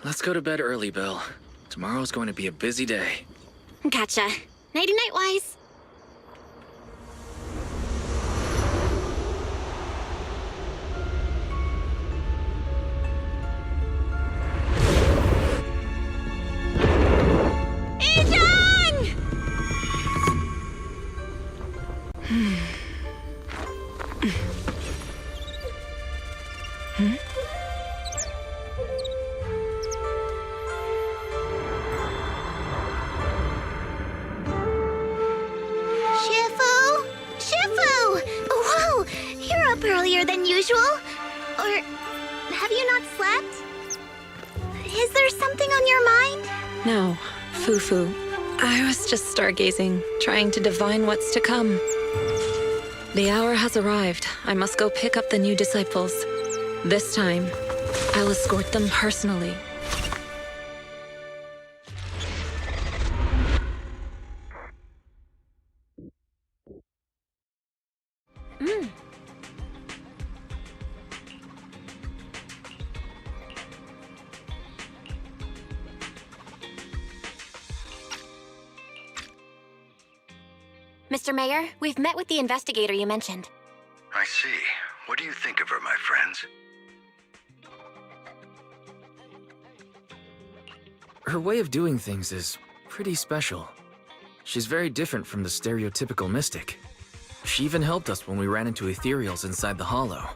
Let's go to bed early, Belle. Tomorrow's going to be a busy day. Gotcha. Nighty-night, Wise. Earlier than usual? Or have you not slept? Is there something on your mind? No, Fufu. I was just stargazing, trying to divine what's to come. The hour has arrived. I must go pick up the new disciples. This time, I'll escort them personally. Mr. Mayor, we've met with the investigator you mentioned. I see. What do you think of her, my friends? Her way of doing things is pretty special. She's very different from the stereotypical mystic. She even helped us when we ran into ethereals inside the hollow.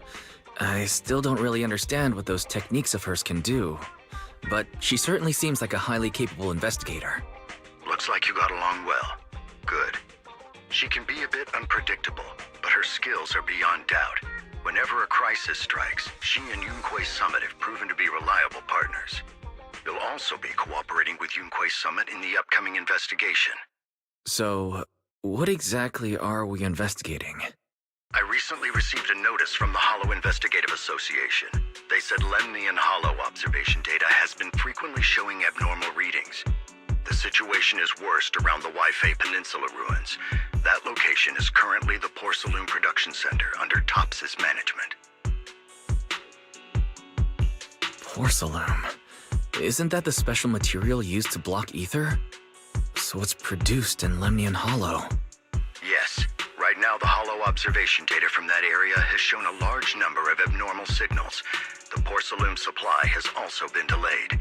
I still don't really understand what those techniques of hers can do, but she certainly seems like a highly capable investigator. Looks like you got along well. Good. She can be a bit unpredictable, but her skills are beyond doubt. Whenever a crisis strikes, she and Yunkui Summit have proven to be reliable partners. You'll also be cooperating with Yunkui Summit in the upcoming investigation. So, what exactly are we investigating? I recently received a notice from the Hollow Investigative Association. They said Lemnian Hollow observation data has been frequently showing abnormal readings. The situation is worst around the Waifei Peninsula ruins. That location is currently the Porcelain Production Center under Tops's management. Porcelain? Isn't that the special material used to block ether? So it's produced in Lemnian Hollow. Yes. Right now, the Hollow observation data from that area has shown a large number of abnormal signals. The porcelain supply has also been delayed.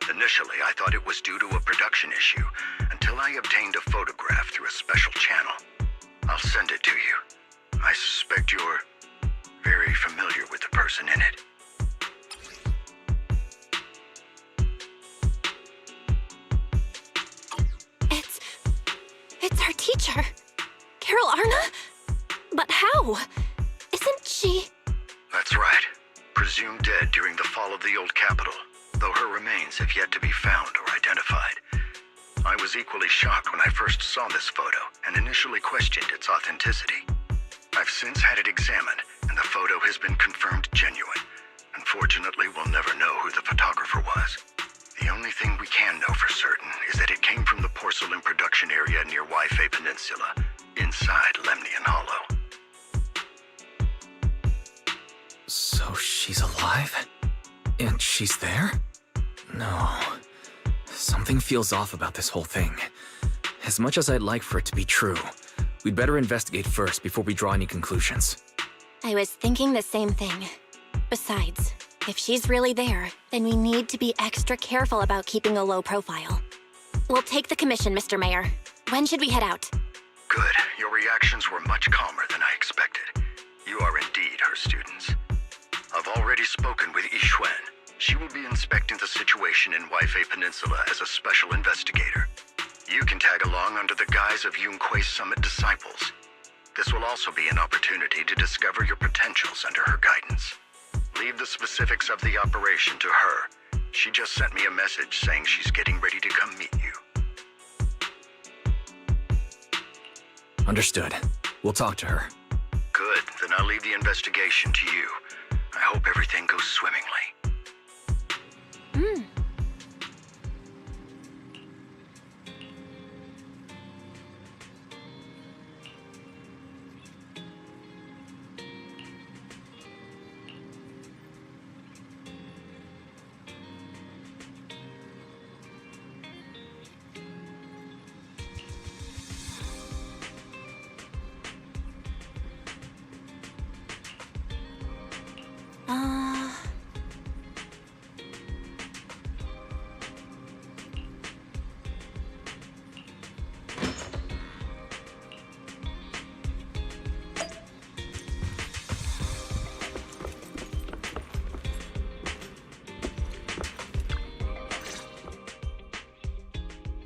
Initially, I thought it was due to a production issue, until I obtained a photograph through a special channel. I'll send it to you. I suspect you're very familiar with the person in it. It's our teacher. Carol Arna? But how? Isn't she... That's right. Presumed dead during the fall of the old capital, though her remains have yet to be found or identified. I was equally shocked when I first saw this photo and initially questioned its authenticity. I've since had it examined, and the photo has been confirmed genuine. Unfortunately, we'll never know who the photographer was. The only thing we can know for certain is that it came from the porcelain production area near Waifei Peninsula, inside Lemnian Hollow. So she's alive? And she's there? No. Something feels off about this whole thing. As much as I'd like for it to be true, we'd better investigate first before we draw any conclusions. I was thinking the same thing. Besides, if she's really there, then we need to be extra careful about keeping a low profile. We'll take the commission, Mr. Mayor. When should we head out? Good. Your reactions were much calmer than I expected. You are indeed her students. I've already spoken with Yixuan. She will be inspecting the situation in Waifei Peninsula as a special investigator. You can tag along under the guise of Yunkui Summit disciples. This will also be an opportunity to discover your potentials under her guidance. Leave the specifics of the operation to her. She just sent me a message saying she's getting ready to come meet you. Understood. We'll talk to her. Good. Then I'll leave the investigation to you. I hope everything goes swimmingly.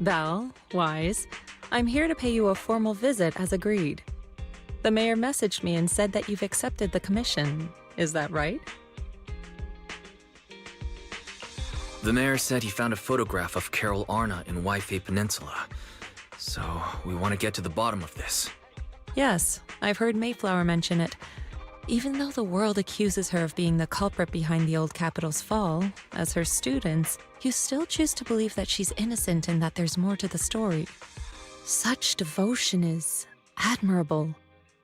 Belle, Wise, I'm here to pay you a formal visit as agreed. The mayor messaged me and said that you've accepted the commission. Is that right? The mayor said he found a photograph of Carol Arna in Waifei Peninsula. So, we want to get to the bottom of this. Yes, I've heard Mayflower mention it. Even though the world accuses her of being the culprit behind the old capital's fall, as her students, you still choose to believe that she's innocent and that there's more to the story. Such devotion is admirable.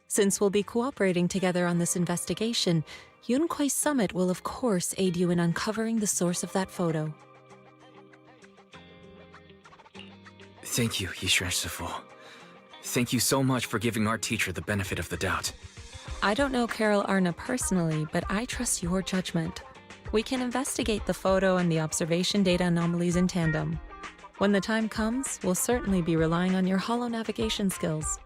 Since we'll be cooperating together on this investigation, Yunkui Summit will of course aid you in uncovering the source of that photo. Thank you, Yishuan Shifu. Thank you so much for giving our teacher the benefit of the doubt. I don't know Carol Arna personally, but I trust your judgment. We can investigate the photo and the observation data anomalies in tandem. When the time comes, we'll certainly be relying on your holo navigation skills.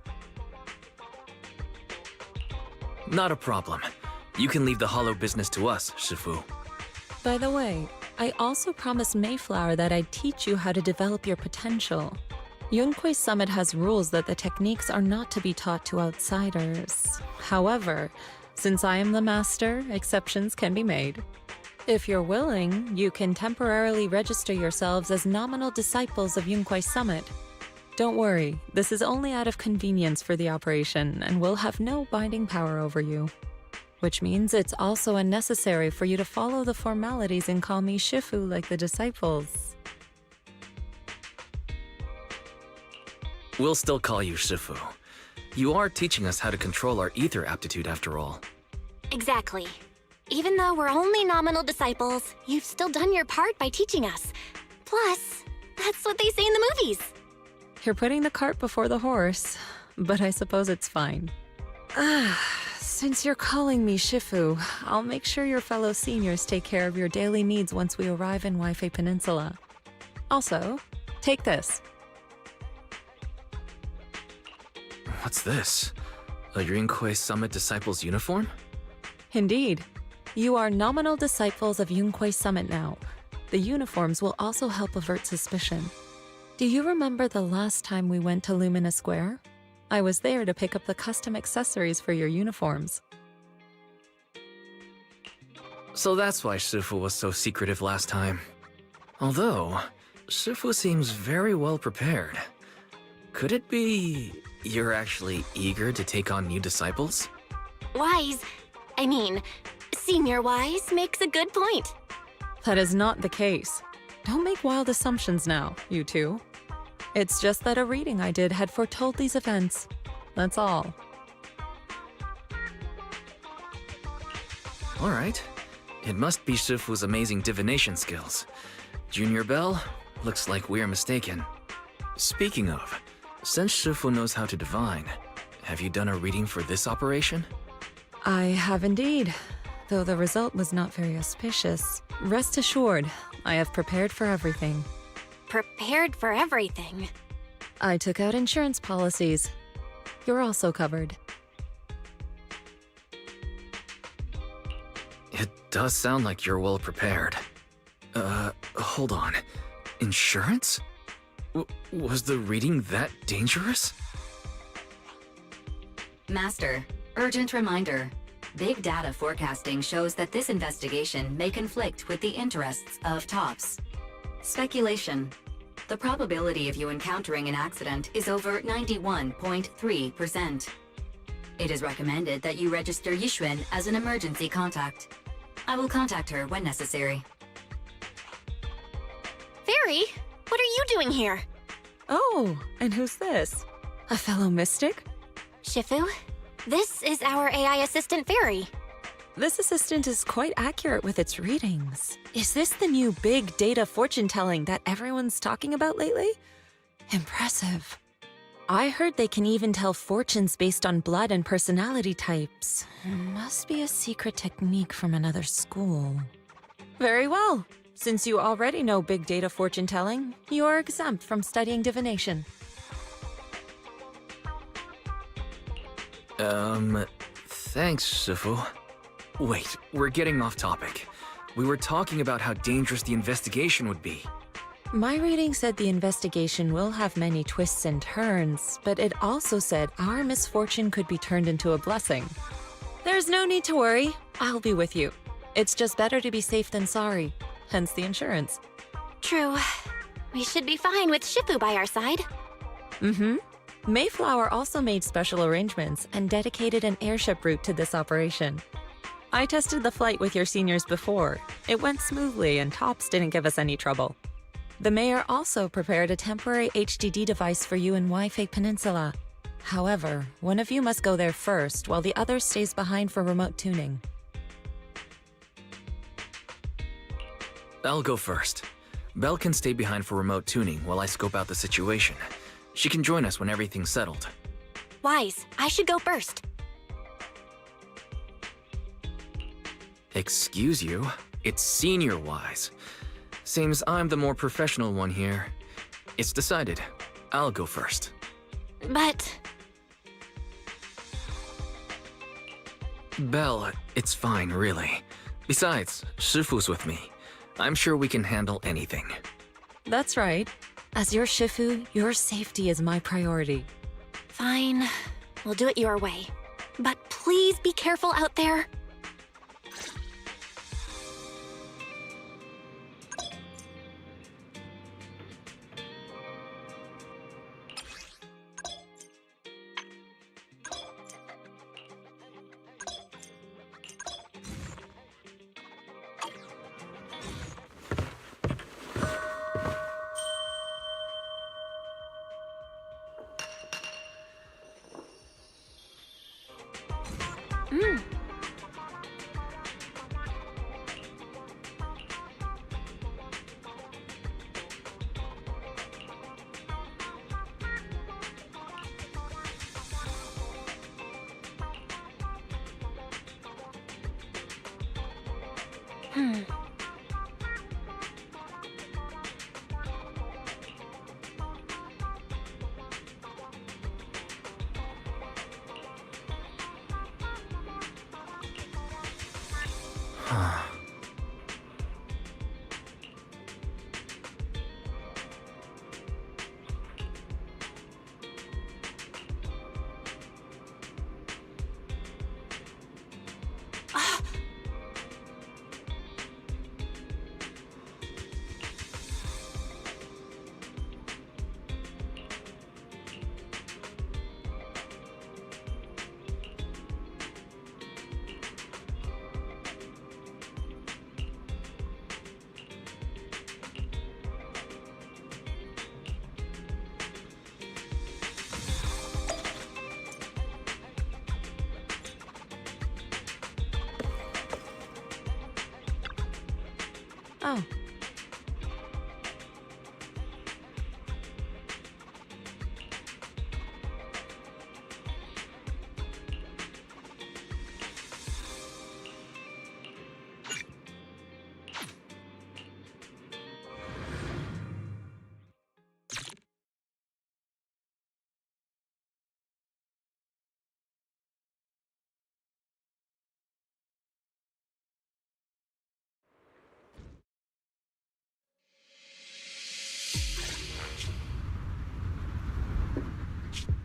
Not a problem. You can leave the holo business to us, Shifu. By the way, I also promised Mayflower that I'd teach you how to develop your potential. Yunkui Summit has rules that the techniques are not to be taught to outsiders. However, since I am the master, exceptions can be made. If you're willing, you can temporarily register yourselves as nominal disciples of Yunkui Summit. Don't worry, this is only out of convenience for the operation and will have no binding power over you. Which means it's also unnecessary for you to follow the formalities and call me Shifu like the disciples. We'll still call you Shifu. You are teaching us how to control our ether aptitude after all. Exactly. Even though we're only nominal disciples, you've still done your part by teaching us. Plus, that's what they say in the movies. You're putting the cart before the horse, but I suppose it's fine. Since you're calling me Shifu, I'll make sure your fellow seniors take care of your daily needs once we arrive in Waifei Peninsula. Also, take this. What's this? A Yunkui Summit Disciples uniform? Indeed. You are nominal disciples of Yunkui Summit now. The uniforms will also help avert suspicion. Do you remember the last time we went to Lumina Square? I was there to pick up the custom accessories for your uniforms. So that's why Shifu was so secretive last time. Although, Shifu seems very well prepared. Could it be you're actually eager to take on new disciples? Senior Wise makes a good point. That is not the case. Don't make wild assumptions now, you two. It's just that a reading I did had foretold these events. That's all. All right. It must be Shifu's amazing divination skills. Junior Belle, looks like we're mistaken. Speaking of, since Shifu knows how to divine, have you done a reading for this operation? I have indeed, though the result was not very auspicious. Rest assured, I have prepared for everything. Prepared for everything. I took out insurance policies. You're also covered. It does sound like you're well prepared. Hold on. Insurance? Was the reading that dangerous? Master, urgent reminder. Big data forecasting shows that this investigation may conflict with the interests of TOPS. Speculation. The probability of you encountering an accident is over 91.3%. It is recommended that you register Yixuan as an emergency contact. I will contact her when necessary. Fairy, what are you doing here? Oh, and who's this? A fellow mystic? Shifu, this is our AI assistant Fairy. This assistant is quite accurate with its readings. Is this the new big data fortune telling that everyone's talking about lately? Impressive. I heard they can even tell fortunes based on blood and personality types. Must be a secret technique from another school. Very well. Since you already know big data fortune telling, you are exempt from studying divination. Thanks, Shifu. Wait, we're getting off topic. We were talking about how dangerous the investigation would be. My reading said the investigation will have many twists and turns, but it also said our misfortune could be turned into a blessing. There's no need to worry. I'll be with you. It's just better to be safe than sorry, hence the insurance. True. We should be fine with Shifu by our side. Mm-hmm. Mayflower also made special arrangements and dedicated an airship route to this operation. I tested the flight with your seniors before. It went smoothly and Tops didn't give us any trouble. The mayor also prepared a temporary HDD device for you in Wi-Fi Peninsula. However, one of you must go there first while the other stays behind for remote tuning. I'll go first. Belle can stay behind for remote tuning while I scope out the situation. She can join us when everything's settled. Wise, I should go first. Excuse you? It's Senior Wise. Seems I'm the more professional one here. It's decided. I'll go first. But... Belle, it's fine, really. Besides, Shifu's with me. I'm sure we can handle anything. That's right. As your Shifu, your safety is my priority. Fine. We'll do it your way. But please be careful out there. Oh.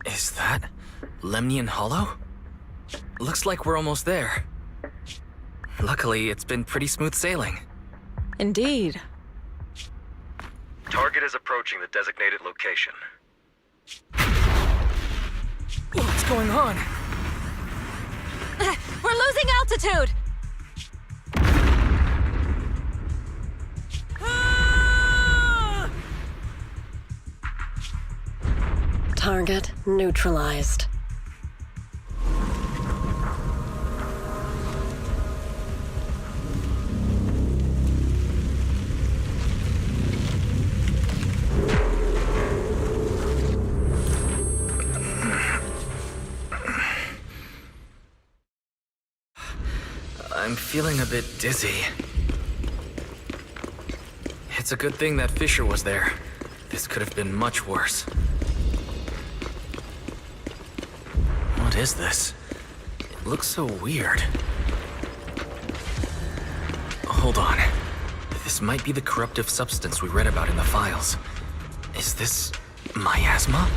Is that Lemnian Hollow? Looks like we're almost there. Luckily, it's been pretty smooth sailing. Indeed. Target is approaching the designated location. What's going on? We're losing altitude! Target neutralized. I'm feeling a bit dizzy. It's a good thing that Fisher was there. This could have been much worse. What is this? It looks so weird. Hold on. This might be the corruptive substance we read about in the files. Is this miasma?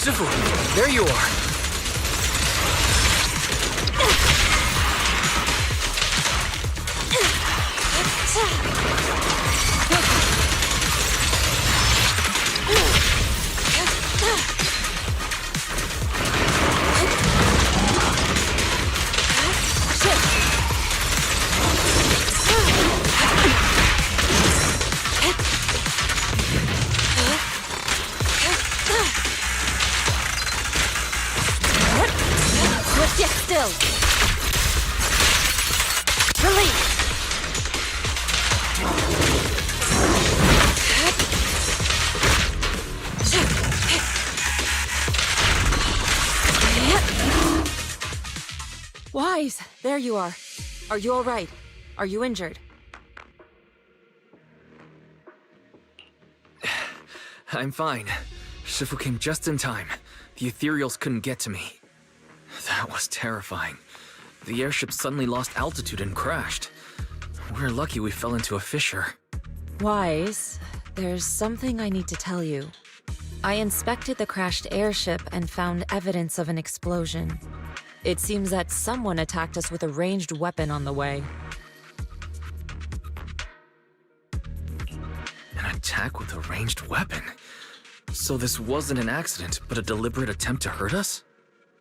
Sifu, there you are. Sit still. Release. Wise, there you are. Are you all right? Are you injured? I'm fine. Shifu came just in time. The ethereals couldn't get to me. That was terrifying. The airship suddenly lost altitude and crashed. We're lucky we fell into a fissure. Wise, there's something I need to tell you. I inspected the crashed airship and found evidence of an explosion. It seems that someone attacked us with a ranged weapon on the way. An attack with a ranged weapon? So this wasn't an accident, but a deliberate attempt to hurt us?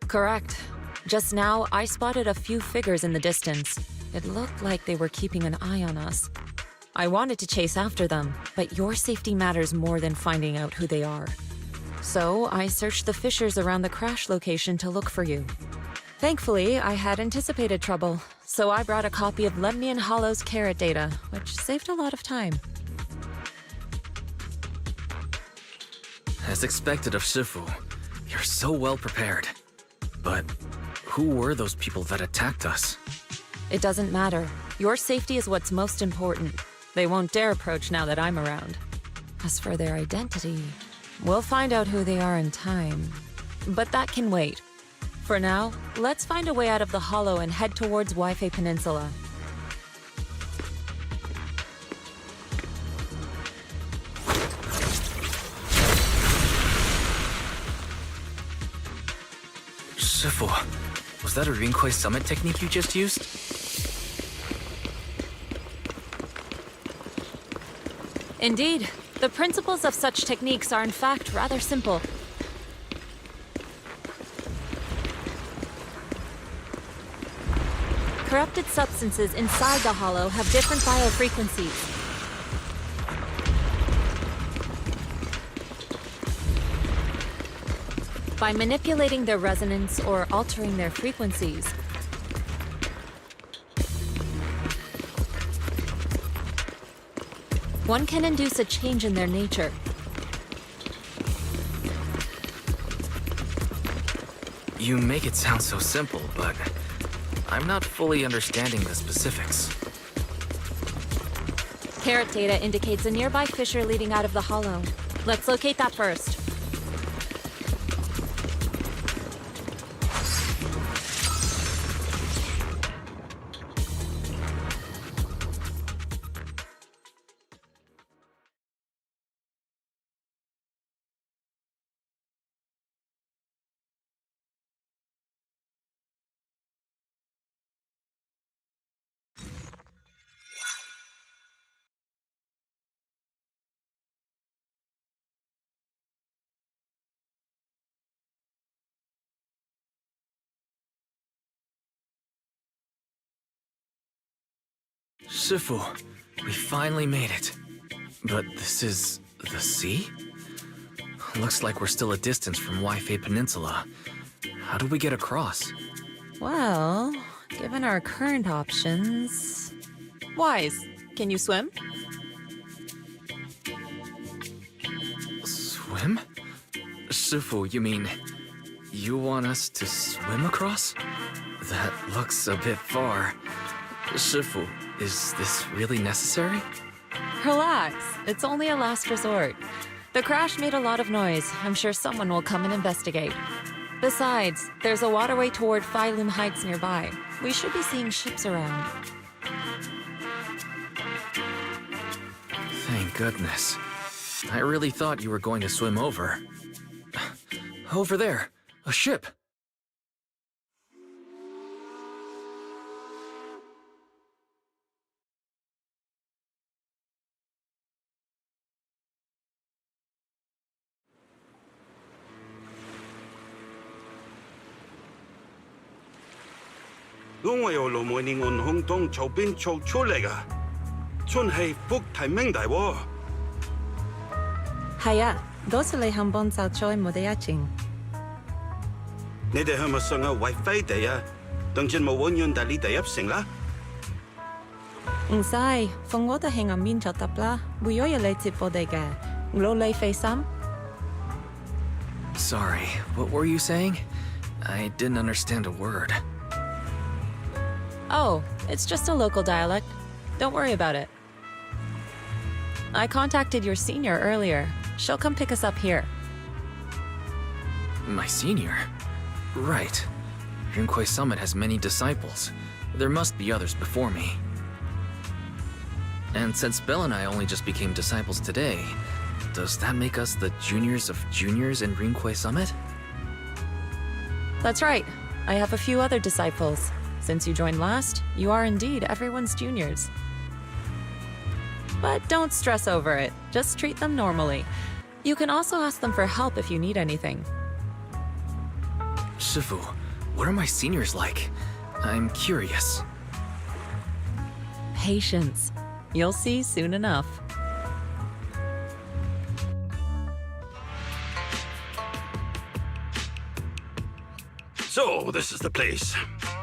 Correct. Just now, I spotted a few figures in the distance. It looked like they were keeping an eye on us. I wanted to chase after them, but your safety matters more than finding out who they are. So, I searched the fissures around the crash location to look for you. Thankfully, I had anticipated trouble, so I brought a copy of Lemnian Hollow's carrot data, which saved a lot of time. As expected of Shifu, you're so well prepared. But who were those people that attacked us? It doesn't matter. Your safety is what's most important. They won't dare approach now that I'm around. As for their identity, we'll find out who they are in time. But that can wait. For now, let's find a way out of the hollow and head towards Waifei Peninsula. Shifu, was that a Yunkui summit technique you just used? Indeed. The principles of such techniques are in fact rather simple. Corrupted substances inside the hollow have different biofrequencies. By manipulating their resonance or altering their frequencies, one can induce a change in their nature. You make it sound so simple, but I'm not fully understanding the specifics. Carrot data indicates a nearby fissure leading out of the hollow. Let's locate that first. Shifu, we finally made it. But this is the sea? Looks like we're still a distance from Waifei Peninsula. How do we get across? Well, given our current options... Wise, can you swim? Swim? Shifu, you mean... you want us to swim across? That looks a bit far. Shifu, is this really necessary? Relax, it's only a last resort. The crash made a lot of noise. I'm sure someone will come and investigate. Besides, there's a waterway toward Phylum Heights nearby. We should be seeing ships around. Thank goodness. I really thought you were going to swim over. Over there, a ship. Tôi由羅梅尼岸空洞右邊衝出嚟㗎，真係福提明大喎！係啊，多謝你肯幫就再冇得一陣。你哋係咪想要為飛地啊？等陣冇揾人帶你哋入城啦。唔使，放我哋喺岸邊就得啦，會有人嚟接我哋嘅，努力費心。Sorry, what were you saying? I didn't understand a word. Oh, it's just a local dialect. Don't worry about it. I contacted your senior earlier. She'll come pick us up here. My senior? Right. Yunkui Summit has many disciples. There must be others before me. And since Belle and I only just became disciples today, does that make us the juniors of juniors in Yunkui Summit? That's right. I have a few other disciples. Since you joined last, you are indeed everyone's juniors. But don't stress over it. Just treat them normally. You can also ask them for help if you need anything. Shifu, what are my seniors like? I'm curious. Patience. You'll see soon enough. So, this is the place.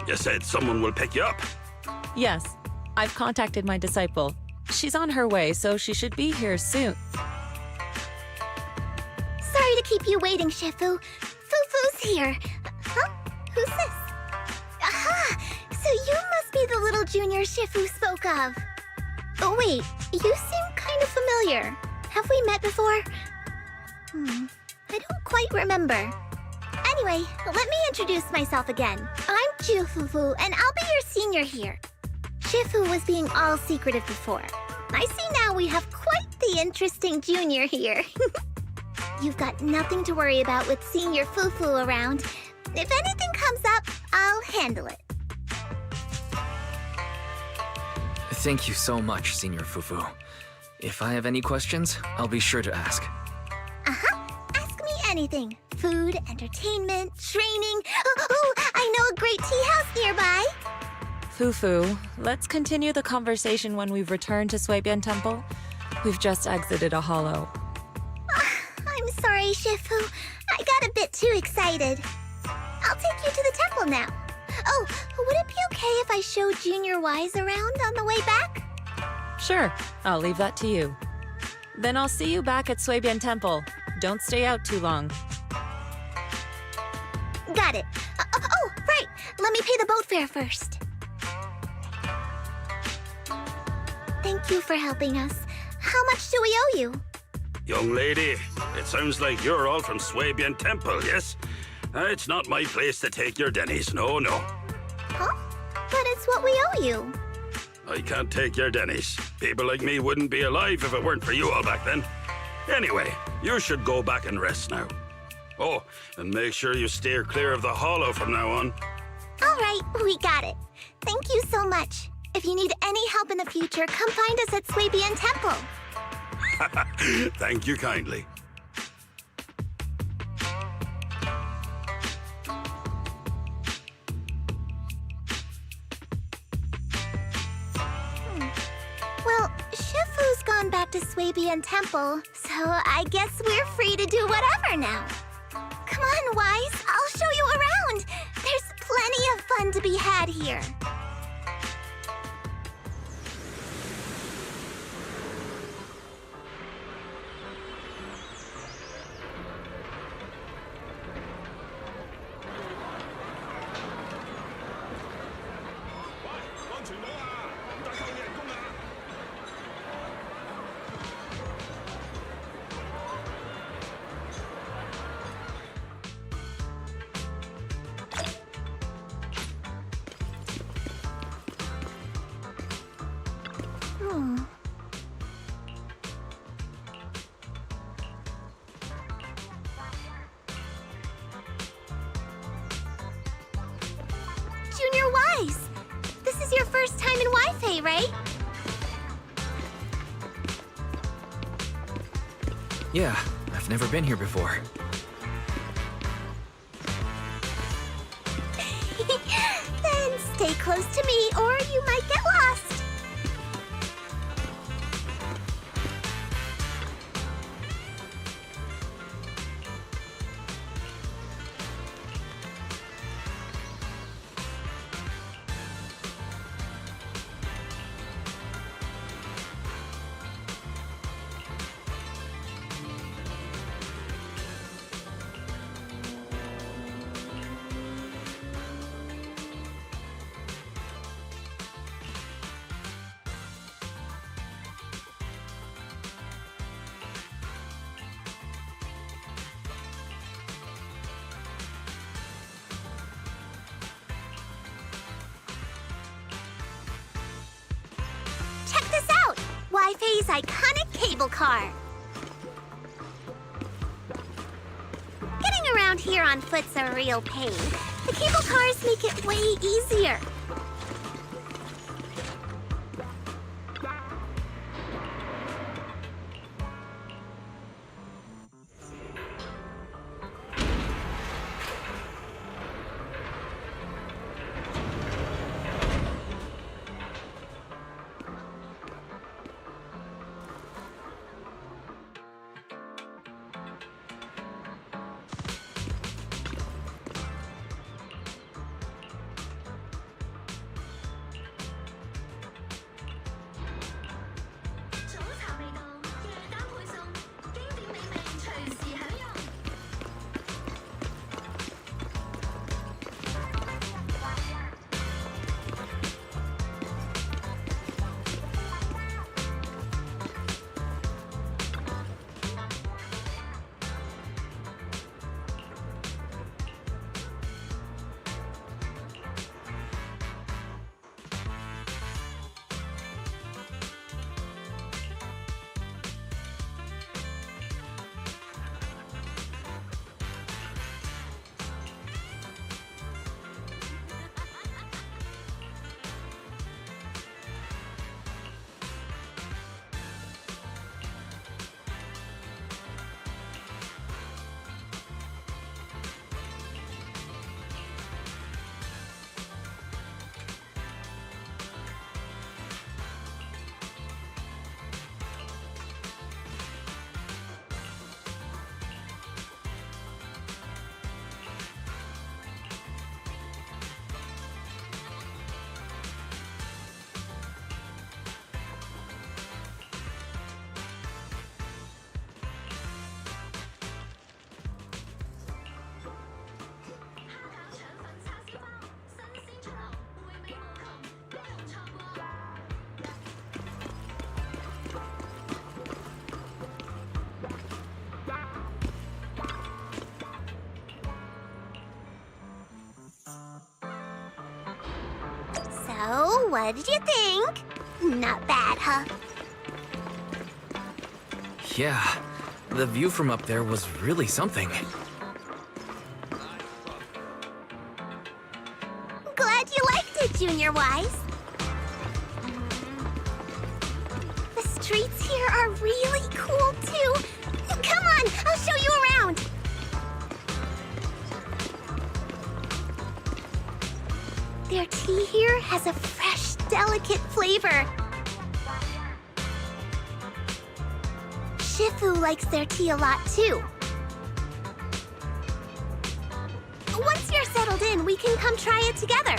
You said someone will pick you up. Yes, I've contacted my disciple. She's on her way, so she should be here soon. Sorry to keep you waiting, Shifu. Fufu's here. Huh? Who's this? Aha! So you must be the little junior Shifu spoke of. Oh wait, you seem kind of familiar. Have we met before? I don't quite remember. Anyway, let me introduce myself again. I'm Fufu, and I'll be your senior here. Shifu was being all secretive before. I see now we have quite the interesting junior here. You've got nothing to worry about with senior Fufu around. If anything comes up, I'll handle it. Thank you so much, Senior Fufu. If I have any questions, I'll be sure to ask. Ask me anything. Food, entertainment, training. Oh, I know a great tea house nearby. Fufu, let's continue the conversation when we've returned to Suibian Temple. We've just exited a hollow. I'm sorry, Shifu. I got a bit too excited. I'll take you to the temple now. Oh, would it be okay if I showed Junior Wise around on the way back? Sure, I'll leave that to you. Then I'll see you back at Suibian Temple. Don't stay out too long. Got it. Oh, right. Let me pay the boat fare first. Thank you for helping us. How much do we owe you? Young lady, it sounds like you're all from Suibian Temple, yes? It's not my place to take your dennies, no. Huh? But it's what we owe you. I can't take your dennies. People like me wouldn't be alive if it weren't for you all back then. Anyway, you should go back and rest now. Oh, and make sure you steer clear of the hollow from now on. All right, we got it. Thank you so much. If you need any help in the future, come find us at Suibian Temple. Thank you kindly. Well, Shifu's gone back to Suibian Temple, so I guess we're free to do whatever now. Come on, Wise, I'll show you around. There's plenty of fun to be had here. Junior Wise, this is your first time in Wi-Fi, right? Yeah, I've never been here before. Then stay close to me or you might get lost. Check this out! Wi-Fi's iconic cable car. Getting around here on foot's a real pain. The cable cars make it way easier. What did you think? Not bad, huh? Yeah, the view from up there was really something. Glad you liked it, Junior Wise. The streets here are really cool, too. Come on, I'll show you around. Their tea here has a fresh, delicate flavor. Shifu likes their tea a lot, too. Once you're settled in, we can come try it together.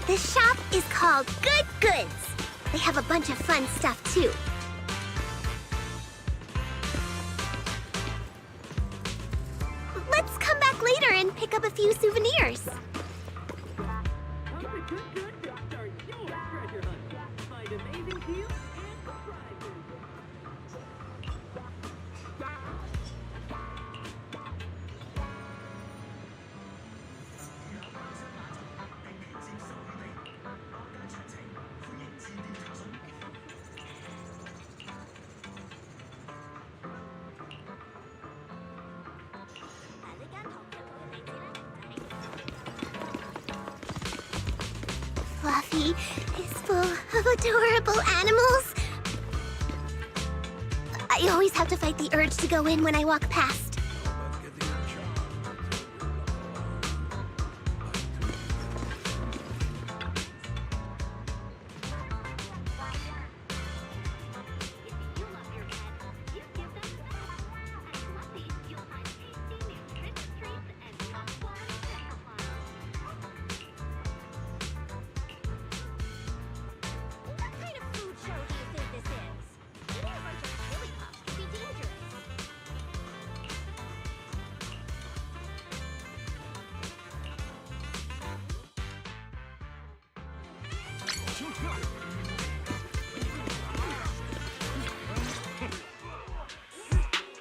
This shop is called Good Goods. They have a bunch of fun stuff, too. Let's come back later and pick up a few souvenirs. Fluffy is full of adorable animals. I always have to fight the urge to go in when I walk past.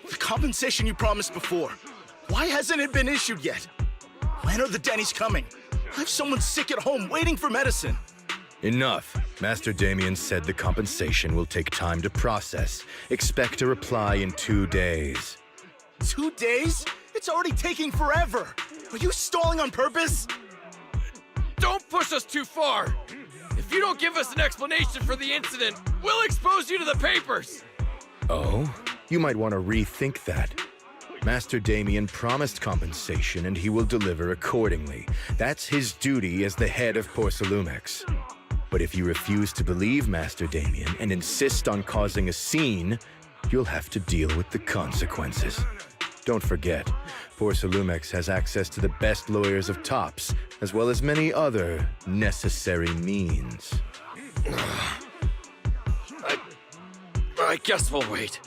The compensation you promised before. Why hasn't it been issued yet? When are the Denny's coming? I have someone sick at home waiting for medicine. Enough. Master Damien said the compensation will take time to process. Expect a reply in 2 days. 2 days? It's already taking forever. Are you stalling on purpose? Don't push us too far! If you don't give us an explanation for the incident, we'll expose you to the papers! Oh? You might want to rethink that. Master Damien promised compensation and he will deliver accordingly. That's his duty as the head of Porcelumex. But if you refuse to believe Master Damien and insist on causing a scene, you'll have to deal with the consequences. Don't forget, Porcelumex has access to the best lawyers of Tops, as well as many other necessary means. I guess we'll wait.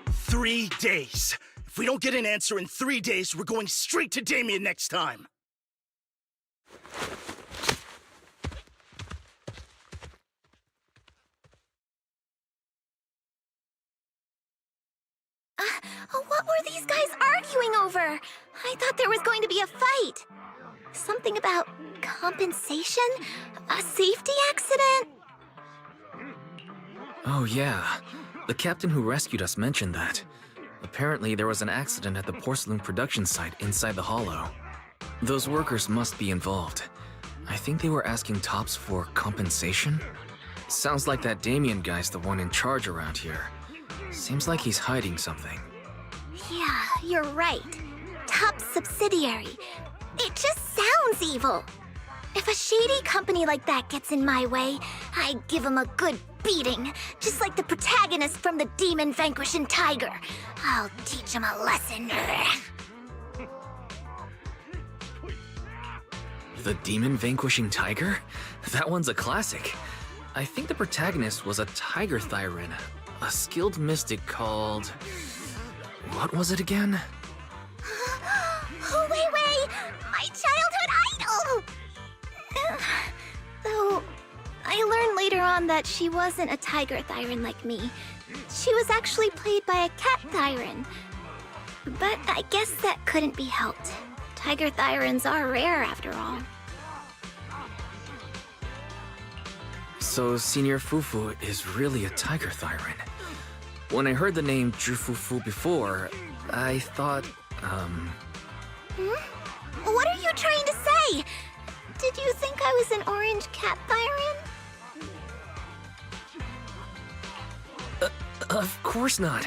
3 days. If we don't get an answer in 3 days, we're going straight to Damien next time. What were these guys arguing over? I thought there was going to be a fight. Something about compensation? A safety accident? Oh yeah, the captain who rescued us mentioned that. Apparently there was an accident at the porcelain production site inside the hollow. Those workers must be involved. I think they were asking Tops for compensation? Sounds like that Damien guy's the one in charge around here. Seems like he's hiding something. Yeah, you're right. Top's subsidiary. It just sounds evil. If a shady company like that gets in my way, I'd give them a good beating, just like the protagonist from the Demon Vanquishing Tiger. I'll teach them a lesson. The Demon Vanquishing Tiger? That one's a classic. I think the protagonist was a tiger thyran, a skilled mystic called... What was it again? Oh, wait! My childhood idol! Though, I learned later on that she wasn't a tiger thyran like me. She was actually played by a cat thyran. But I guess that couldn't be helped. Tiger thyrans are rare after all. So Senior Fufu is really a tiger thyran. When I heard the name Jufufu before, I thought, What are you trying to say? Did you think I was an orange cat thyran? Of course not.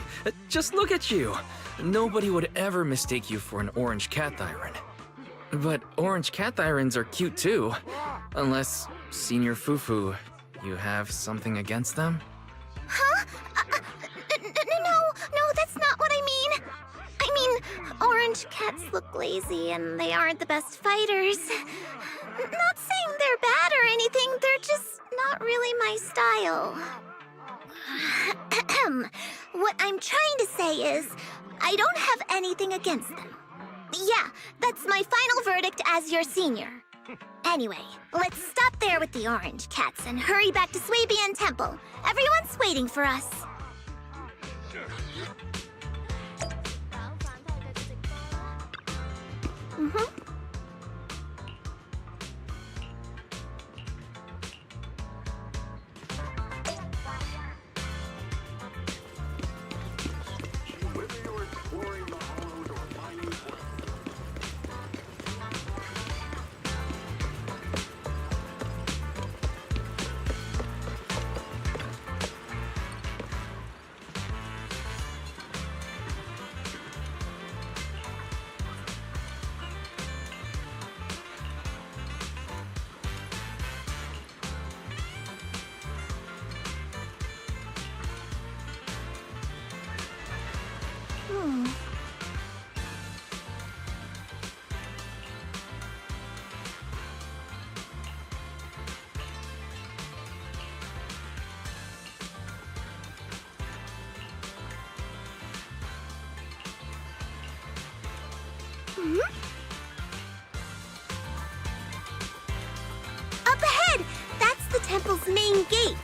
Just look at you. Nobody would ever mistake you for an orange cat thyran. But orange cat thyrans are cute too. Unless, Senior Fufu, you have something against them? Huh? No, that's not what I mean. I mean, orange cats look lazy and they aren't the best fighters. Not saying they're bad or anything, they're just not really my style. What I'm trying to say is, I don't have anything against them. Yeah, that's my final verdict as your senior. Anyway, let's stop there with the orange cats and hurry back to Suibian Temple. Everyone's waiting for us. Up ahead! That's the temple's main gate.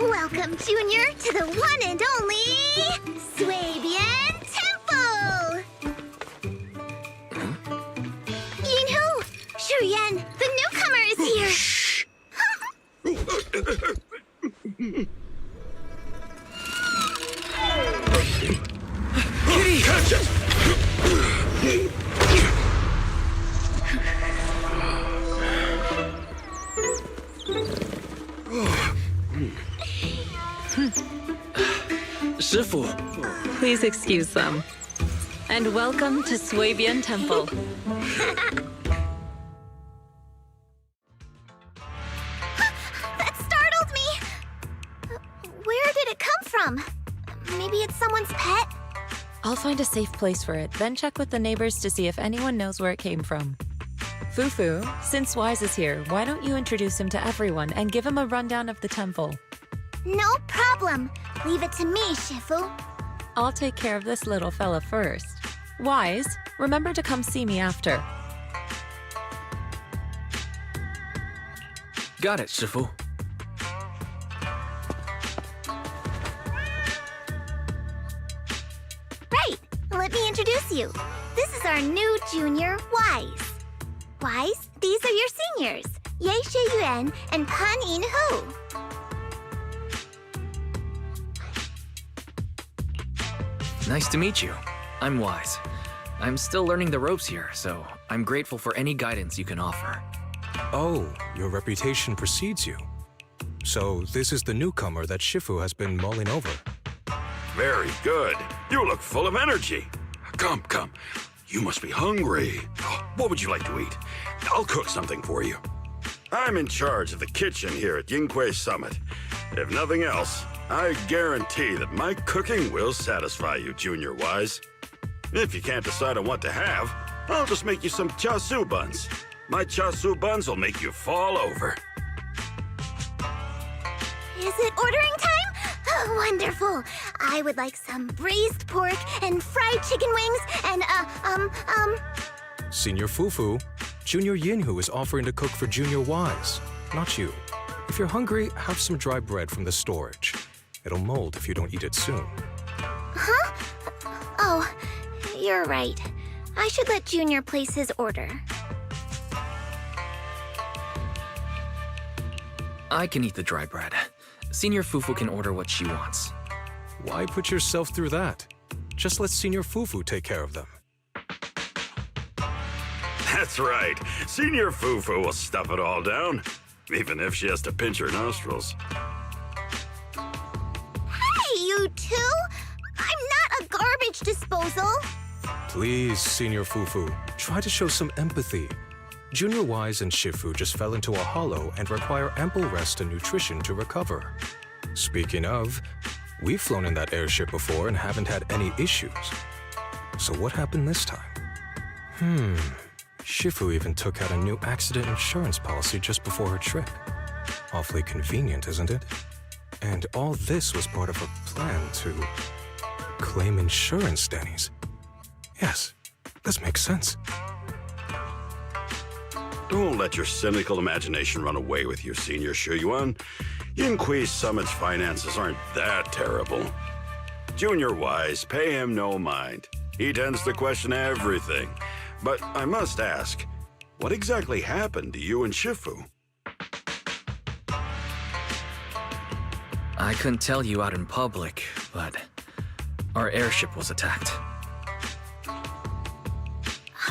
Welcome, Junior, to the one and only Suibian Temple! Yinhu! Shuyan, the newcomer is here! Shh! Kitty! Catch it! Shifu. Please excuse them. And welcome to Suibian Temple. That startled me! Where did it come from? Maybe it's someone's pet? I'll find a safe place for it, then check with the neighbors to see if anyone knows where it came from. Fufu, since Wise is here, why don't you introduce him to everyone and give him a rundown of the temple? No problem. Leave it to me, Shifu. I'll take care of this little fella first. Wise, remember to come see me after. Got it, Shifu. Right. Let me introduce you. This is our new junior, Wise. Wise, these are your seniors, Ye Yuan and Pan In Hu. Nice to meet you. I'm Wise. I'm still learning the ropes here, so I'm grateful for any guidance you can offer. Oh, your reputation precedes you. So this is the newcomer that Shifu has been mulling over. Very good. You look full of energy. Come, come. You must be hungry. What would you like to eat? I'll cook something for you. I'm in charge of the kitchen here at Yunkui Summit. If nothing else, I guarantee that my cooking will satisfy you, Junior Wise. If you can't decide on what to have, I'll just make you some chasu buns. My chasu buns will make you fall over. Is it ordering time? Oh, wonderful. I would like some braised pork and fried chicken wings and, Senior Fufu, Junior Yinhu is offering to cook for Junior Wise, not you. If you're hungry, have some dry bread from the storage. It'll mold if you don't eat it soon. Huh? Oh, you're right. I should let Junior place his order. I can eat the dry bread. Senior Fufu can order what she wants. Why put yourself through that? Just let Senior Fufu take care of them. That's right. Senior Fufu will stuff it all down, even if she has to pinch her nostrils. Hey, you two! I'm not a garbage disposal! Please, Senior Fufu, try to show some empathy. Junior Wise and Shifu just fell into a hollow and require ample rest and nutrition to recover. Speaking of, we've flown in that airship before and haven't had any issues. So what happened this time? Shifu even took out a new accident insurance policy just before her trip. Awfully convenient, isn't it? And all this was part of a plan to claim insurance, Denny's. Yes, this makes sense. Don't let your cynical imagination run away with you, Senior Shuyuan. Yunkui Summit's finances aren't that terrible. Junior Wise, pay him no mind. He tends to question everything. But I must ask, what exactly happened to you and Shifu? I couldn't tell you out in public, but our airship was attacked.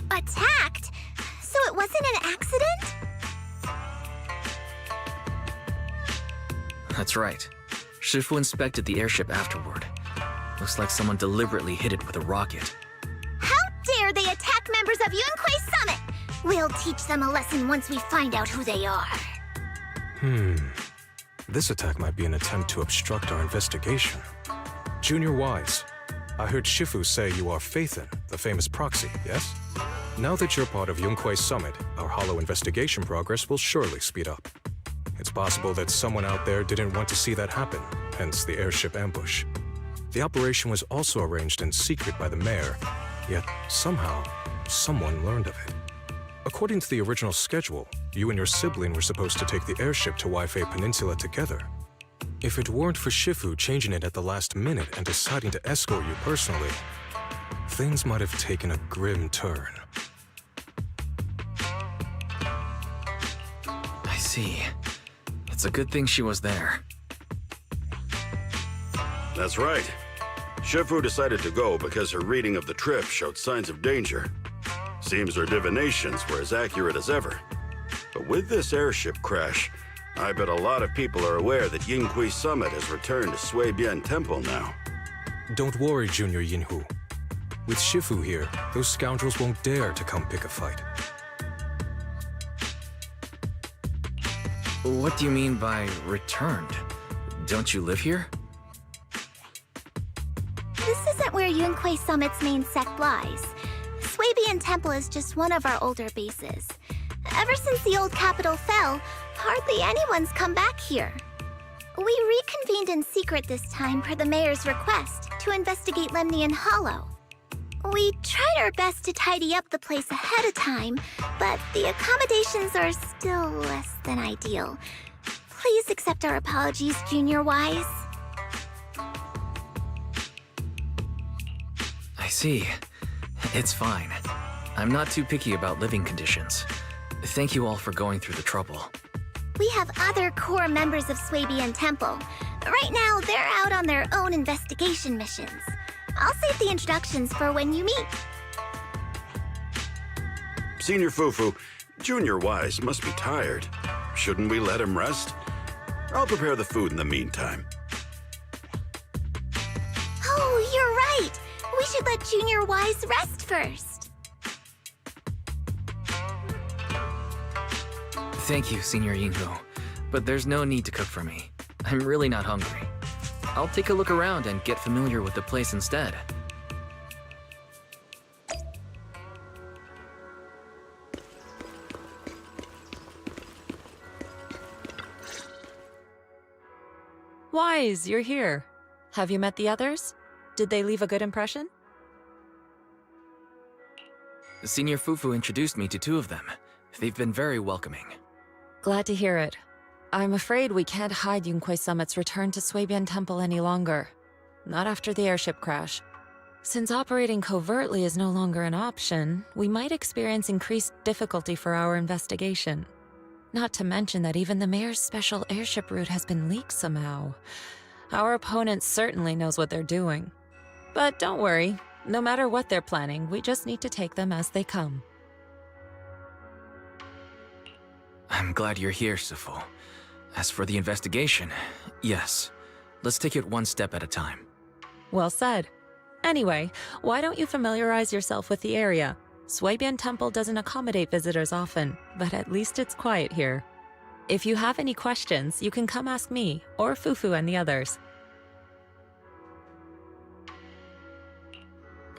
Attacked? So it wasn't an accident? That's right. Shifu inspected the airship afterward. Looks like someone deliberately hit it with a rocket. How dare they attack members of Yunkui Summit! We'll teach them a lesson once we find out who they are. This attack might be an attempt to obstruct our investigation. Junior Wise, I heard Shifu say you are Faithin, the famous proxy, yes? Now that you're part of Yunkui Summit, our hollow investigation progress will surely speed up. It's possible that someone out there didn't want to see that happen, hence the airship ambush. The operation was also arranged in secret by the mayor, yet somehow, someone learned of it. According to the original schedule, you and your sibling were supposed to take the airship to Waifei Peninsula together. If it weren't for Shifu changing it at the last minute and deciding to escort you personally, things might have taken a grim turn. I see. It's a good thing she was there. That's right. Shifu decided to go because her reading of the trip showed signs of danger. Seems her divinations were as accurate as ever. But with this airship crash, I bet a lot of people are aware that Yunkui Summit has returned to Suibian Temple now. Don't worry, Junior Yinhu. With Shifu here, those scoundrels won't dare to come pick a fight. What do you mean by returned? Don't you live here? This isn't where Yunkui Summit's main sect lies. Suibian Temple is just one of our older bases. Ever since the old capital fell, hardly anyone's come back here. We reconvened in secret this time per the mayor's request to investigate Lemnian Hollow. We tried our best to tidy up the place ahead of time, but the accommodations are still less than ideal. Please accept our apologies, Junior Wise. I see. It's fine. I'm not too picky about living conditions. Thank you all for going through the trouble. We have other core members of Suibian Temple. Right now, they're out on their own investigation missions. I'll save the introductions for when you meet. Senior Fufu, Junior Wise must be tired. Shouldn't we let him rest? I'll prepare the food in the meantime. Oh, you're right. We should let Junior Wise rest first. Thank you, Senior Yingo, but there's no need to cook for me. I'm really not hungry. I'll take a look around and get familiar with the place instead. Wise, you're here. Have you met the others? Did they leave a good impression? Senior Fufu introduced me to two of them. They've been very welcoming. Glad to hear it. I'm afraid we can't hide Yunkui Summit's return to Suibian Temple any longer. Not after the airship crash. Since operating covertly is no longer an option, we might experience increased difficulty for our investigation. Not to mention that even the mayor's special airship route has been leaked somehow. Our opponent certainly knows what they're doing. But don't worry, no matter what they're planning, we just need to take them as they come. I'm glad you're here, Sifu. As for the investigation, yes. Let's take it one step at a time. Well said. Anyway, why don't you familiarize yourself with the area? Suibian Temple doesn't accommodate visitors often, but at least it's quiet here. If you have any questions, you can come ask me, or Fufu and the others.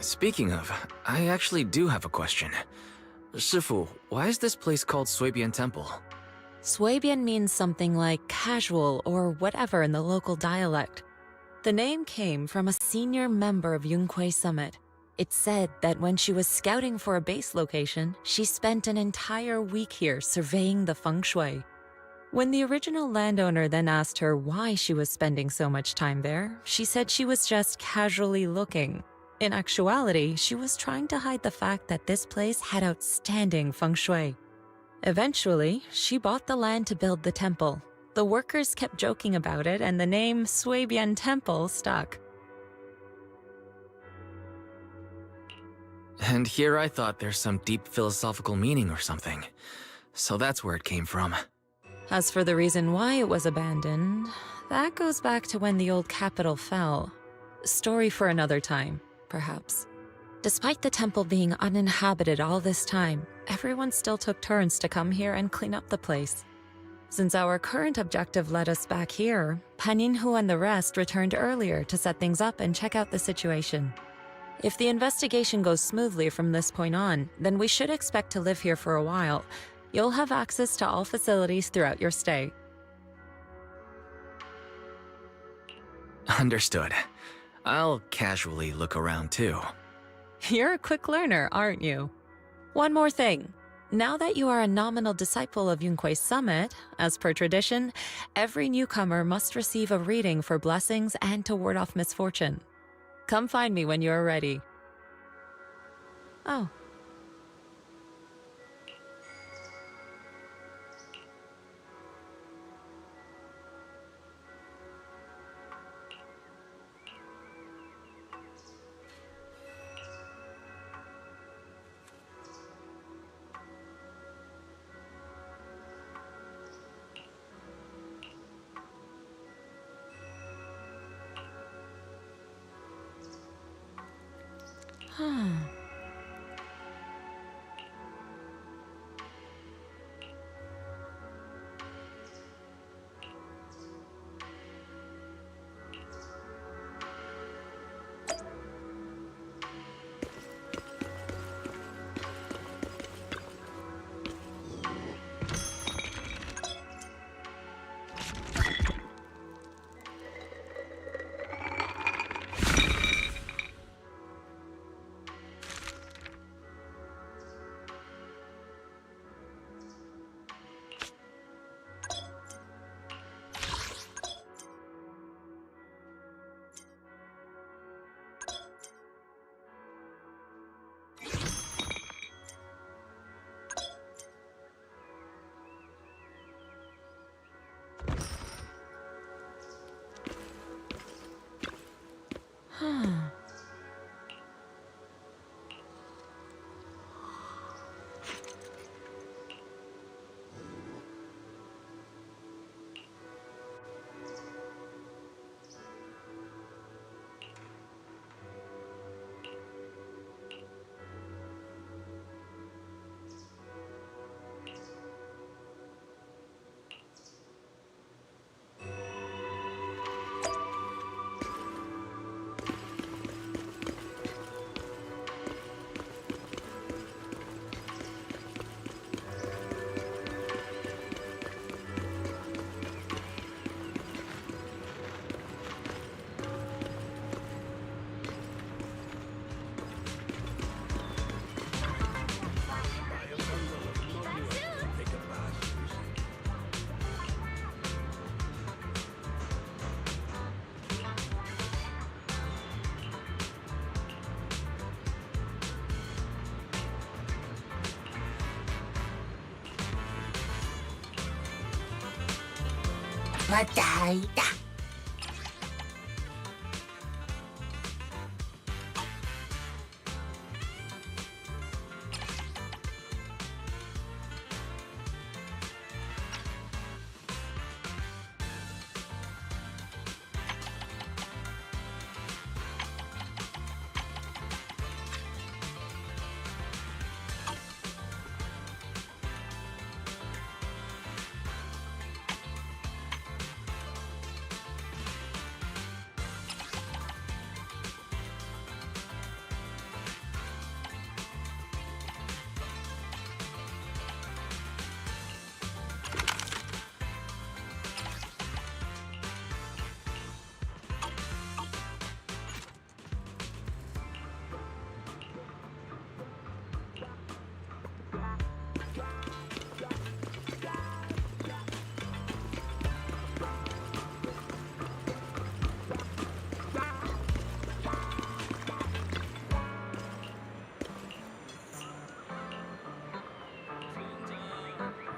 Speaking of, I actually do have a question. Sifu, why is this place called Suibian Temple? Suibian means something like casual or whatever in the local dialect. The name came from a senior member of Yunkui Summit. It's said that when she was scouting for a base location, she spent an entire week here surveying the feng shui. When the original landowner then asked her why she was spending so much time there, she said she was just casually looking. In actuality, she was trying to hide the fact that this place had outstanding feng shui. Eventually, she bought the land to build the temple. The workers kept joking about it, and the name Suibian Temple stuck. And here I thought there's some deep philosophical meaning or something. So that's where it came from. As for the reason why it was abandoned, that goes back to when the old capital fell. Story for another time, perhaps. Despite the temple being uninhabited all this time, everyone still took turns to come here and clean up the place. Since our current objective led us back here, Paninhu and the rest returned earlier to set things up and check out the situation. If the investigation goes smoothly from this point on, then we should expect to live here for a while. You'll have access to all facilities throughout your stay. Understood. I'll casually look around too. You're a quick learner, aren't you? One more thing. Now that you are a nominal disciple of Yunkui Summit, as per tradition, every newcomer must receive a reading for blessings and to ward off misfortune. Come find me when you're ready. Oh.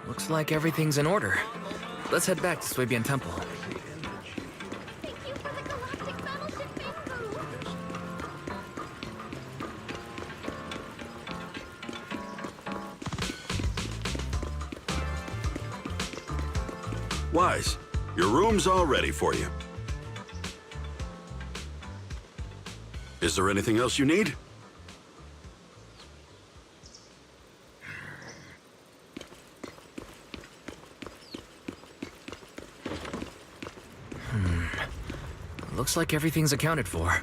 Looks like everything's in order. Let's head back to Suibian Temple. Thank you for the galactic battleship bangboo. Wise, your room's all ready for you. Is there anything else you need? Looks like everything's accounted for.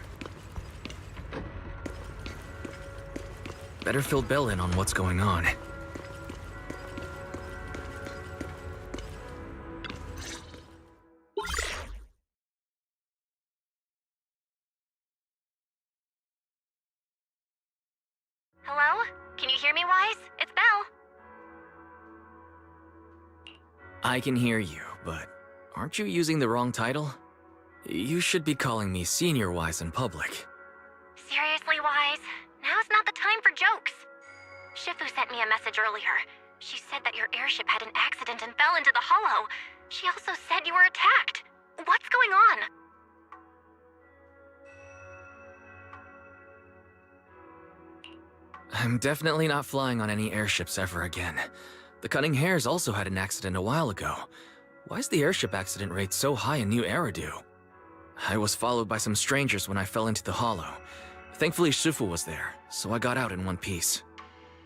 Better fill Belle in on what's going on. Hello? Can you hear me, Wise? It's Belle. I can hear you, but aren't you using the wrong title? You should be calling me Senior Wise in public. Seriously, Wise? Now's not the time for jokes. Shifu sent me a message earlier. She said that your airship had an accident and fell into the hollow. She also said you were attacked. What's going on? I'm definitely not flying on any airships ever again. The Cunning Hares also had an accident a while ago. Why is the airship accident rate so high in New Eridu? I was followed by some strangers when I fell into the hollow. Thankfully, Shifu was there, so I got out in one piece.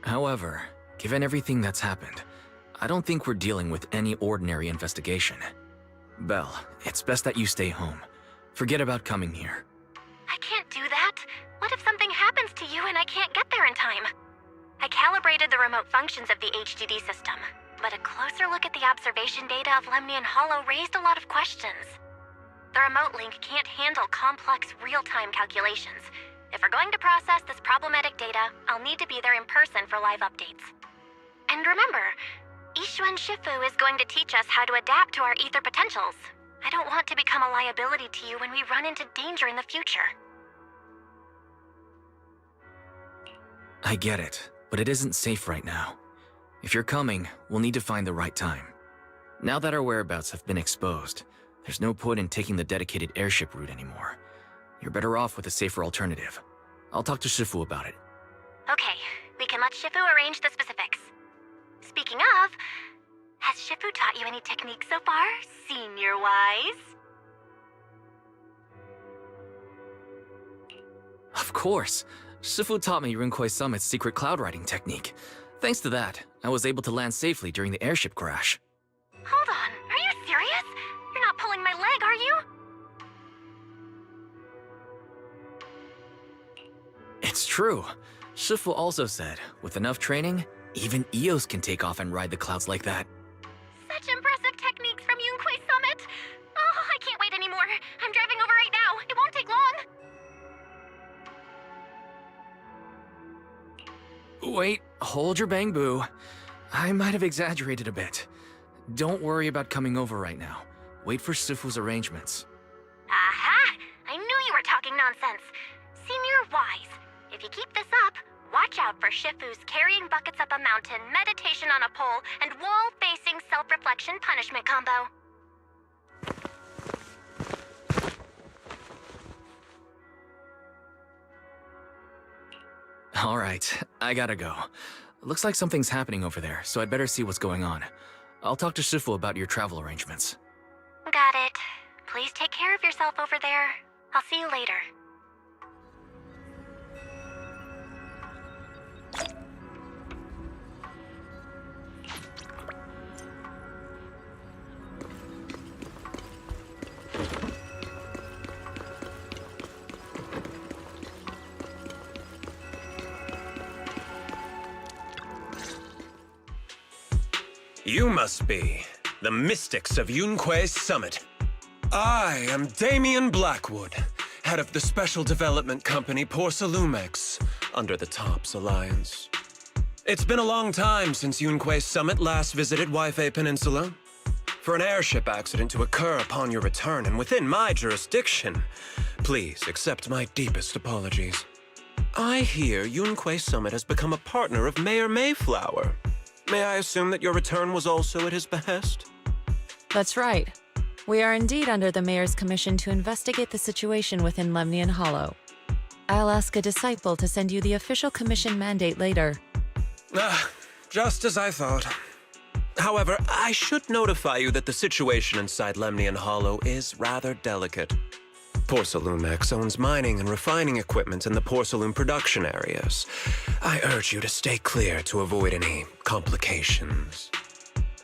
However, given everything that's happened, I don't think we're dealing with any ordinary investigation. Belle, it's best that you stay home. Forget about coming here. I can't do that. What if something happens to you and I can't get there in time? I calibrated the remote functions of the HDD system, but a closer look at the observation data of Lemnian Hollow raised a lot of questions. The remote link can't handle complex real-time calculations. If we're going to process this problematic data, I'll need to be there in person for live updates. And remember, Ishuan Shifu is going to teach us how to adapt to our ether potentials. I don't want to become a liability to you when we run into danger in the future. I get it, but it isn't safe right now. If you're coming, we'll need to find the right time. Now that our whereabouts have been exposed, there's no point in taking the dedicated airship route anymore. You're better off with a safer alternative. I'll talk to Shifu about it. Okay, we can let Shifu arrange the specifics. Speaking of, has Shifu taught you any techniques so far, Senior Wise? Of course. Shifu taught me Yunkui Summit's secret cloud riding technique. Thanks to that, I was able to land safely during the airship crash. Hold on, are you serious? You're not pulling my leg, are you? It's true. Shifu also said, with enough training, even Eos can take off and ride the clouds like that. Such impressive techniques from Yunkui Summit! Oh, I can't wait anymore. I'm driving over right now. It won't take long. Wait, hold your bangboo. I might have exaggerated a bit. Don't worry about coming over right now. Wait for Shifu's arrangements. Aha! I knew you were talking nonsense. Senior Wise, if you keep this up, watch out for Shifu's carrying buckets up a mountain, meditation on a pole, and wall-facing self-reflection punishment combo. All right, I gotta go. Looks like something's happening over there, so I'd better see what's going on. I'll talk to Shifu about your travel arrangements. Got it. Please take care of yourself over there. I'll see you later. You must be the mystics of Yunkui Summit. I am Damien Blackwood, head of the special development company Porcelumex, under the TOPS Alliance. It's been a long time since Yunkui Summit last visited Waifei Peninsula. For an airship accident to occur upon your return and within my jurisdiction, please accept my deepest apologies. I hear Yunkui Summit has become a partner of Mayor Mayflower. May I assume that your return was also at his behest? That's right. We are indeed under the Mayor's commission to investigate the situation within Lemnian Hollow. I'll ask a disciple to send you the official commission mandate later. Just as I thought. However, I should notify you that the situation inside Lemnian Hollow is rather delicate. Porcelumex owns mining and refining equipment in the porcelain production areas. I urge you to stay clear to avoid any complications.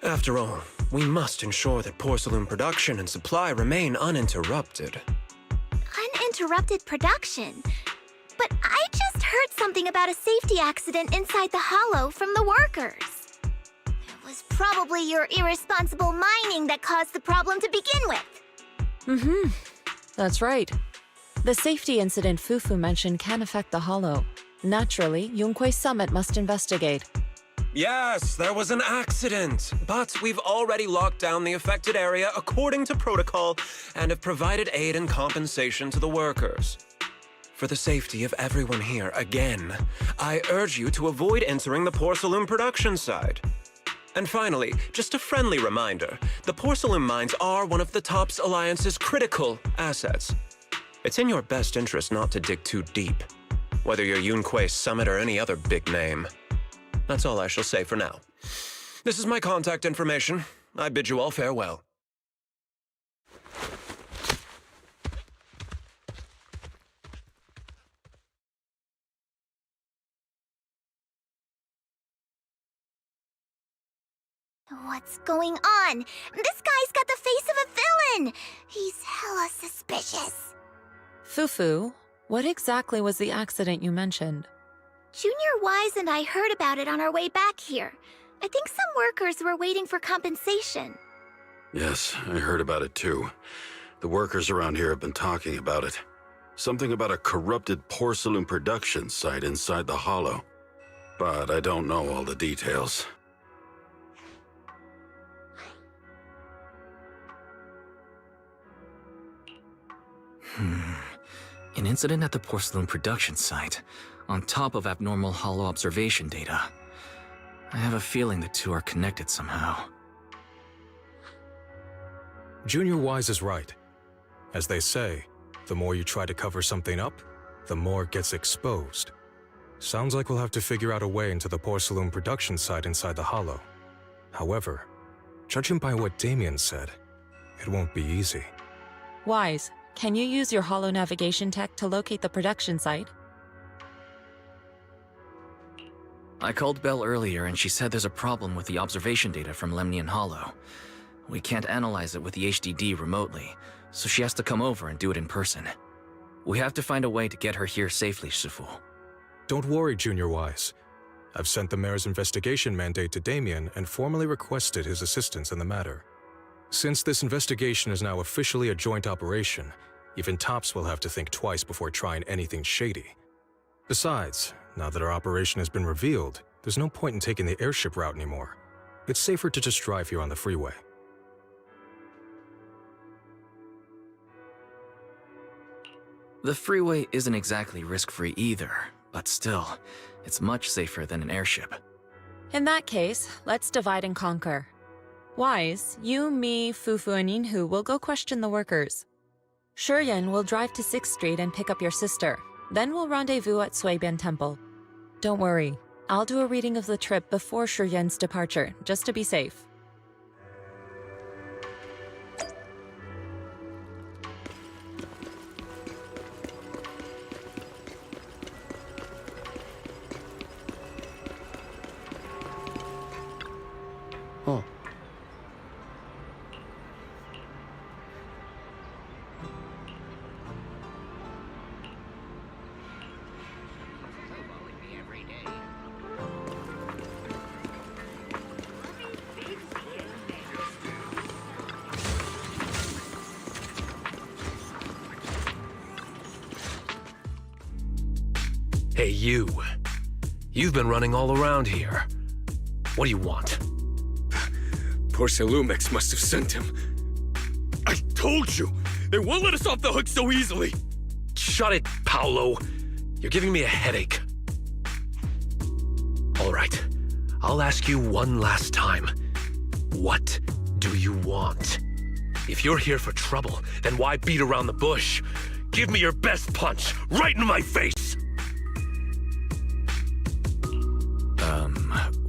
After all, we must ensure that porcelain production and supply remain uninterrupted. Uninterrupted production? But I just heard something about a safety accident inside the hollow from the workers. It was probably your irresponsible mining that caused the problem to begin with. That's right. The safety incident Fufu mentioned can affect the Hollow. Naturally, Yunkui Summit must investigate. Yes, there was an accident, but we've already locked down the affected area according to protocol and have provided aid and compensation to the workers. For the safety of everyone here, again, I urge you to avoid entering the porcelain production side. And finally, just a friendly reminder, the porcelain mines are one of the TOPS Alliance's critical assets. It's in your best interest not to dig too deep, whether you're Yunkui Summit or any other big name. That's all I shall say for now. This is my contact information. I bid you all farewell. What's going on? This guy's got the face of a villain! He's hella suspicious. Fufu, what exactly was the accident you mentioned? Junior Wise and I heard about it on our way back here. I think some workers were waiting for compensation. Yes, I heard about it too. The workers around here have been talking about it. Something about a corrupted porcelain production site inside the hollow. But I don't know all the details. An incident at the porcelain production site, on top of abnormal hollow observation data. I have a feeling the two are connected somehow. Junior Wise is right. As they say, the more you try to cover something up, the more it gets exposed. Sounds like we'll have to figure out a way into the porcelain production site inside the hollow. However, judging by what Damien said, it won't be easy. Wise, can you use your hollow navigation tech to locate the production site? I called Belle earlier and she said there's a problem with the observation data from Lemnian Hollow. We can't analyze it with the HDD remotely, so she has to come over and do it in person. We have to find a way to get her here safely, Shifu. Don't worry, Junior Wise. I've sent the mayor's investigation mandate to Damien and formally requested his assistance in the matter. Since this investigation is now officially a joint operation, even TOPS will have to think twice before trying anything shady. Besides, now that our operation has been revealed, there's no point in taking the airship route anymore. It's safer to just drive here on the freeway. The freeway isn't exactly risk-free either, but still, it's much safer than an airship. In that case, let's divide and conquer. Wise, you, me, Fufu, and Inhu will go question the workers. Shuryen will drive to 6th Street and pick up your sister. Then we'll rendezvous at Suibian Temple. Don't worry. I'll do a reading of the trip before Shiyen's departure, just to be safe. Oh. Hey, you. You've been running all around here. What do you want? Porcelumex must have sent him. I told you! They won't let us off the hook so easily! Shut it, Paolo. You're giving me a headache. All right. I'll ask you one last time. What do you want? If you're here for trouble, then why beat around the bush? Give me your best punch, right in my face!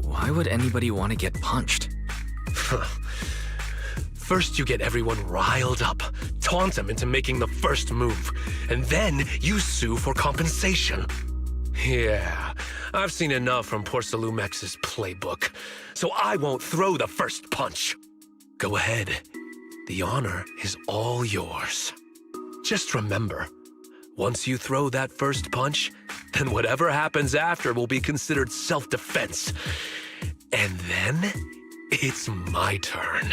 Why would anybody want to get punched? First you get everyone riled up, taunt them into making the first move, and then you sue for compensation. Yeah, I've seen enough from Porcelumex's playbook, so I won't throw the first punch. Go ahead. The honor is all yours. Just remember, once you throw that first punch, then whatever happens after will be considered self-defense. And then, it's my turn.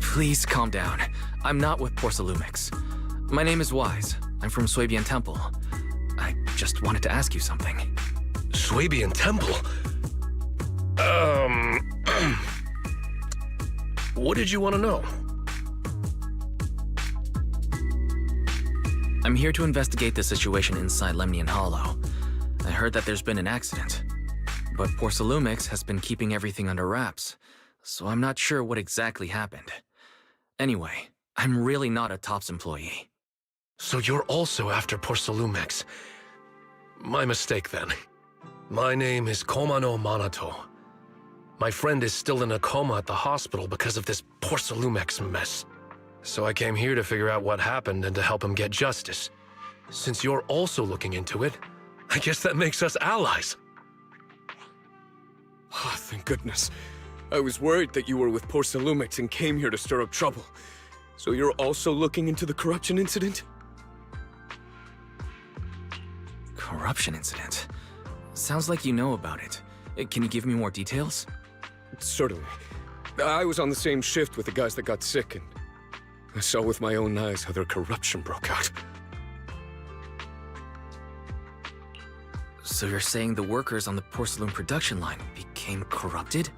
Please calm down. I'm not with Porcelumex. My name is Wise. I'm from Suibian Temple. I just wanted to ask you something. Suibian Temple? What did you want to know? I'm here to investigate the situation inside Lemnian Hollow. I heard that there's been an accident, but Porcelumex has been keeping everything under wraps, so I'm not sure what exactly happened. Anyway, I'm really not a TOPS employee. So you're also after Porcelumex. My mistake then. My name is Komano Manato. My friend is still in a coma at the hospital because of this Porcelumex mess. So I came here to figure out what happened and to help him get justice. Since you're also looking into it, I guess that makes us allies. Oh, thank goodness. I was worried that you were with Porcelumex and came here to stir up trouble. So you're also looking into the corruption incident? Corruption incident? Sounds like you know about it. Can you give me more details? Certainly. I was on the same shift with the guys that got sick, and I saw with my own eyes how their corruption broke out. So you're saying the workers on the porcelain production line became corrupted?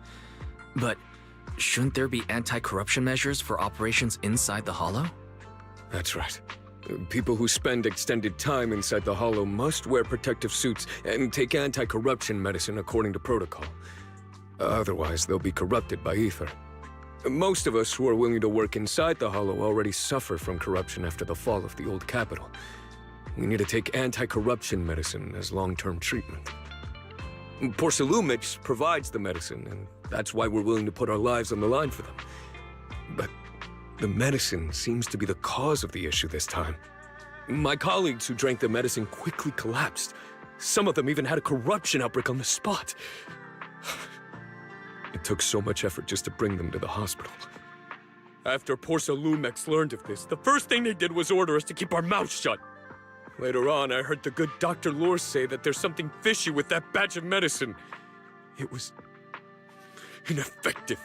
But shouldn't there be anti-corruption measures for operations inside the Hollow? That's right. People who spend extended time inside the Hollow must wear protective suits and take anti-corruption medicine according to protocol. Otherwise, they'll be corrupted by ether. Most of us who are willing to work inside the Hollow already suffer from corruption after the fall of the old capital. We need to take anti-corruption medicine as long-term treatment. Porcelumex provides the medicine, and that's why we're willing to put our lives on the line for them. But the medicine seems to be the cause of the issue this time. My colleagues who drank the medicine quickly collapsed. Some of them even had a corruption outbreak on the spot. It took so much effort just to bring them to the hospital. After Porcelumex learned of this, the first thing they did was order us to keep our mouths shut. Later on, I heard the good Dr. Lore say that there's something fishy with that batch of medicine. It was ineffective.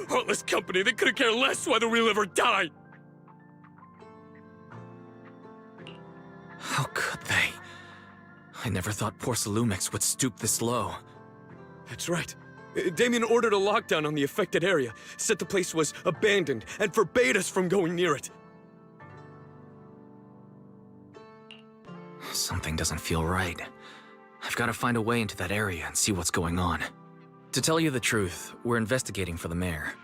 Heartless company, they couldn't care less whether we live or die. How could they? I never thought Porcelumex would stoop this low. That's right. Damien ordered a lockdown on the affected area, said the place was abandoned, and forbade us from going near it. Something doesn't feel right. I've got to find a way into that area and see what's going on. To tell you the truth, we're investigating for the mayor.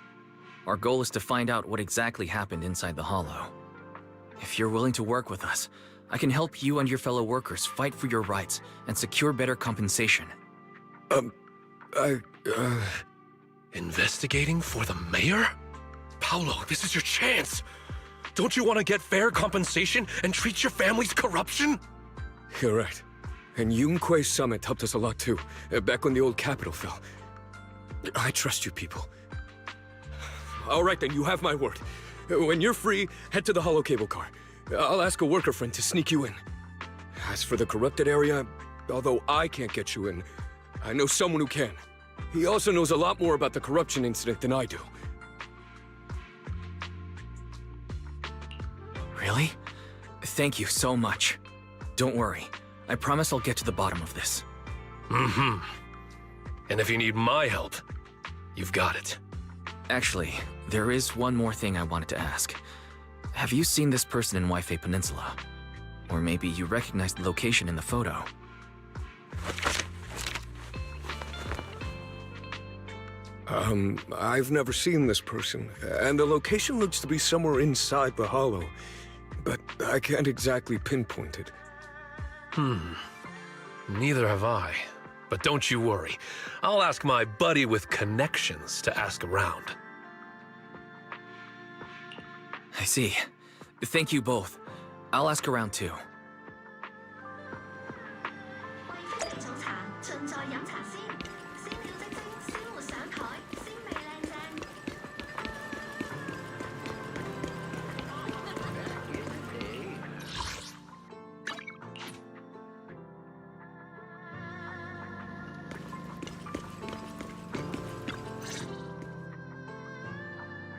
Our goal is to find out what exactly happened inside the Hollow. If you're willing to work with us, I can help you and your fellow workers fight for your rights and secure better compensation. Investigating for the mayor? Paolo, this is your chance. Don't you want to get fair compensation and treat your family's corruption? You're right. And Yunkui Summit helped us a lot too, back when the old capital fell. I trust you people. All right then, you have my word. When you're free, head to the hollow cable car. I'll ask a worker friend to sneak you in. As for the corrupted area, although I can't get you in, I know someone who can. He also knows a lot more about the corruption incident than I do. Really? Thank you so much. Don't worry. I promise I'll get to the bottom of this. Mm-hmm. And if you need my help, you've got it. Actually, there is one more thing I wanted to ask. Have you seen this person in Waifei Peninsula? Or maybe you recognize the location in the photo. I've never seen this person, and the location looks to be somewhere inside the hollow, but I can't exactly pinpoint it. Neither have I. But don't you worry. I'll ask my buddy with connections to ask around. I see. Thank you both. I'll ask around too.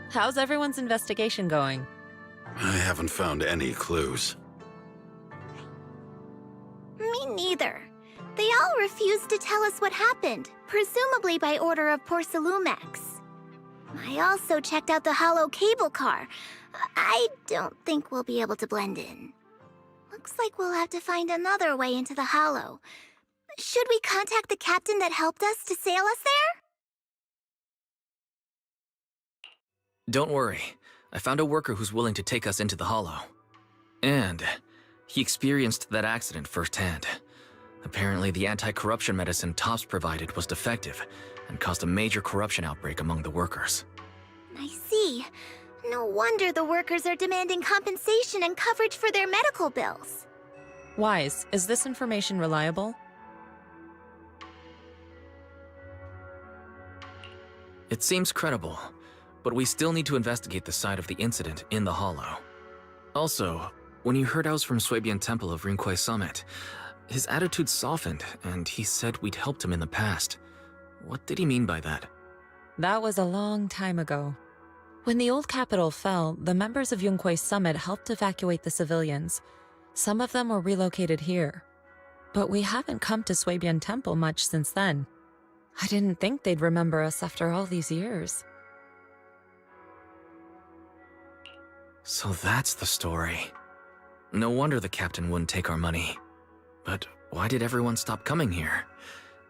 How's everyone's investigation going? I haven't found any clues. Me neither. They all refused to tell us what happened, presumably by order of Porcelumex. I also checked out the hollow cable car. I don't think we'll be able to blend in. Looks like we'll have to find another way into the hollow. Should we contact the captain that helped us to sail us there? Don't worry. I found a worker who's willing to take us into the hollow. And he experienced that accident firsthand. Apparently, the anti-corruption medicine Tops provided was defective and caused a major corruption outbreak among the workers. I see. No wonder the workers are demanding compensation and coverage for their medical bills. Wise, is this information reliable? It seems credible, but we still need to investigate the side of the incident in the hollow. Also, when you heard I was from Suibian Temple of Yunkui Summit, his attitude softened, and he said we'd helped him in the past. What did he mean by that? That was a long time ago. When the old capital fell, the members of Yunkui Summit helped evacuate the civilians. Some of them were relocated here. But we haven't come to Suibian Temple much since then. I didn't think they'd remember us after all these years. So that's the story. No wonder the captain wouldn't take our money. But why did everyone stop coming here?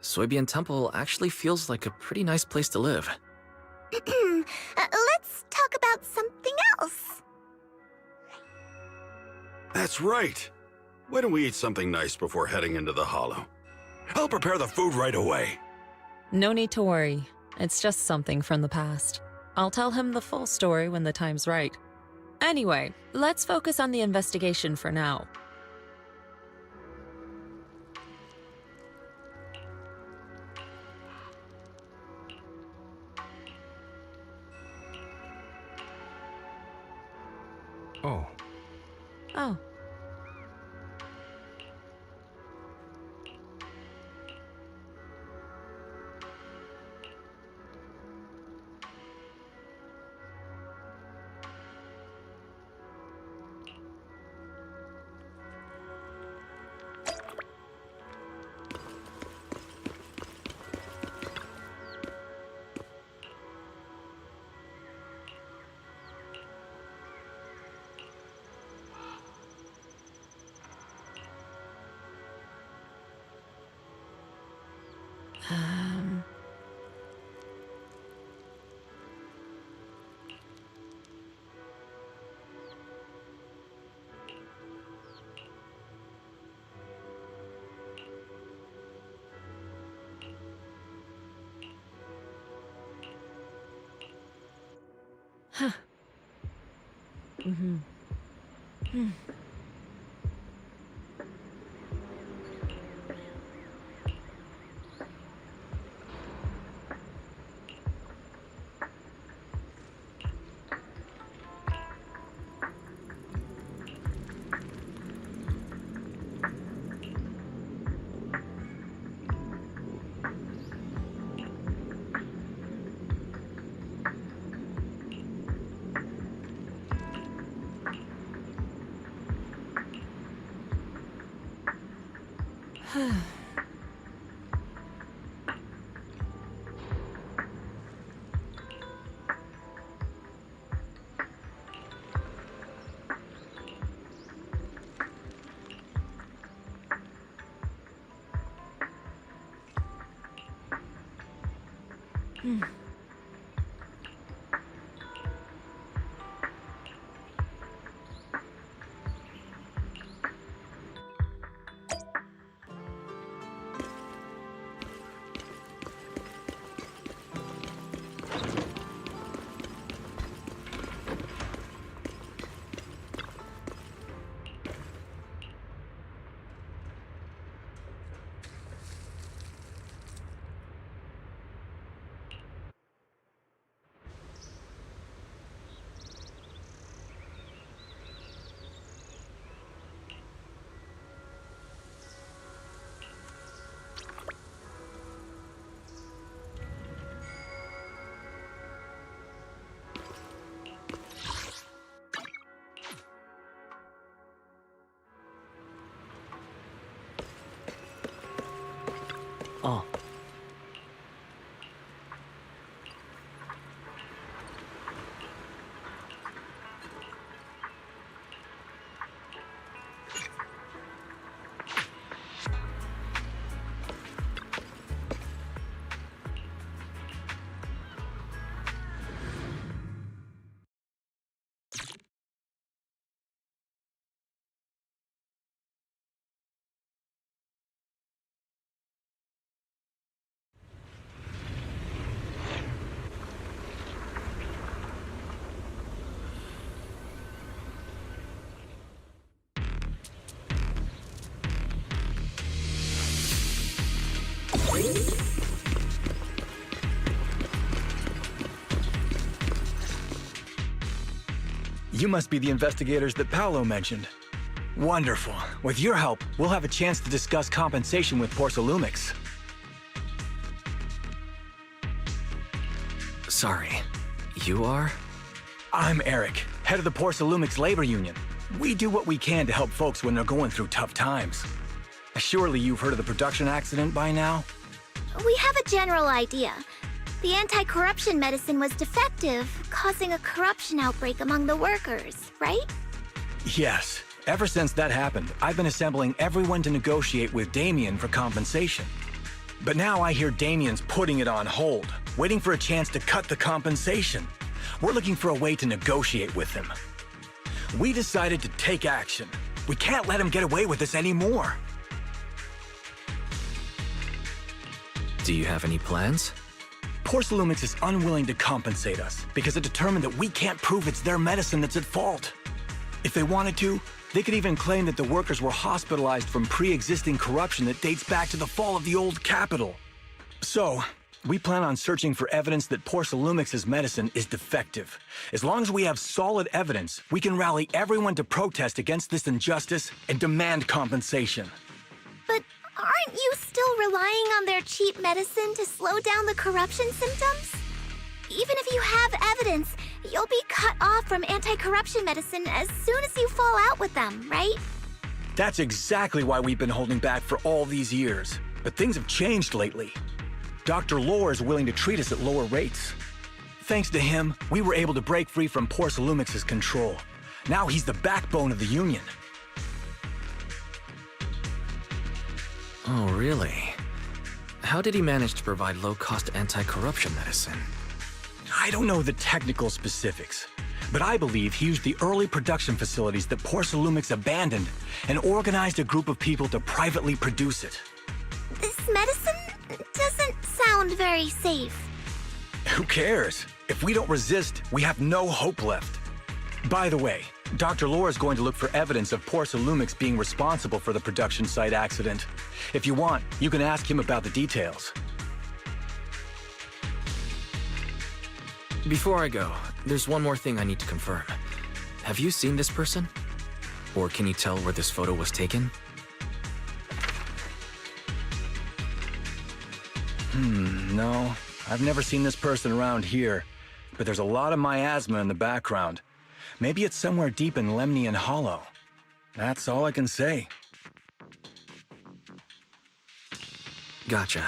Suibian Temple actually feels like a pretty nice place to live. Let's talk about something else. That's right. Why don't we eat something nice before heading into the hollow? I'll prepare the food right away. No need to worry. It's just something from the past. I'll tell him the full story when the time's right. Anyway, let's focus on the investigation for now. Oh. Oh. Oh. You must be the investigators that Paolo mentioned. Wonderful. With your help, we'll have a chance to discuss compensation with Porsalumix. Sorry, you are? I'm Eric, head of the Porsalumix Labor Union. We do what we can to help folks when they're going through tough times. Surely you've heard of the production accident by now? We have a general idea. The anti-corruption medicine was defective, causing a corruption outbreak among the workers, right? Yes. Ever since that happened, I've been assembling everyone to negotiate with Damien for compensation. But now I hear Damien's putting it on hold, waiting for a chance to cut the compensation. We're looking for a way to negotiate with him. We decided to take action. We can't let him get away with this anymore. Do you have any plans? Porsalumix is unwilling to compensate us because it determined that we can't prove it's their medicine that's at fault. If they wanted to, they could even claim that the workers were hospitalized from pre-existing corruption that dates back to the fall of the old capital. So, we plan on searching for evidence that Porsalumix's medicine is defective. As long as we have solid evidence, we can rally everyone to protest against this injustice and demand compensation. But aren't you still relying on their cheap medicine to slow down the corruption symptoms? Even if you have evidence, you'll be cut off from anti-corruption medicine as soon as you fall out with them, right? That's exactly why we've been holding back for all these years. But things have changed lately. Dr. Lore is willing to treat us at lower rates. Thanks to him, we were able to break free from Porsalumix's control. Now he's the backbone of the Union. Oh, really? How did he manage to provide low-cost anti-corruption medicine? I don't know the technical specifics, but I believe he used the early production facilities that Porsalumix abandoned and organized a group of people to privately produce it. This medicine doesn't sound very safe. Who cares? If we don't resist, we have no hope left. By the way, Dr. Lore is going to look for evidence of Porcelumix being responsible for the production site accident. If you want, you can ask him about the details. Before I go, there's one more thing I need to confirm. Have you seen this person? Or can you tell where this photo was taken? No. I've never seen this person around here. But there's a lot of miasma in the background. Maybe it's somewhere deep in Lemnian Hollow. That's all I can say. Gotcha.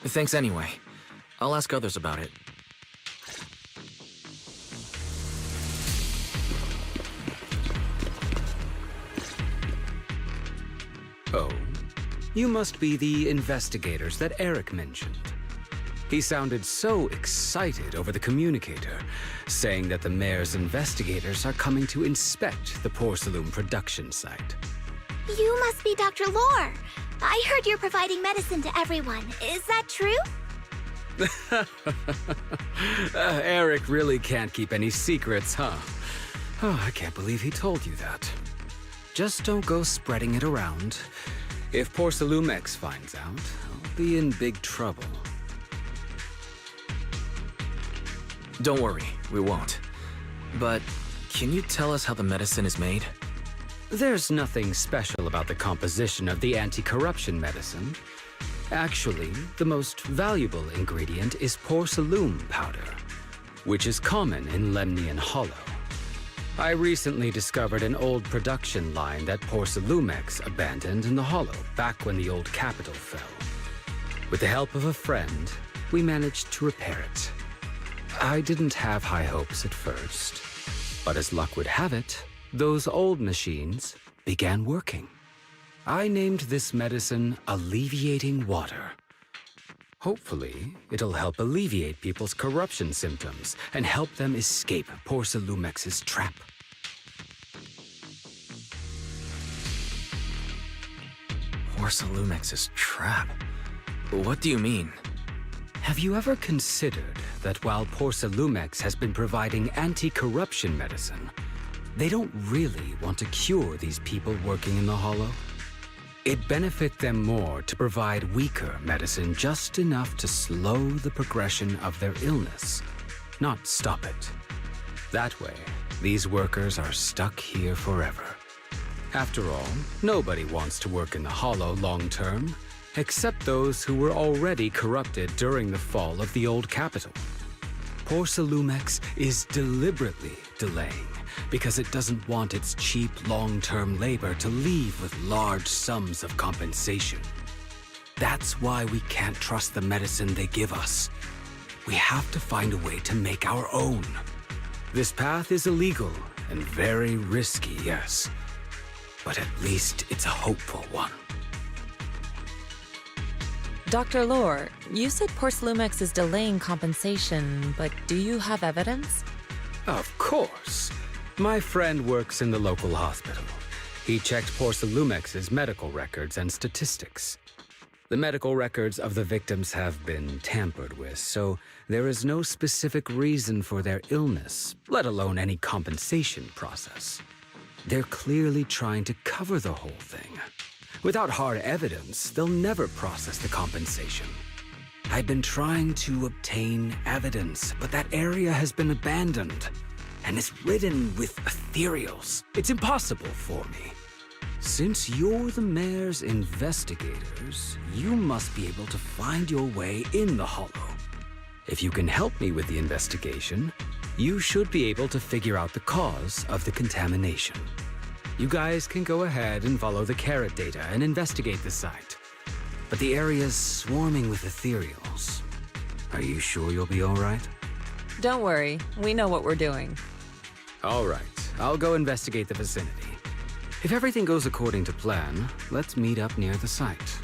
Thanks anyway. I'll ask others about it. Oh, you must be the investigators that Eric mentioned. He sounded so excited over the communicator, saying that the mayor's investigators are coming to inspect the Porcelain production site. You must be Dr. Lore. I heard you're providing medicine to everyone. Is that true? Eric really can't keep any secrets, huh? Oh, I can't believe he told you that. Just don't go spreading it around. If Porcelumix finds out, I'll be in big trouble. Don't worry, we won't. But can you tell us how the medicine is made? There's nothing special about the composition of the anti-corruption medicine. Actually, the most valuable ingredient is porcelain powder, which is common in Lemnian Hollow. I recently discovered an old production line that Porcelumix abandoned in the Hollow back when the old capital fell. With the help of a friend, we managed to repair it. I didn't have high hopes at first, but as luck would have it, those old machines began working. I named this medicine Alleviating Water. Hopefully, it'll help alleviate people's corruption symptoms and help them escape Porcelumix's trap. Porcelumix's trap? What do you mean? Have you ever considered that while Porcelumix has been providing anti-corruption medicine, they don't really want to cure these people working in the Hollow? It'd benefit them more to provide weaker medicine just enough to slow the progression of their illness, not stop it. That way, these workers are stuck here forever. After all, nobody wants to work in the Hollow long term, except those who were already corrupted during the fall of the old capital. Porcelumix is deliberately delaying because it doesn't want its cheap long-term labor to leave with large sums of compensation. That's why we can't trust the medicine they give us. We have to find a way to make our own. This path is illegal and very risky, yes, but at least it's a hopeful one. Dr. Lore, you said Porcelumix is delaying compensation, but do you have evidence? Of course. My friend works in the local hospital. He checked Porcelumix's medical records and statistics. The medical records of the victims have been tampered with, so there is no specific reason for their illness, let alone any compensation process. They're clearly trying to cover the whole thing. Without hard evidence, they'll never process the compensation. I've been trying to obtain evidence, but that area has been abandoned, and is ridden with ethereals. It's impossible for me. Since you're the mayor's investigators, you must be able to find your way in the Hollow. If you can help me with the investigation, you should be able to figure out the cause of the contamination. You guys can go ahead and follow the carrot data and investigate the site. But the area's swarming with ethereals. Are you sure you'll be all right? Don't worry, we know what we're doing. All right, I'll go investigate the vicinity. If everything goes according to plan, let's meet up near the site.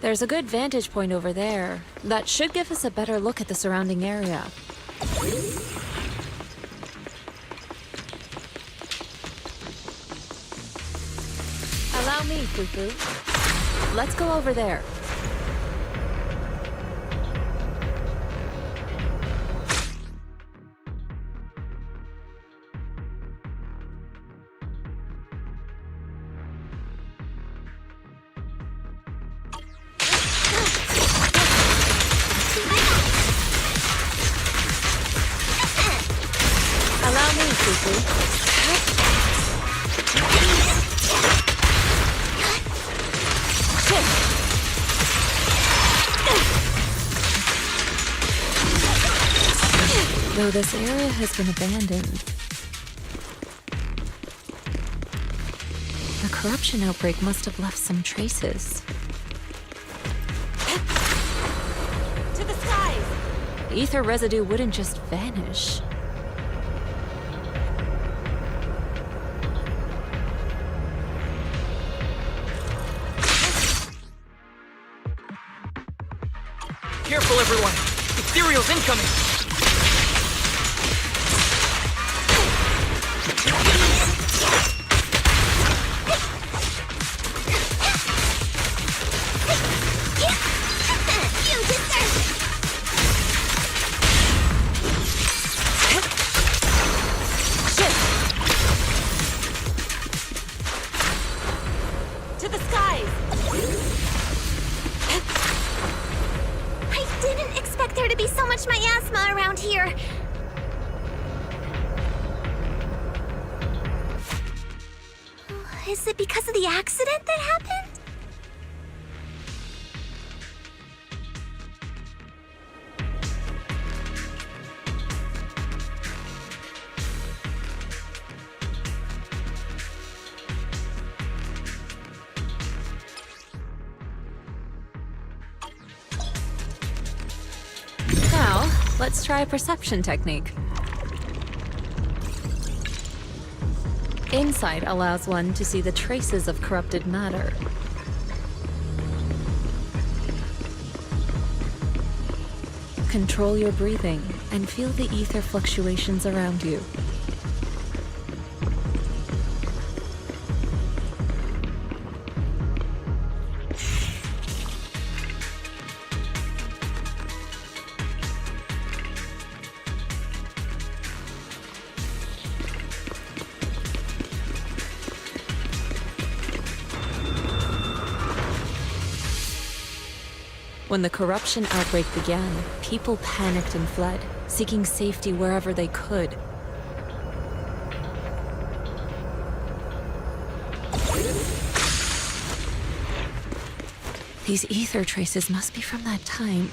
There's a good vantage point over there. That should give us a better look at the surrounding area. Allow me, Fufu. Let's go over there. Allow me, Fufu. Though this area has been abandoned, the corruption outbreak must have left some traces. To the skies! Ether residue wouldn't just vanish. Careful, everyone! Ethereal's incoming! To the skies! I didn't expect there to be so much miasma around here. Is it because of the accident that happened? Now, let's try a perception technique. Insight allows one to see the traces of corrupted matter. Control your breathing and feel the ether fluctuations around you. When the corruption outbreak began, people panicked and fled, seeking safety wherever they could. These ether traces must be from that time.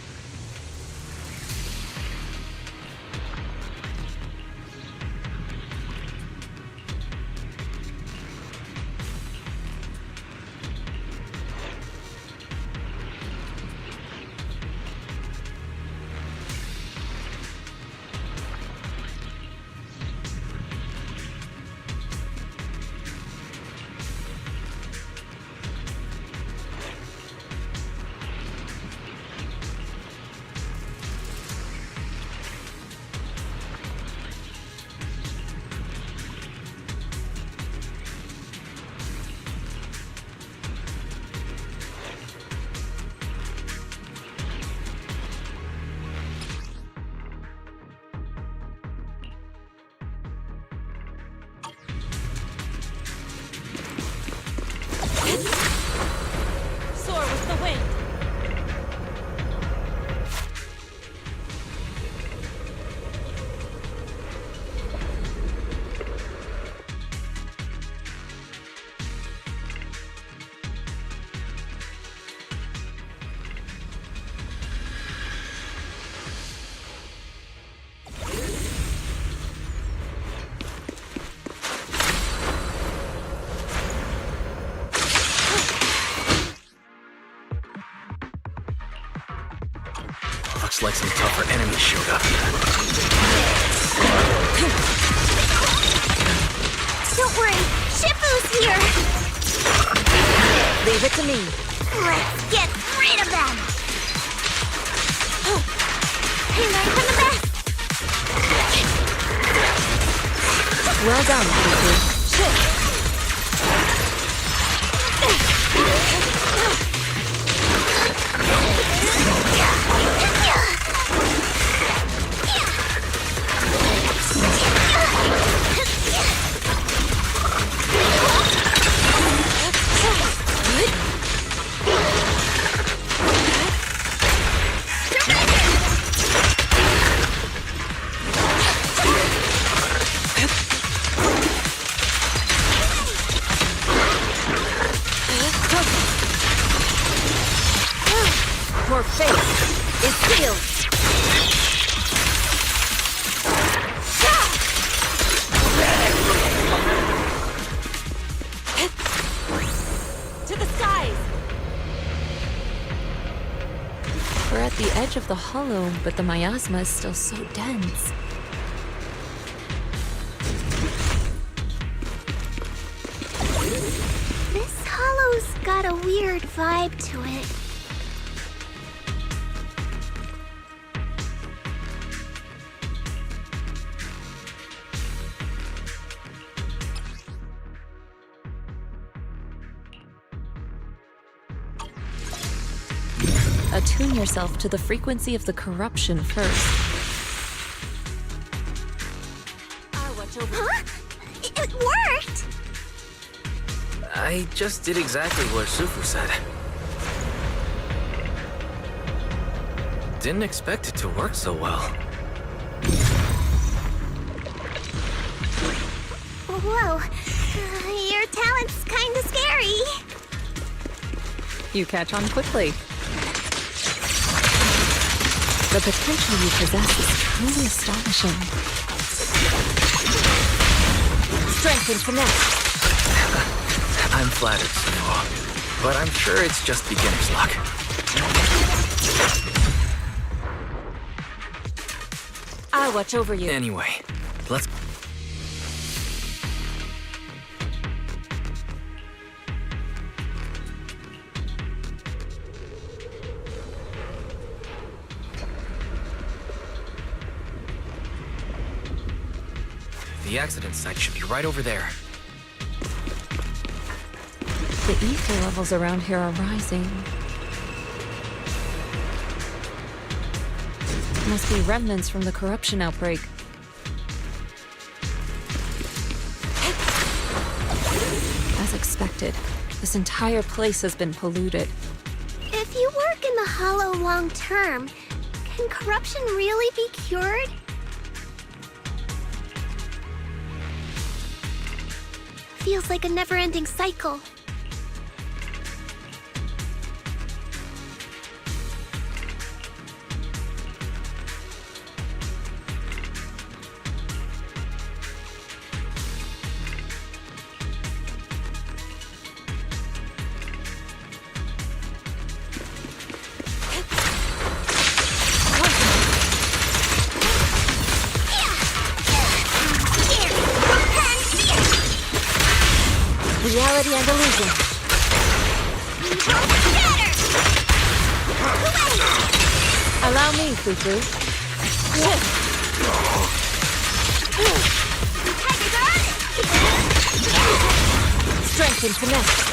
Soar with the wind! Looks like some tougher enemies showed up. Don't worry, Shifu's here! Leave it to me. Let's get rid of them! Hey, learn from the best! Well done, Fufu. Your fate is sealed. To the skies! We're at the edge of the hollow, but the miasma is still so dense. This hollow's got a weird vibe to it. Attune yourself to the frequency of the corruption first. Huh? It worked! I just did exactly what Sufu said. Didn't expect it to work so well. Whoa, your talent's kinda scary. You catch on quickly. The potential you possess is truly astonishing. Strength and finesse. I'm flattered, Sufu, but I'm sure it's just beginner's luck. I'll watch over you. Anyway, let's... The accident site should be right over there. The ether levels around here are rising. Must be remnants from the corruption outbreak. As expected, this entire place has been polluted. If you work in the Hollow long term, can corruption really be cured? Feels like a never-ending cycle. Reality and illusion. Allow me, Fufu. Strength and finesse.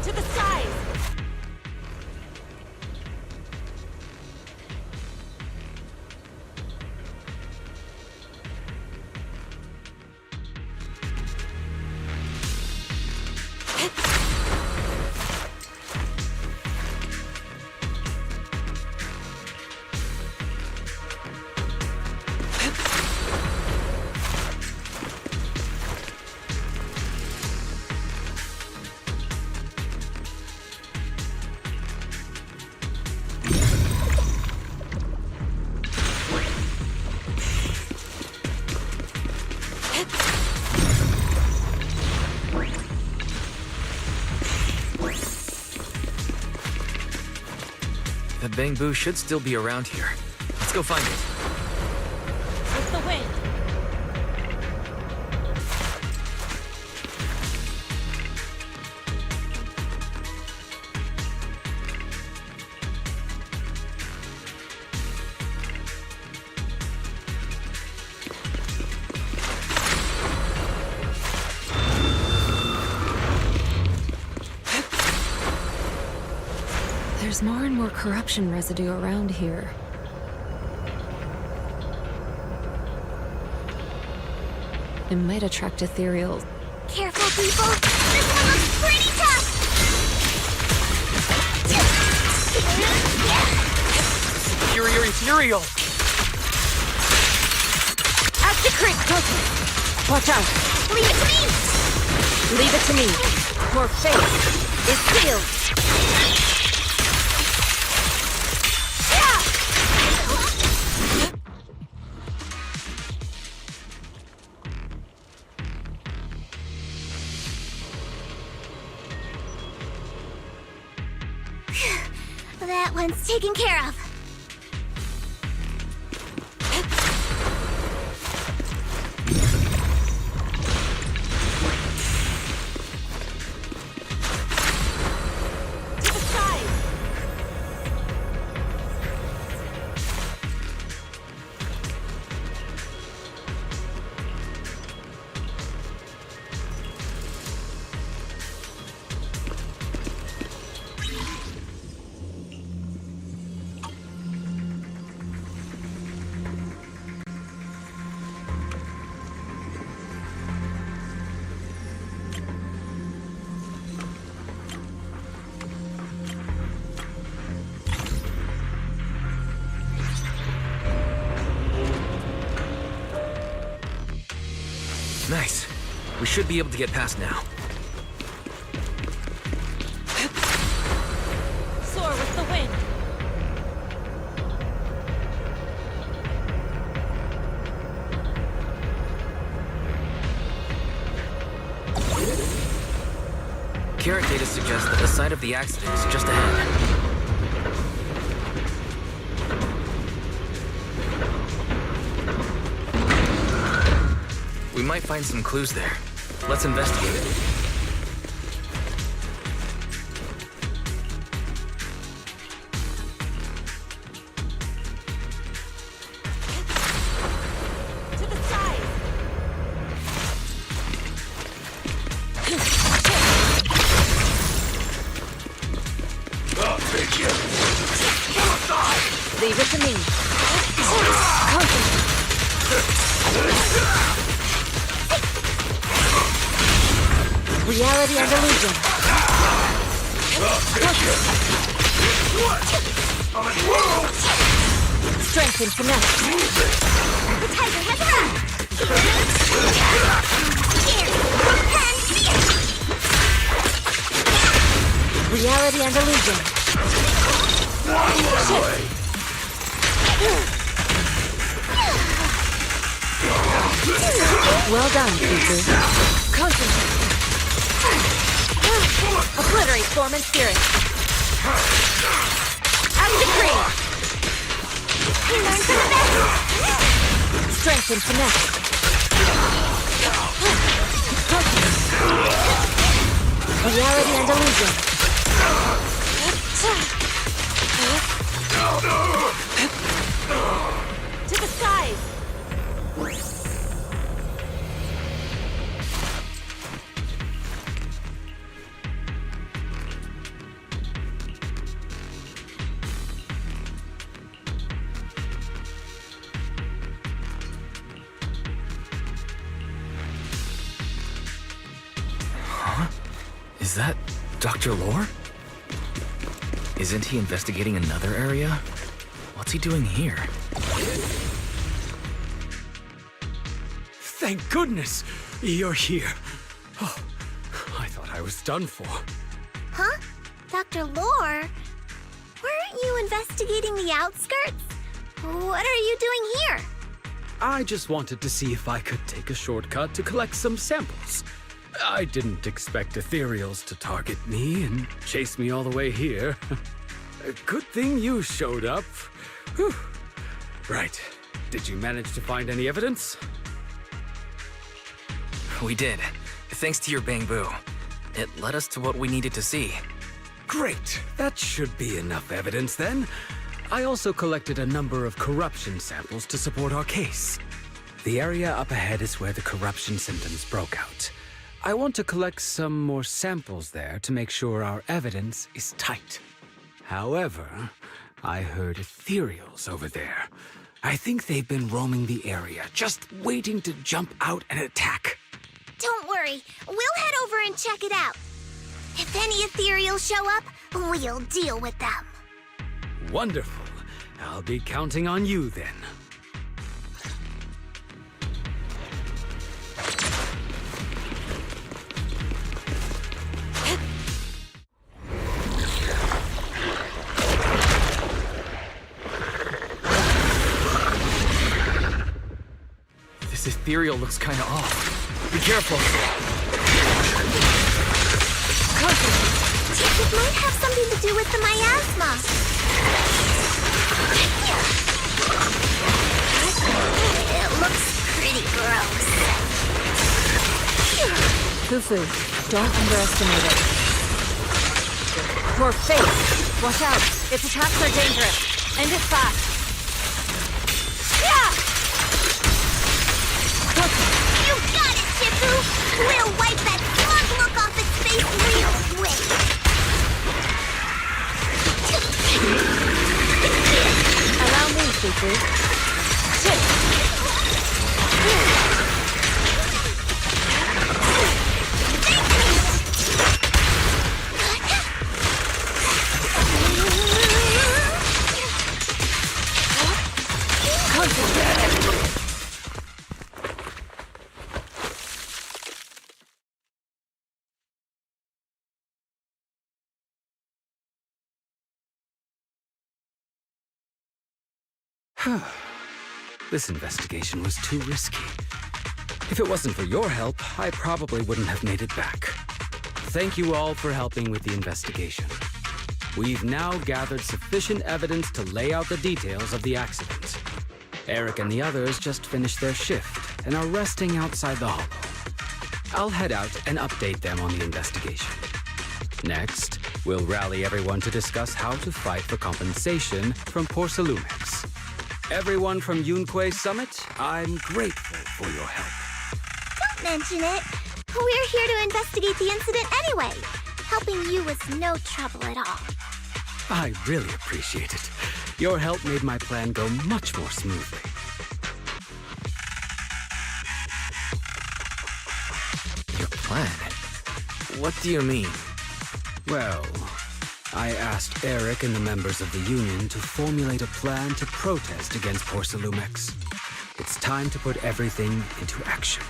To the skies! bangboo should still be around here. Let's go find it. With the wind. There's more and more corruption residue around here. It might attract ethereals. Careful, people! This one looks pretty tough! Superior ethereal! At the creek, Toki! Watch out! Leave it to me! Leave it to me. Your fate is sealed. That one's taken care of. To the side! Nice. We should be able to get past now. Soar with the wind. Carrot data suggests that the site of the accident is just ahead. We might find some clues there. Let's investigate it. To the side! I'll take you. Leave it to me. Concentrate. Reality and illusion. Strength and finesse. The tiger has arrived! Here! And here! Reality and illusion. Well done, Fufu. Concentrate. Obliterate form and spirit. Out of the tree. Learn from the best! Strength and finesse. Reality and illusion. To the skies. Is that Dr. Lore? Isn't he investigating another area? What's he doing here? Thank goodness you're here. Oh, I thought I was done for. Huh? Dr. Lore? Weren't you investigating the outskirts? What are you doing here? I just wanted to see if I could take a shortcut to collect some samples. I didn't expect ethereals to target me and chase me all the way here. Good thing you showed up. Whew. Right. Did you manage to find any evidence? We did. Thanks to your bangboo. It led us to what we needed to see. Great. That should be enough evidence then. I also collected a number of corruption samples to support our case. The area up ahead is where the corruption symptoms broke out. I want to collect some more samples there to make sure our evidence is tight. However, I heard ethereals over there. I think they've been roaming the area, just waiting to jump out and attack. Don't worry, we'll head over and check it out. If any ethereals show up, we'll deal with them. Wonderful. I'll be counting on you then. This ethereal looks kinda off. Be careful. It might have something to do with the miasma. It looks pretty gross. Fufu, don't underestimate it. Your face! Watch out! Its attacks are dangerous. End it fast. Yeah! You got it, Shifu! We'll wipe that smug look off its face real quick. Allow me, Fufu. This investigation was too risky. If it wasn't for your help, I probably wouldn't have made it back. Thank you all for helping with the investigation. We've now gathered sufficient evidence to lay out the details of the accident. Eric and the others just finished their shift and are resting outside the hollow. I'll head out and update them on the investigation. Next, we'll rally everyone to discuss how to fight for compensation from Porcelumex. Everyone from Yunkui Summit, I'm grateful for your help. Don't mention it. We're here to investigate the incident anyway. Helping you was no trouble at all. I really appreciate it. Your help made my plan go much more smoothly. Your plan? What do you mean? Well, I asked Eric and the members of the Union to formulate a plan to protest against Porcelumex. It's time to put everything into action.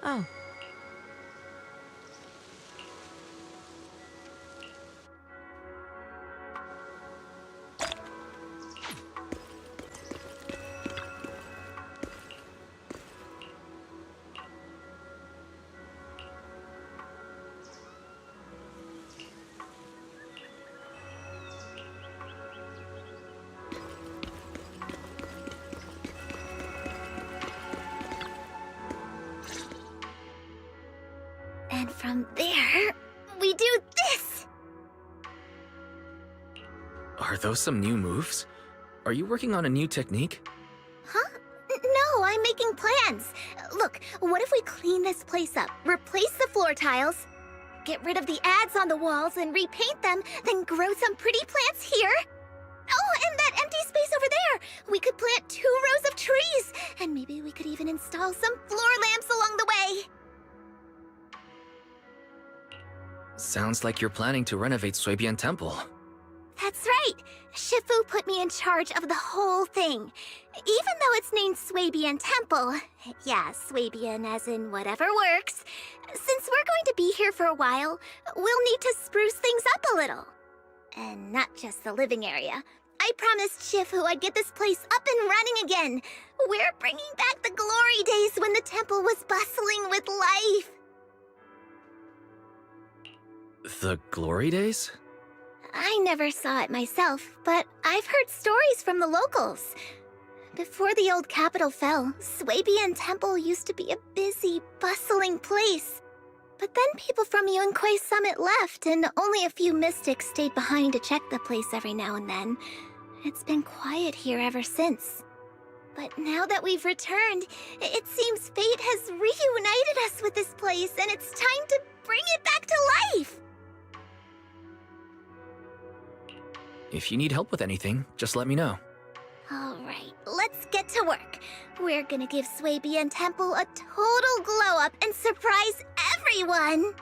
Oh. And from there, we do this! those some new moves? Are you working on a new technique? Huh? No, I'm making plans. Look, what if we clean this place up, replace the floor tiles, get rid of the ads on the walls and repaint them, then grow some pretty plants here? Oh, and that empty space over there! We could plant 2 rows of trees! And maybe we could even install some floor lamps along the way! Sounds like you're planning to renovate Suibian Temple. That's right! Shifu put me in charge of the whole thing. Even though it's named Suibian Temple. Yeah, Suibian as in whatever works. Since we're going to be here for a while, we'll need to spruce things up a little. And not just the living area. I promised Shifu I'd get this place up and running again. We're bringing back the glory days when the temple was bustling with life. The glory days? I never saw it myself, but I've heard stories from the locals. Before the old capital fell, Suibian Temple used to be a busy, bustling place. But then people from Yunkui Summit left, and only a few mystics stayed behind to check the place every now and then. It's been quiet here ever since. But now that we've returned, it seems fate has reunited us with this place, and it's time to bring it back to life! If you need help with anything, just let me know. Alright, let's get to work. We're gonna give Suibian Temple a total glow-up and surprise everyone!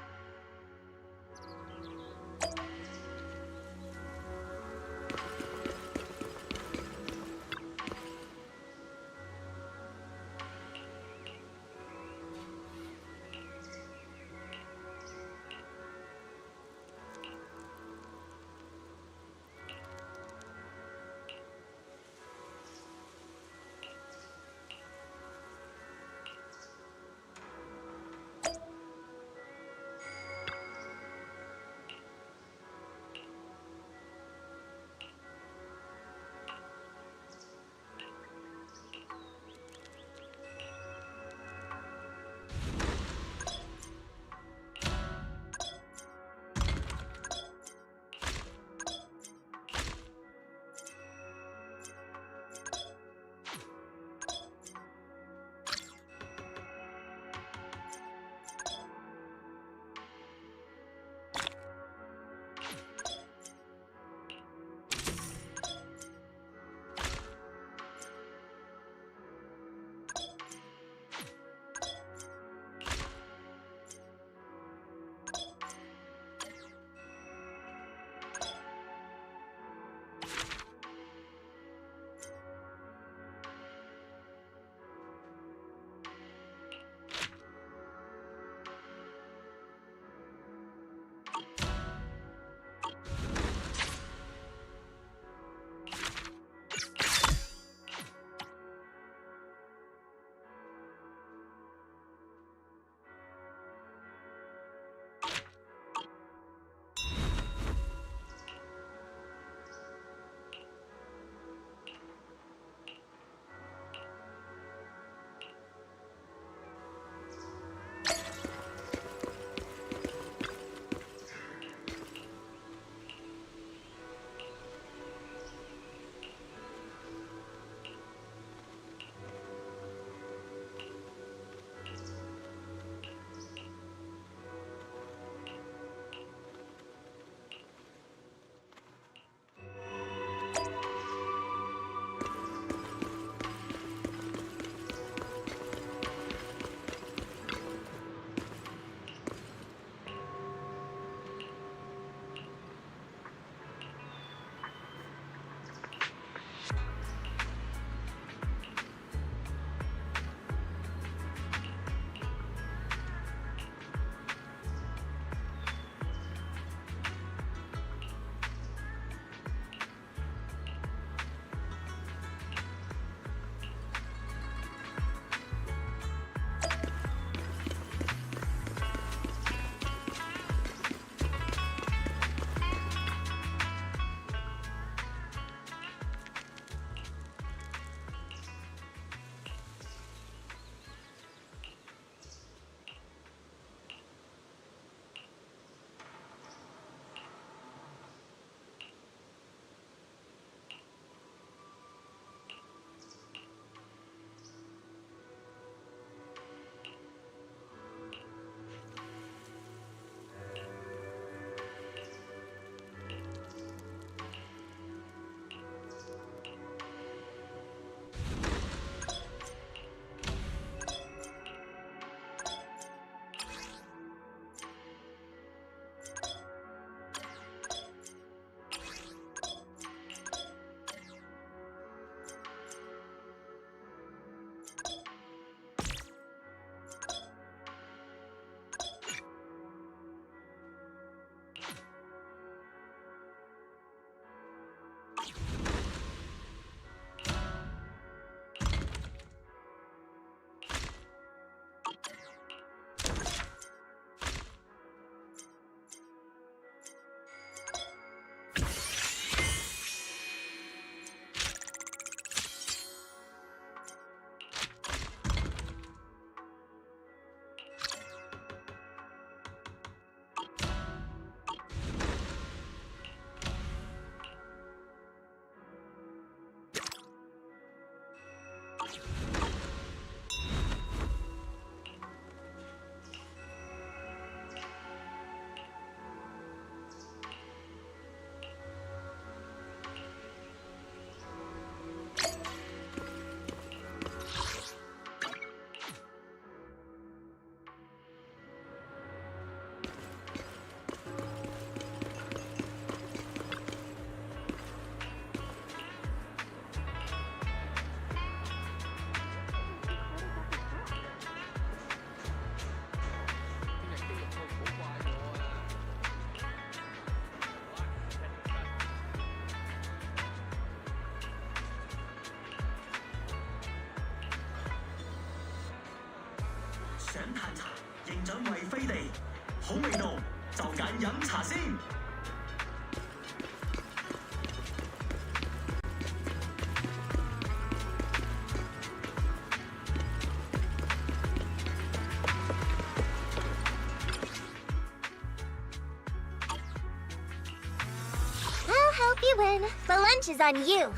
I'll help you win. The lunch is on you.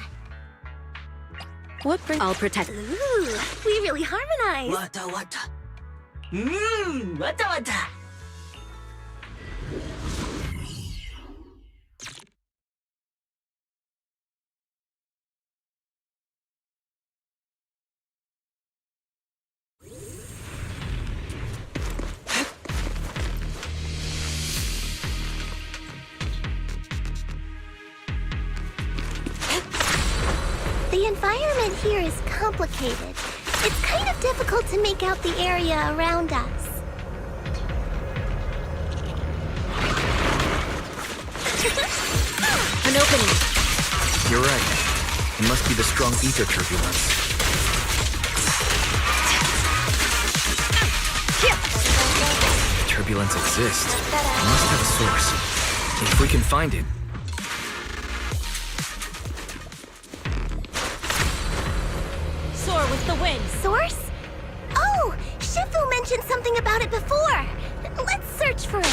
What brings... I'll protect... Ooh, we really harmonize. Wata. Wata. The environment here is complicated. It's kind of difficult to make out the area around us. An opening. You're right. It must be the strong ether turbulence. If turbulence exists, it must have a source. If we can find it, Soar with the wind. Source? Oh, Shifu mentioned something about it before. Let's search for it.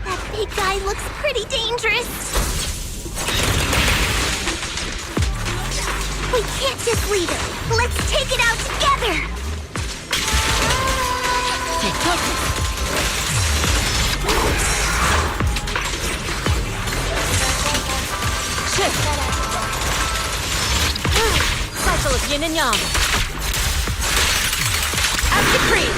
That big guy looks pretty dangerous. We can't just leave it. Let's take it out together. Shift. Cycle of yin and yang. As decreed.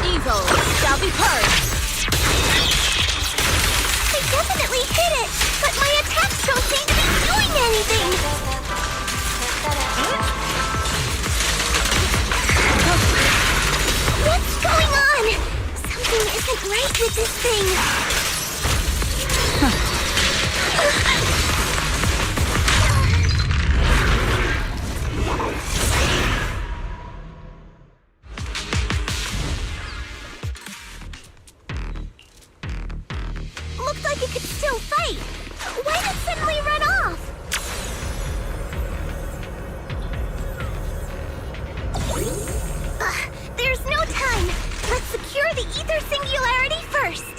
Evil shall be purged. I definitely hit it, but my attacks don't seem to be doing anything. What's going on? Something isn't right with this thing. Looked like it could still fight. Why did it suddenly run off? There's no time. Let's secure the ether singularity first.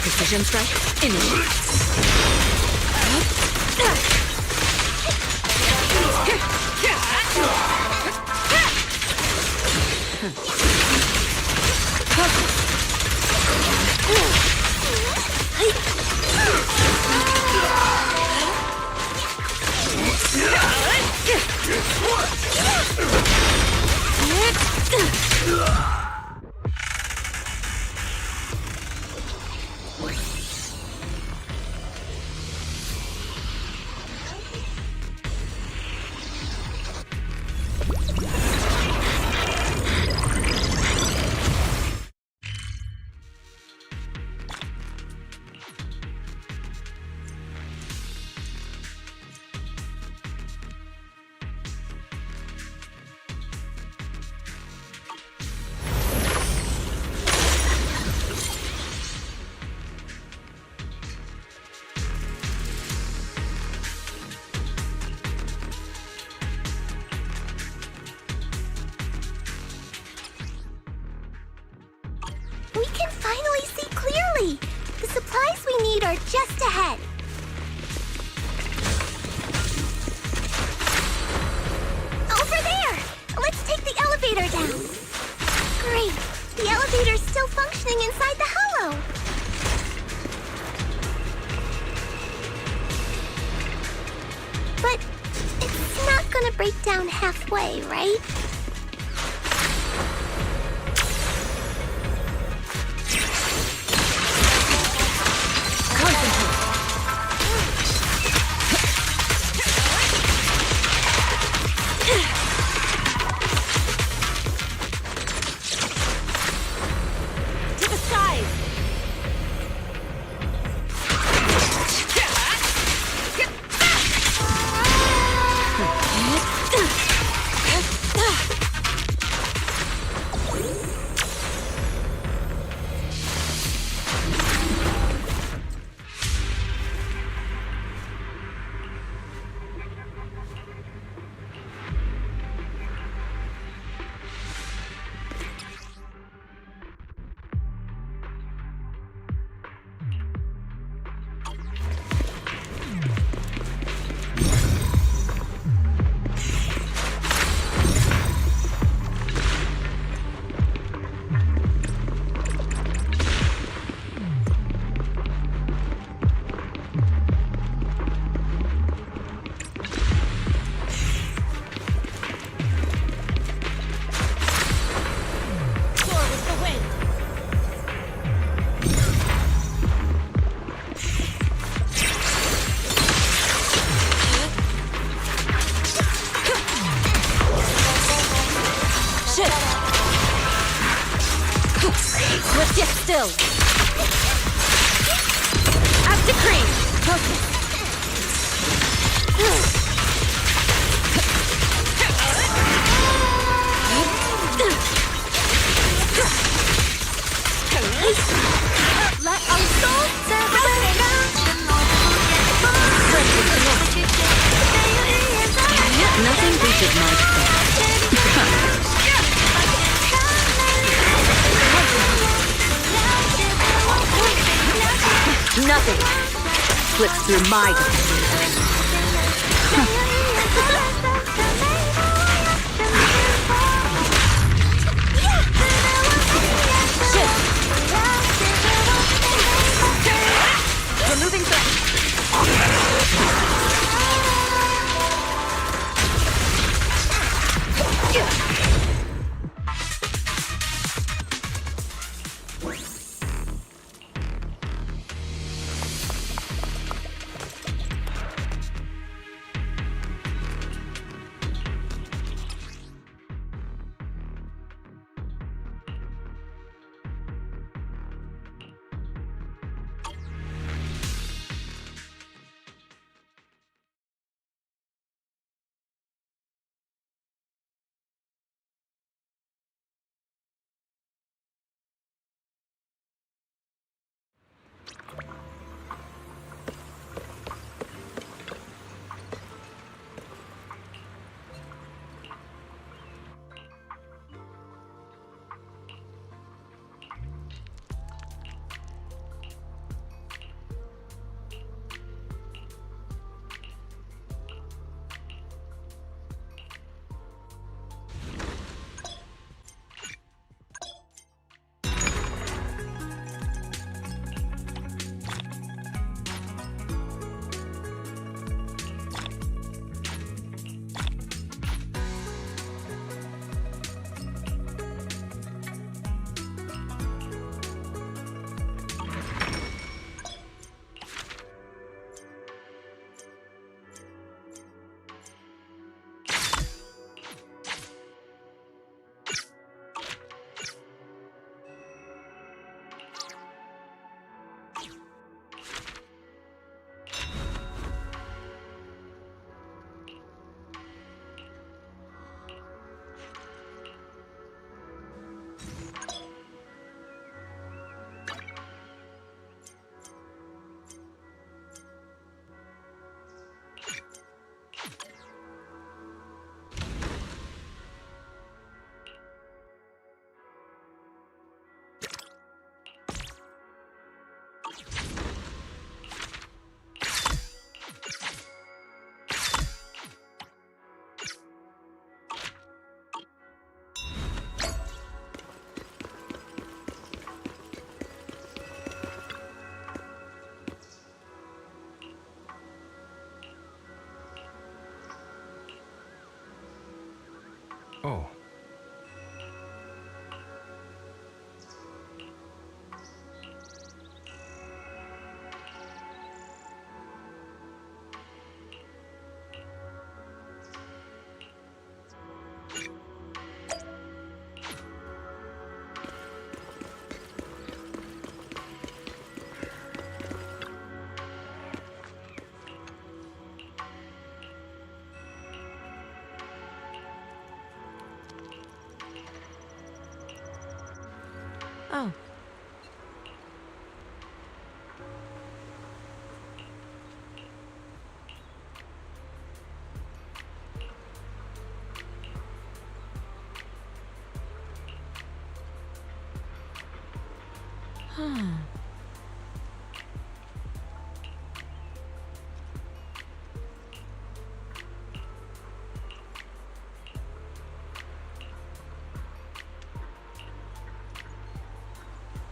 Precision strike, initiate. supplies we need are just ahead. Over there! Let's take the elevator down. Great. The elevator's still functioning inside the hollow. But it's not gonna break down halfway, right? Still. As decreed. Focus. Let our souls Nothing reaches my Nothing slips through my Removing threat.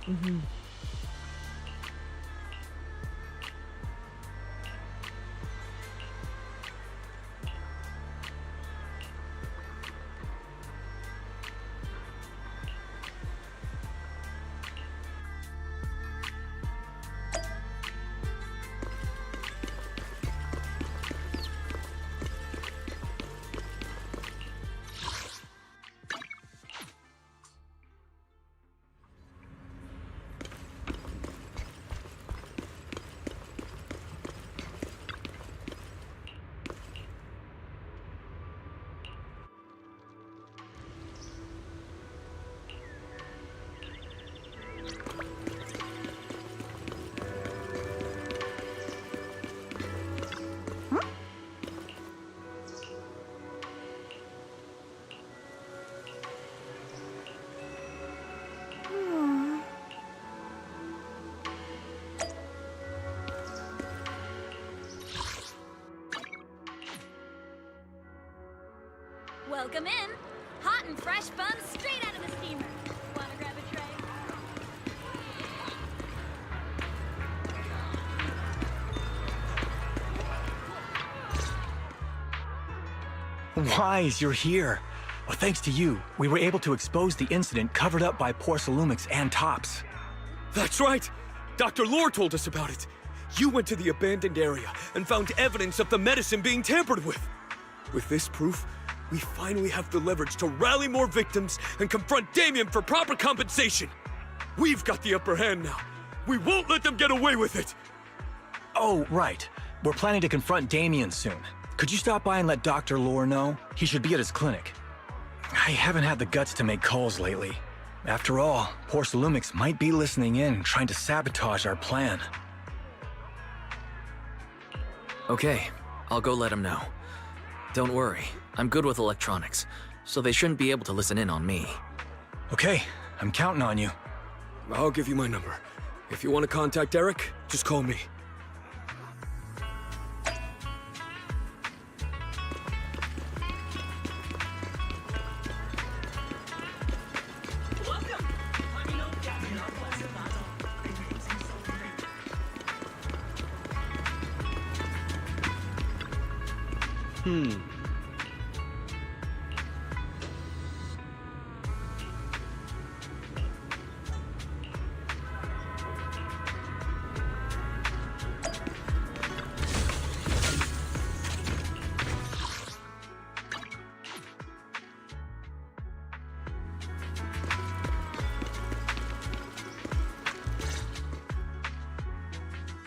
Mm-hmm. Welcome in. Hot and fresh buns straight out of the steamer. Wanna grab a tray? Wise, you're here. Well, thanks to you, we were able to expose the incident covered up by Porcelumix and Tops. That's right! Dr. Lore told us about it. You went to the abandoned area and found evidence of the medicine being tampered with. With this proof, we finally have the leverage to rally more victims and confront Damien for proper compensation. We've got the upper hand now. We won't let them get away with it. Oh, right. We're planning to confront Damien soon. Could you stop by and let Dr. Lore know? He should be at his clinic. I haven't had the guts to make calls lately. After all, Porcelumix might be listening in, trying to sabotage our plan. Okay, I'll go let him know. Don't worry, I'm good with electronics, so they shouldn't be able to listen in on me. Okay, I'm counting on you. I'll give you my number. If you want to contact Eric, just call me.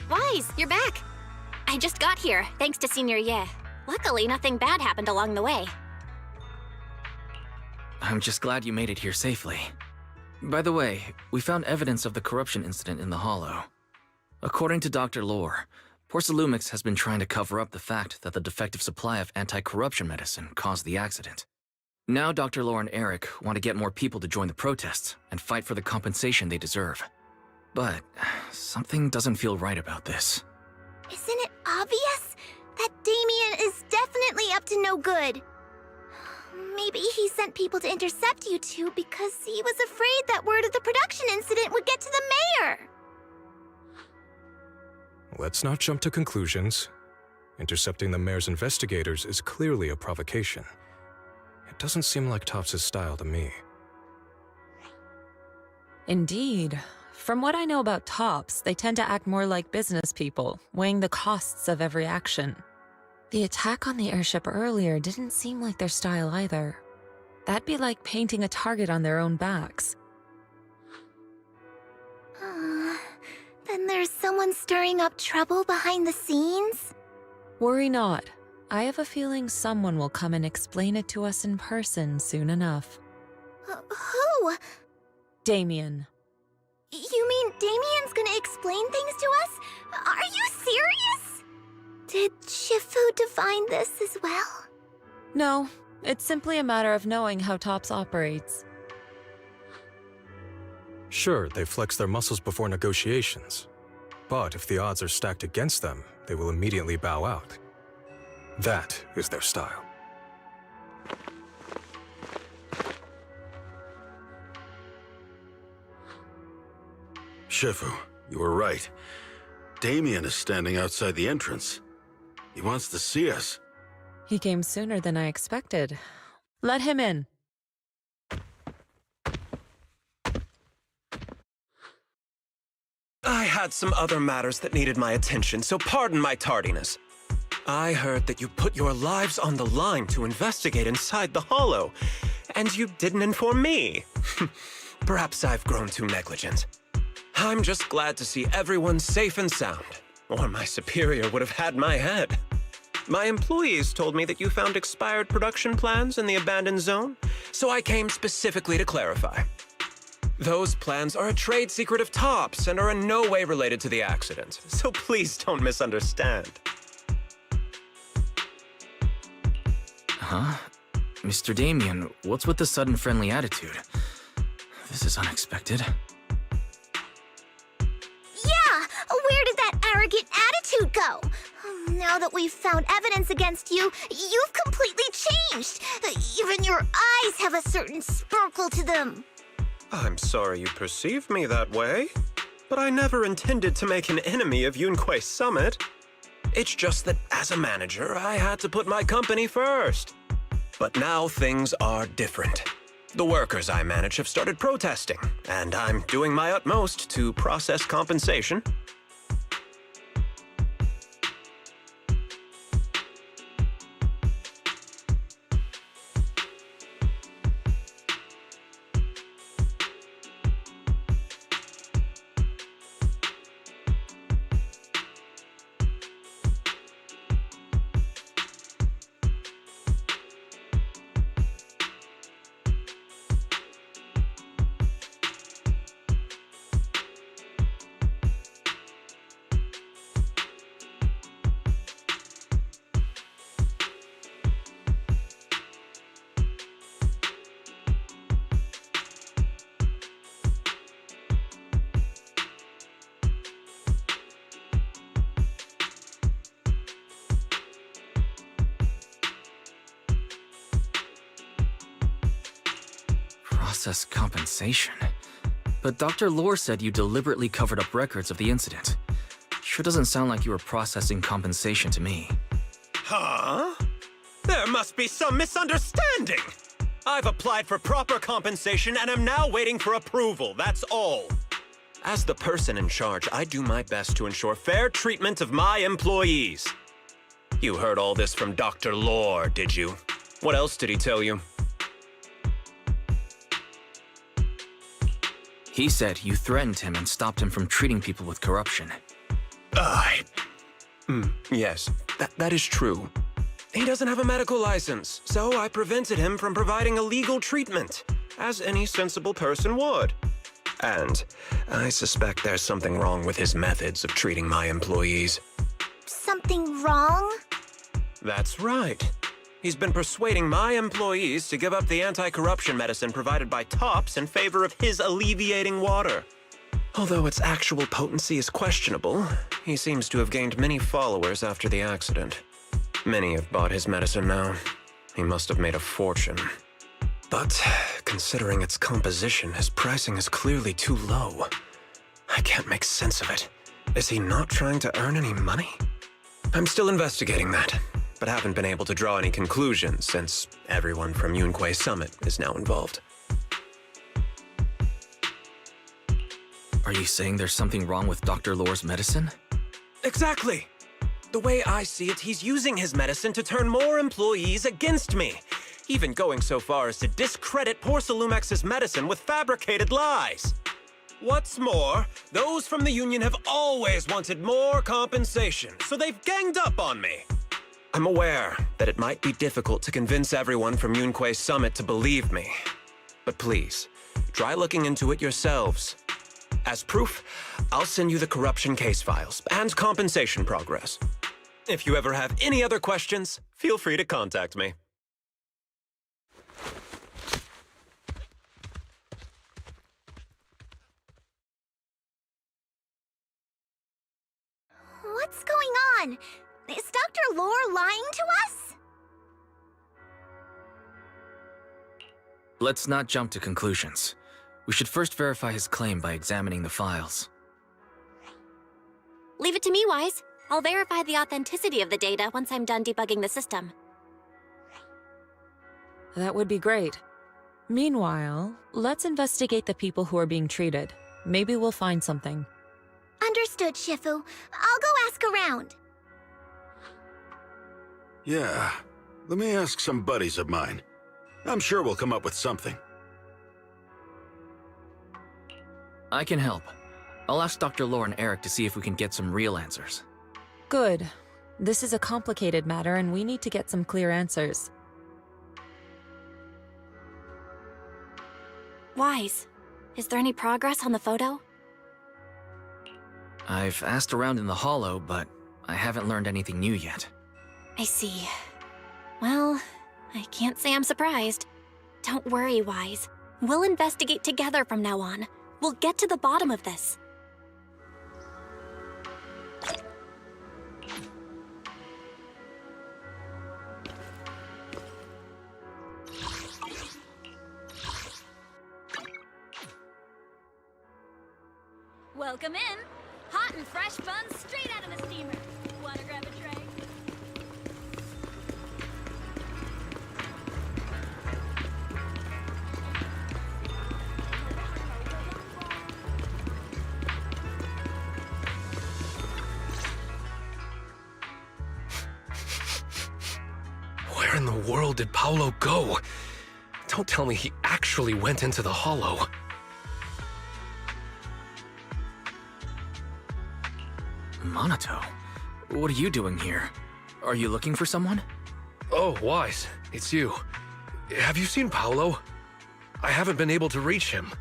Wise, you're back. I just got here, thanks to Senior Ye. Luckily, nothing bad happened along the way. I'm just glad you made it here safely. By the way, we found evidence of the corruption incident in the Hollow. According to Dr. Lore, Porcelumix has been trying to cover up the fact that the defective supply of anti-corruption medicine caused the accident. Now Dr. Lore and Eric want to get more people to join the protests and fight for the compensation they deserve. But something doesn't feel right about this. Isn't it obvious? That Damien is definitely up to no good. Maybe he sent people to intercept you two because he was afraid that word of the production incident would get to the mayor. Let's not jump to conclusions. Intercepting the mayor's investigators is clearly a provocation. It doesn't seem like Tops' style to me. Indeed. From what I know about Tops, they tend to act more like business people, weighing the costs of every action. The attack on the airship earlier didn't seem like their style either. That'd be like painting a target on their own backs. Then there's someone stirring up trouble behind the scenes? Worry not. I have a feeling someone will come and explain it to us in person soon enough. Who? Damien. You mean Damien's gonna explain things to us? Are you serious? Did Shifu divine this as well? No, it's simply a matter of knowing how Tops operates. Sure, they flex their muscles before negotiations. But if the odds are stacked against them, they will immediately bow out. That is their style. Shifu, you were right. Damien is standing outside the entrance. He wants to see us. He came sooner than I expected. Let him in. I had some other matters that needed my attention, so pardon my tardiness. I heard that you put your lives on the line to investigate inside the Hollow, and you didn't inform me. Perhaps I've grown too negligent. I'm just glad to see everyone safe and sound, or my superior would have had my head. My employees told me that you found expired production plans in the abandoned zone, so I came specifically to clarify. Those plans are a trade secret of Top's and are in no way related to the accident, so please don't misunderstand. Huh? Mr. Damien, what's with the sudden friendly attitude? This is unexpected. Yeah! Where did that arrogant attitude go? Now that we've found evidence against you, you've completely changed. Even your eyes have a certain sparkle to them. I'm sorry you perceive me that way, but I never intended to make an enemy of Yunkui Summit. It's just that as a manager, I had to put my company first. But now things are different. The workers I manage have started protesting, and I'm doing my utmost to process compensation. Process compensation. But Dr. Lore said you deliberately covered up records of the incident. Sure doesn't sound like you were processing compensation to me. Huh? There must be some misunderstanding! I've applied for proper compensation and am now waiting for approval, that's all. As the person in charge, I do my best to ensure fair treatment of my employees. You heard all this from Dr. Lore, did you? What else did he tell you? He said you threatened him and stopped him from treating people with corruption. Yes, that is true. He doesn't have a medical license, so I prevented him from providing a legal treatment, as any sensible person would. And I suspect there's something wrong with his methods of treating my employees. Something wrong? That's right. He's been persuading my employees to give up the anti-corruption medicine provided by Tops in favor of his alleviating water. Although its actual potency is questionable, he seems to have gained many followers after the accident. Many have bought his medicine now. He must have made a fortune. But considering its composition, his pricing is clearly too low. I can't make sense of it. Is he not trying to earn any money? I'm still investigating that, but haven't been able to draw any conclusions since everyone from Yunkui Summit is now involved. Are you saying there's something wrong with Dr. Lore's medicine? Exactly! The way I see it, he's using his medicine to turn more employees against me, even going so far as to discredit Porcelumex's medicine with fabricated lies. What's more, those from the Union have always wanted more compensation, so they've ganged up on me. I'm aware that it might be difficult to convince everyone from Yunkui Summit to believe me, but please, try looking into it yourselves. As proof, I'll send you the corruption case files and compensation progress. If you ever have any other questions, feel free to contact me. on! Is Dr. Lore lying to us? Let's not jump to conclusions. We should first verify his claim by examining the files. Leave it to me, Wise. I'll verify the authenticity of the data once I'm done debugging the system. That would be great. Meanwhile, let's investigate the people who are being treated. Maybe we'll find something. Understood, Shifu. I'll go ask around. Yeah, let me ask some buddies of mine. I'm sure we'll come up with something. I can help. I'll ask Dr. Lore and Eric to see if we can get some real answers. Good. This is a complicated matter and we need to get some clear answers. Wise, is there any progress on the photo? I've asked around in the Hollow, but I haven't learned anything new yet. I see. Well, I can't say I'm surprised. Don't worry, Wise. We'll investigate together from now on. We'll get to the bottom of this. Welcome in. Hot and fresh buns straight out of the steamer. Wanna grab a tray? Where in the world did Paolo go? Don't tell me he actually went into the Hollow. Minato, what are you doing here? Are you looking for someone? Oh, Wise, it's you. Have you seen Paolo? I haven't been able to reach him.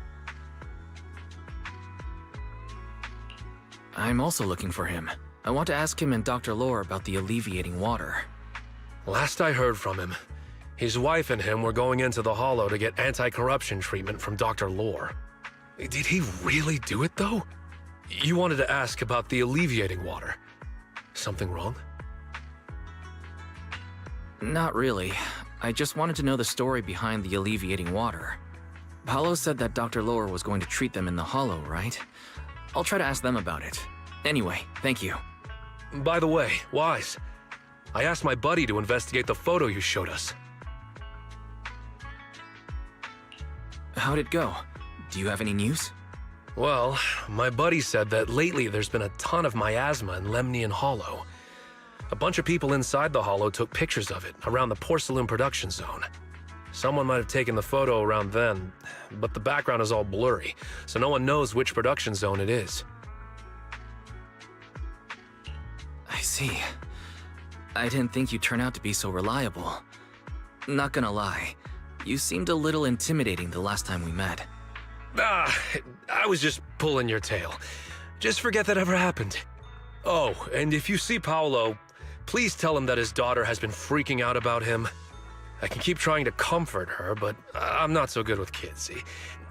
I'm also looking for him. I want to ask him and Dr. Lore about the alleviating water. Last I heard from him, his wife and him were going into the Hollow to get anti-corruption treatment from Dr. Lore. Did he really do it, though? You wanted to ask about the alleviating water. Something wrong? Not really. I just wanted to know the story behind the alleviating water. Paolo said that Dr. Lore was going to treat them in the Hollow, right? I'll try to ask them about it. Anyway, thank you. By the way, Wise, I asked my buddy to investigate the photo you showed us. How'd it go? Do you have any news? Well, my buddy said that lately there's been a ton of miasma in Lemnian Hollow. A bunch of people inside the Hollow took pictures of it around the porcelain production zone. Someone might have taken the photo around then, but the background is all blurry, so no one knows which production zone it is. I see. I didn't think you'd turn out to be so reliable. Not gonna lie, you seemed a little intimidating the last time we met. I was just pulling your tail. Just forget that ever happened. Oh, and if you see Paolo, please tell him that his daughter has been freaking out about him. I can keep trying to comfort her, but I'm not so good with kids.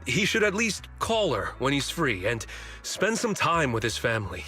He should at least call her when he's free and spend some time with his family.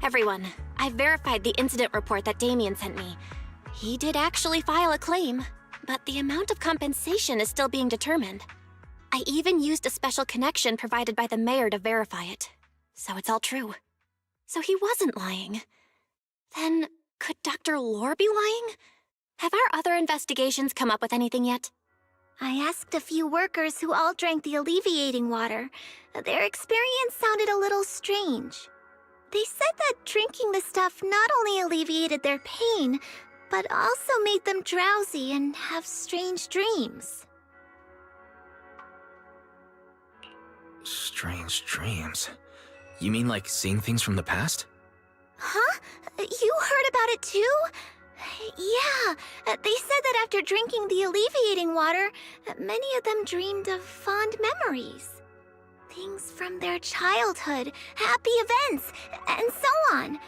Everyone, I've verified the incident report that Damien sent me. He did actually file a claim, but the amount of compensation is still being determined. I even used a special connection provided by the mayor to verify it. So it's all true. So he wasn't lying. Then, could Dr. Lore be lying? Have our other investigations come up with anything yet? I asked a few workers who all drank the alleviating water. Their experience sounded a little strange. They said that drinking the stuff not only alleviated their pain, but also made them drowsy and have strange dreams. Strange dreams? You mean like seeing things from the past? Huh? You heard about it too? Yeah, they said that after drinking the alleviating water, many of them dreamed of fond memories. Things from their childhood, happy events, and so on.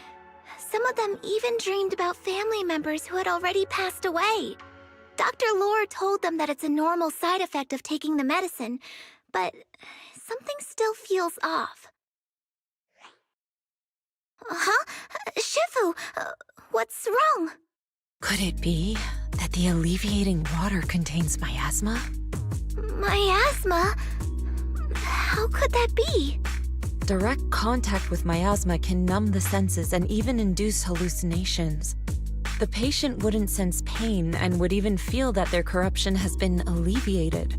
Some of them even dreamed about family members who had already passed away. Dr. Lore told them that it's a normal side effect of taking the medicine, but something still feels off. Huh? Shifu, what's wrong? Could it be that the alleviating water contains miasma? Miasma? How could that be? Direct contact with miasma can numb the senses and even induce hallucinations. The patient wouldn't sense pain and would even feel that their corruption has been alleviated.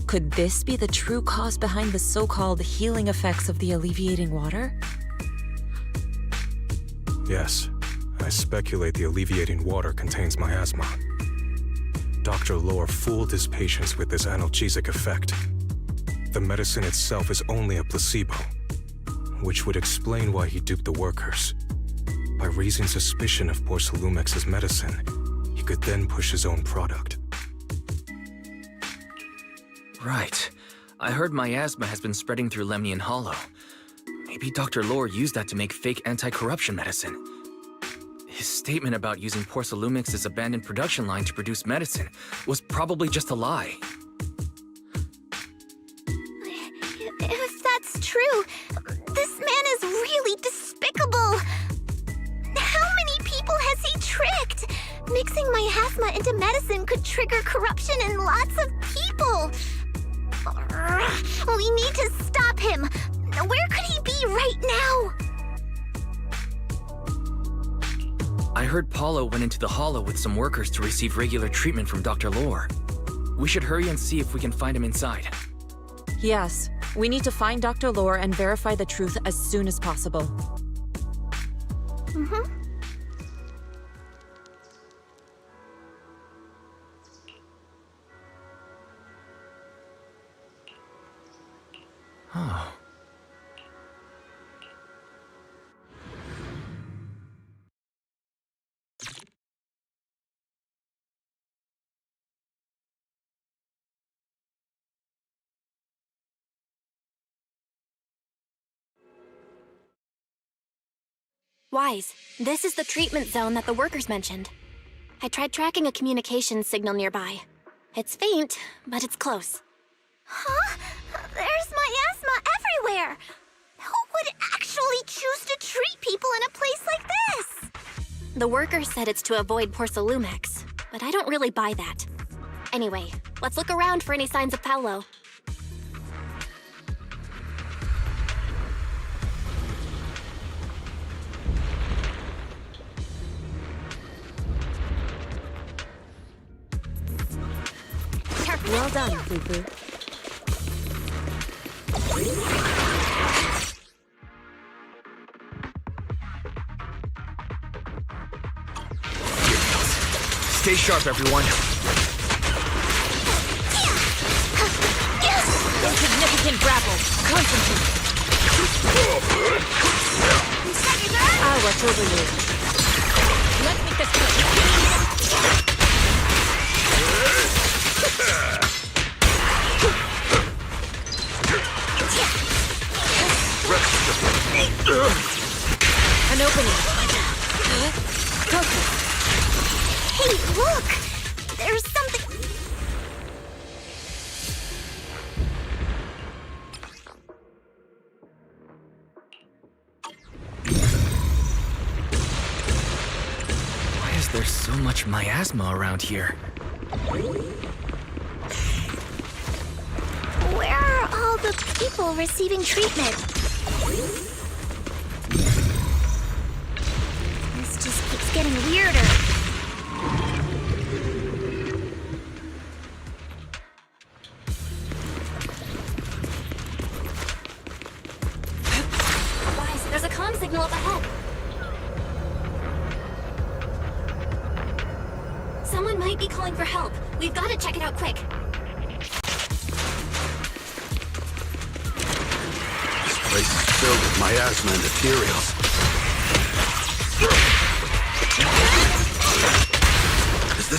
Could this be the true cause behind the so-called healing effects of the alleviating water? Yes, I speculate the alleviating water contains miasma. Dr. Lore fooled his patients with this analgesic effect. The medicine itself is only a placebo, which would explain why he duped the workers. By raising suspicion of Porcelumex's medicine, he could then push his own product. Right. I heard miasma has been spreading through Lemnian Hollow. Maybe Dr. Lore used that to make fake anti-corruption medicine. His statement about using Porcelumex's abandoned production line to produce medicine was probably just a lie. If that's true, this man is really despicable. How many people has he tricked? Mixing miasma into medicine could trigger corruption in lots of people. We need to stop him. Where could he be right now? I heard Paulo went into the Hollow with some workers to receive regular treatment from Dr. Lore. We should hurry and see if we can find him inside. Yes, we need to find Dr. Lore and verify the truth as soon as possible. Mm-hmm. Oh. Wise, this is the treatment zone that the workers mentioned. I tried tracking a communications signal nearby. It's faint, but it's close. Huh? There's miasma everywhere! Who would actually choose to treat people in a place like this? The workers said it's to avoid Porcelumex, but I don't really buy that. Anyway, let's look around for any signs of Paulo. Well done, Fufu. Stay sharp, everyone. Insignificant grapple. Concentrate. I'll watch over you. Let's make this quick. An opening. Focus. Hey, look! There's something... Why is there so much miasma around here? Where are all the people receiving treatment? This just keeps getting weirder. Wise, there's a comm signal up ahead. Someone might be calling for help. We've got to check it out quick. This place is filled with miasma and materials.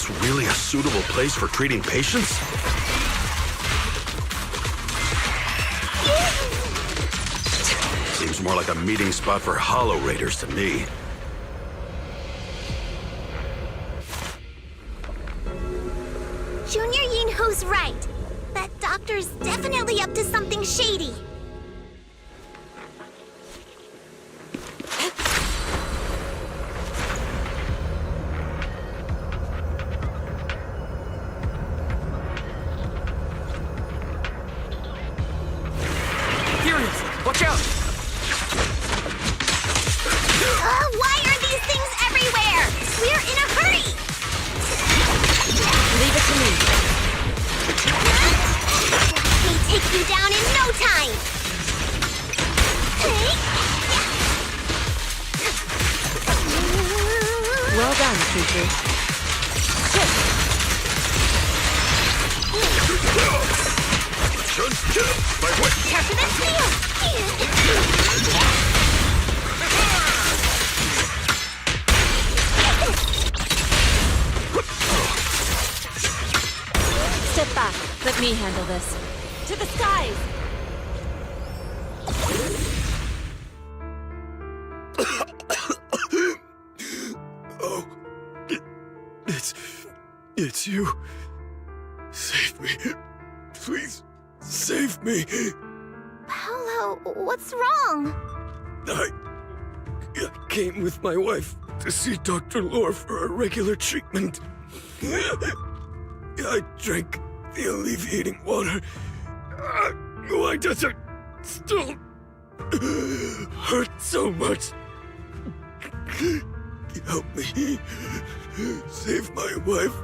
this really a suitable place for treating patients? Seems more like a meeting spot for Hollow Raiders to me. Junior Yinhu's right. That doctor's definitely up to something shady. Watch out! Why are these things everywhere? We're in a hurry! Leave it to me. They take you down in no time! Well done, Fufu. Capture that steel! Step back. Let me handle this. To the skies! Oh, it's you. Save me. Please, save me. Paolo, what's wrong? I came with my wife to see Dr. Lore for a regular treatment. I drank the alleviating water. Why does it still hurt so much? Help me. Save my wife.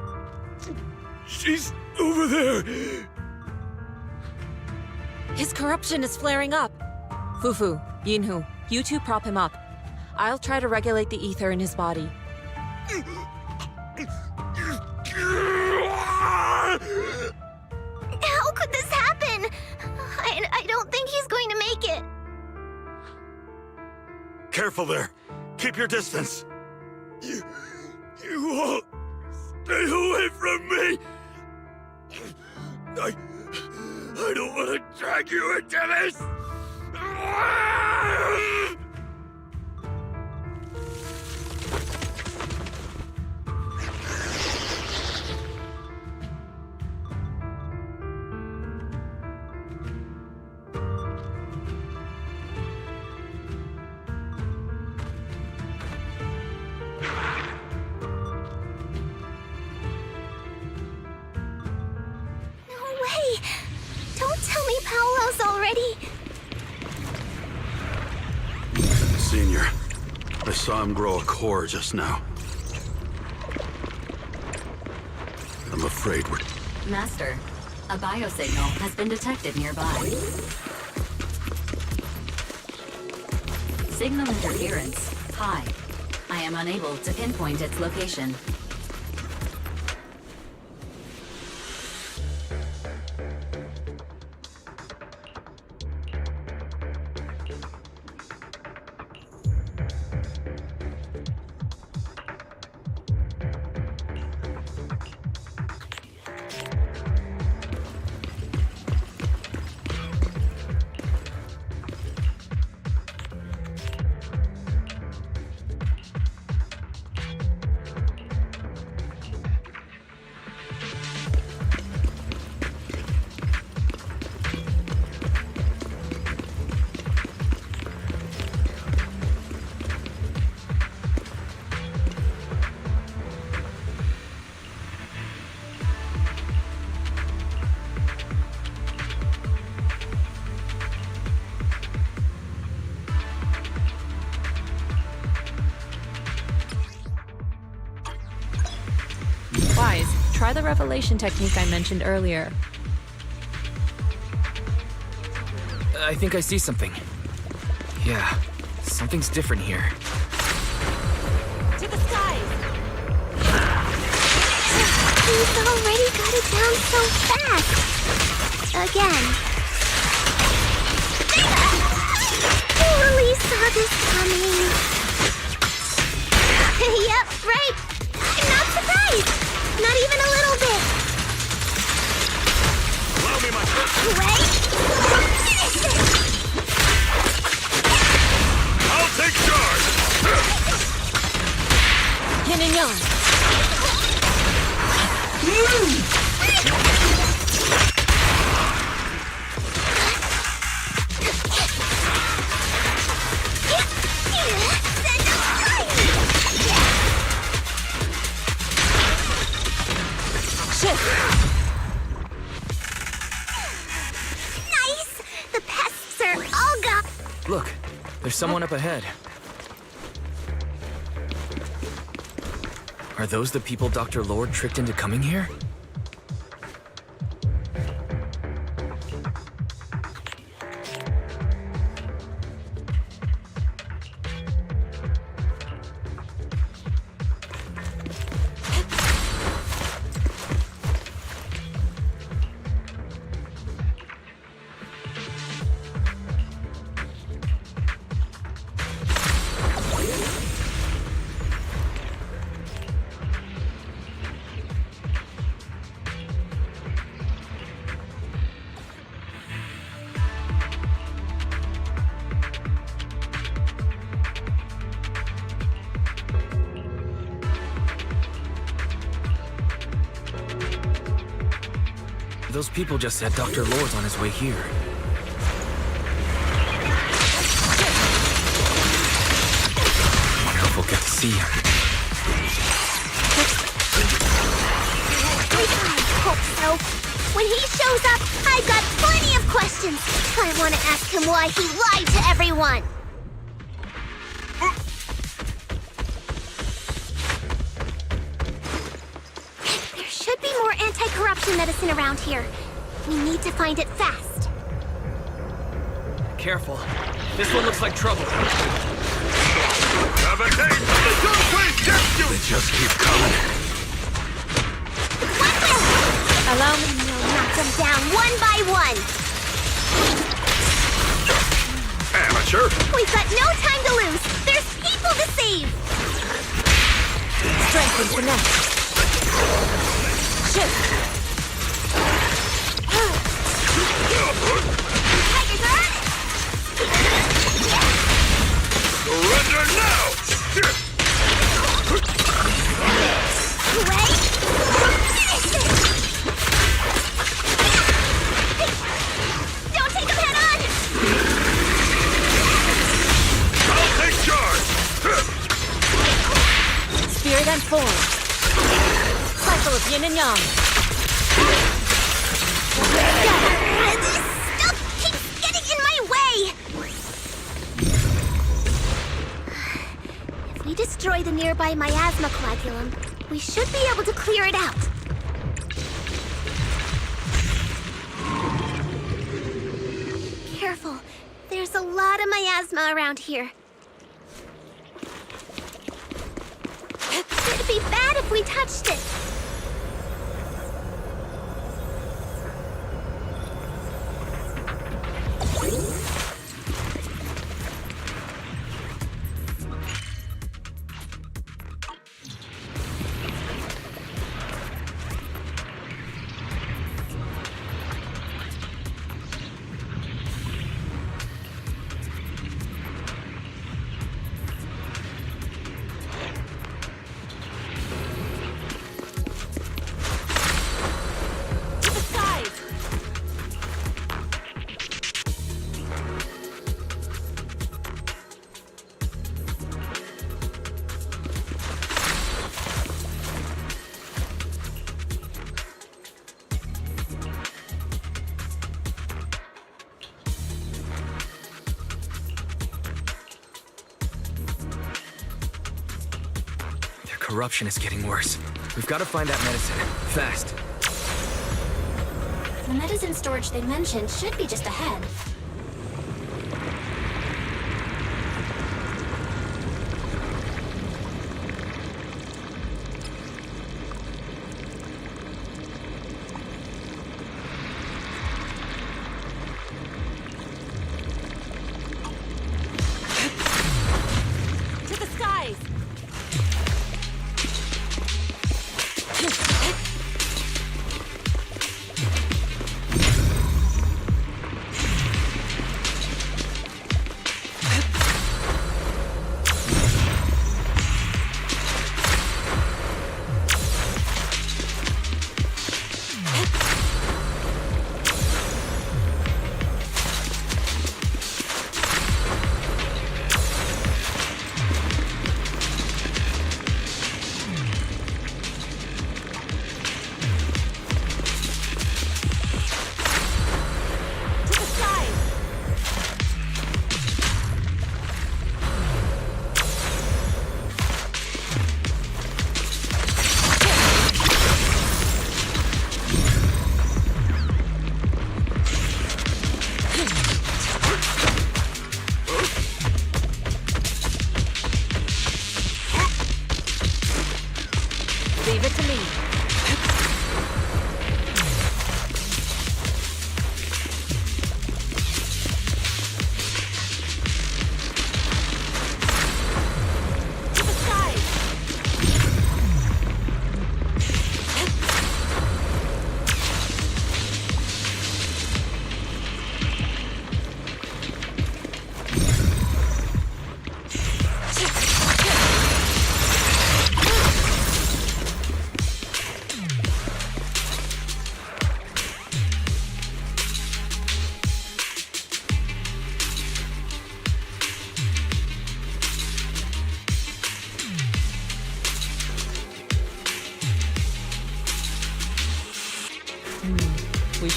She's over there. His corruption is flaring up. Fufu, Yinhu, you two prop him up. I'll try to regulate the ether in his body. How could this happen? I don't think he's going to make it. Careful there. Keep your distance. You all stay away from me. I don't want to drag you into this. Senior, I saw him grow a core just now. I'm afraid we're... Master, a biosignal has been detected nearby. Signal interference high. I am unable to pinpoint its location. Wise, try the revelation technique I mentioned earlier. I think I see something. Yeah, something's different here. To the skies! He's already got it down so fast. Again. Totally saw this coming. Yep, right. I'm not surprised. Not even a little bit! Allow me my first. Wait! Finish it! I'll take charge! Yin and yang. Nice! The pests are all gone. Look, there's someone up ahead. Are those the people Dr. Lord tricked into coming here? Those people just said Dr. Lord's on his way here. Wonder if we'll get to see him. I hope so. When he shows up, I've got plenty of questions. I want to ask him why he lied to everyone. There should be more anti-corruption medicine around here. We need to find it fast. Careful. This one looks like trouble. Have a taste of the Yunkui Visitor! They just keep coming. Allow me to knock them down one by one. Amateur! We've got no time to lose. There's people to save. Strength and finesse. Shift. Tigers are on it. Surrender now! Wait. Finish it. Don't take him head on. I'll take charge! Spirit and form. Cycle of yin and yang. This stuff keeps getting in my way. If we destroy the nearby miasma coagulum, we should be able to clear it out. Careful. There's a lot of miasma around here. It'd be bad if we touched it. Corruption is getting worse. We've got to find that medicine. Fast. The medicine storage they mentioned should be just ahead. To the skies!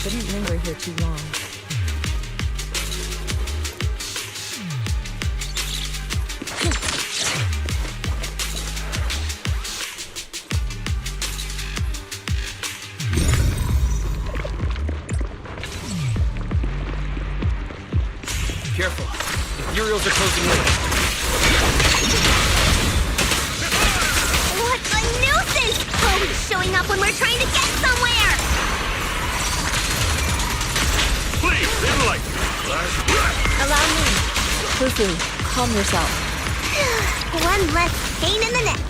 shouldn't linger here too long. Careful. Ethereals are closing in. What a nuisance! Always showing up when we're trying to get somewhere! Please, enlighten me. Allow me. Fufu, calm yourself. One less pain in the neck.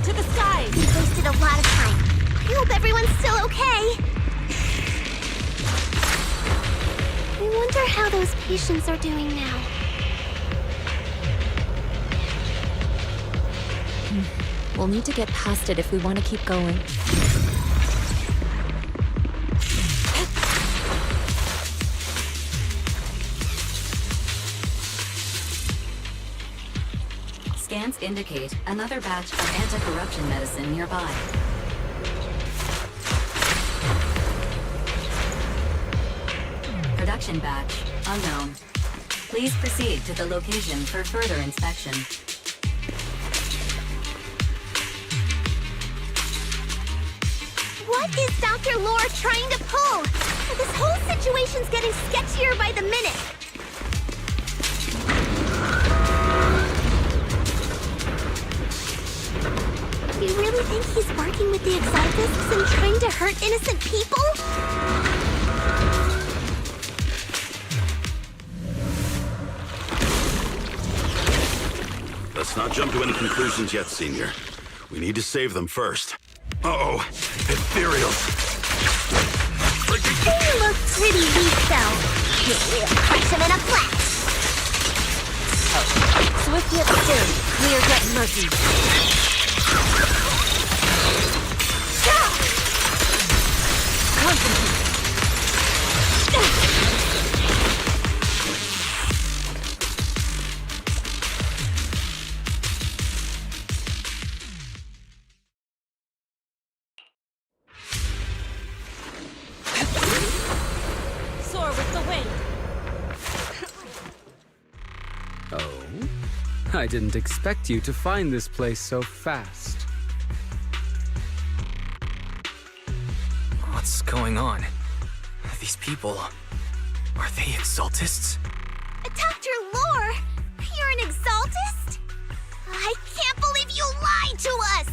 To the skies! We wasted a lot of time. I hope everyone's still okay. I wonder how those patients are doing now. We'll need to get past it if we want to keep going. Scans indicate another batch of anti-corruption medicine nearby. Production batch unknown. Please proceed to the location for further inspection. What is Dr. Lore trying to pull? This whole situation's getting sketchier by the minute. You really think he's working with the Exaltists and trying to hurt innocent people? Let's not jump to any conclusions yet, Senior. We need to save them first. Uh-oh. Ethereals. He looks pretty weak, though. We'll crush him in a flash. Swift yet still, clear yet murky. Concentrate. Soar with the wind. Oh? I didn't expect you to find this place so fast. What's going on? These people... are they Exaltists? Dr. Lore, you're an Exaltist? I can't believe you lied to us!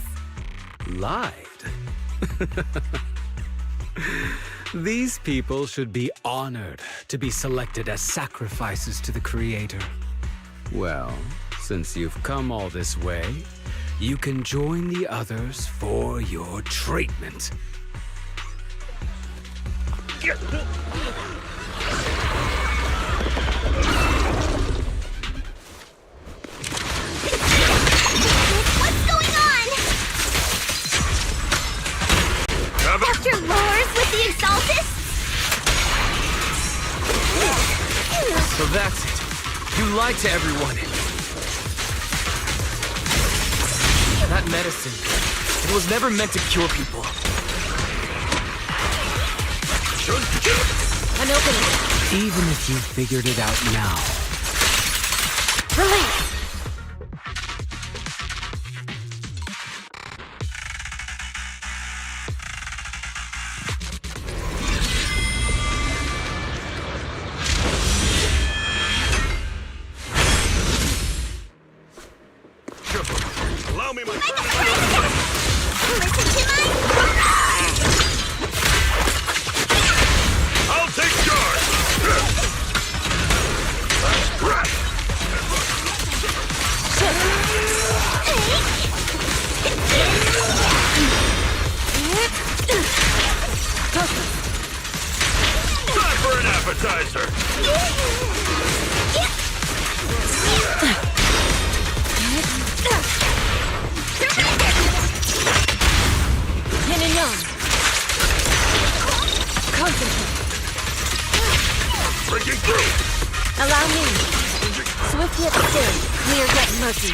Lied? These people should be honored to be selected as sacrifices to the Creator. Well, since you've come all this way, you can join the others for your treatment. What's going on? Dr. Lore's with the Exaltists? So that's it. You lied to everyone. That medicine, it was never meant to cure people. I'm opening it. Even if you figured it out now. Release! Allow me my... Listen to my... I'll take charge! Time for an appetizer! Yin and yang. Concentrate. Breaking through! Allow me. Swift yet still, clear yet murky.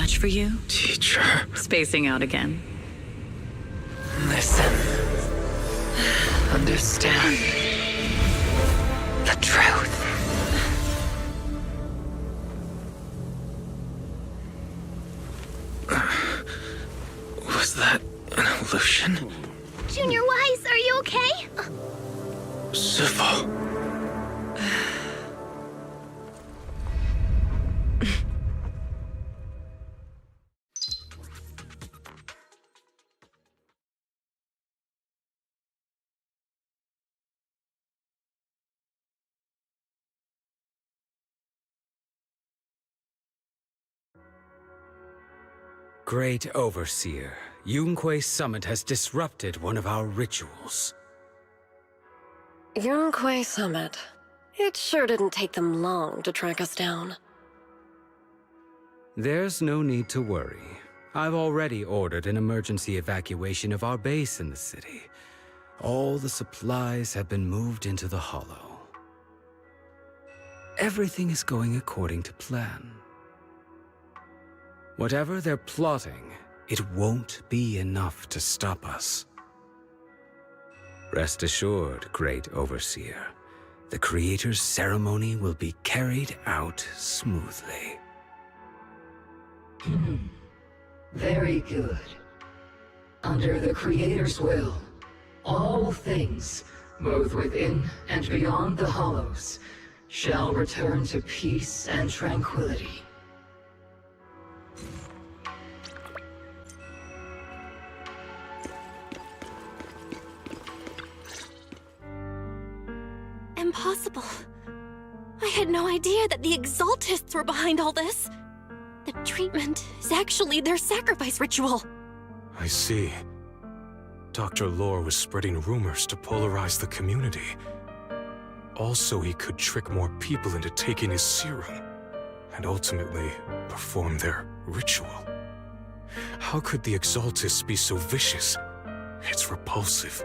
much for you? Teacher. Spacing out again. Listen. Understand. The truth. Was that an illusion? Junior Wise, are you okay? Civil. Great Overseer, Yunkui Summit has disrupted one of our rituals. Yunkui Summit. It sure didn't take them long to track us down. There's no need to worry. I've already ordered an emergency evacuation of our base in the city. All the supplies have been moved into the Hollow. Everything is going according to plan. Whatever they're plotting, it won't be enough to stop us. Rest assured, Great Overseer, the Creator's ceremony will be carried out smoothly. Very good. Under the Creator's will, all things, both within and beyond the Hollows, shall return to peace and tranquility. Impossible. I had no idea that the Exaltists were behind all this. The treatment is actually their sacrifice ritual. I see. Dr. Lore was spreading rumors to polarize the community. Also, he could trick more people into taking his serum, and ultimately perform their ritual. How could the Exaltists be so vicious? It's repulsive.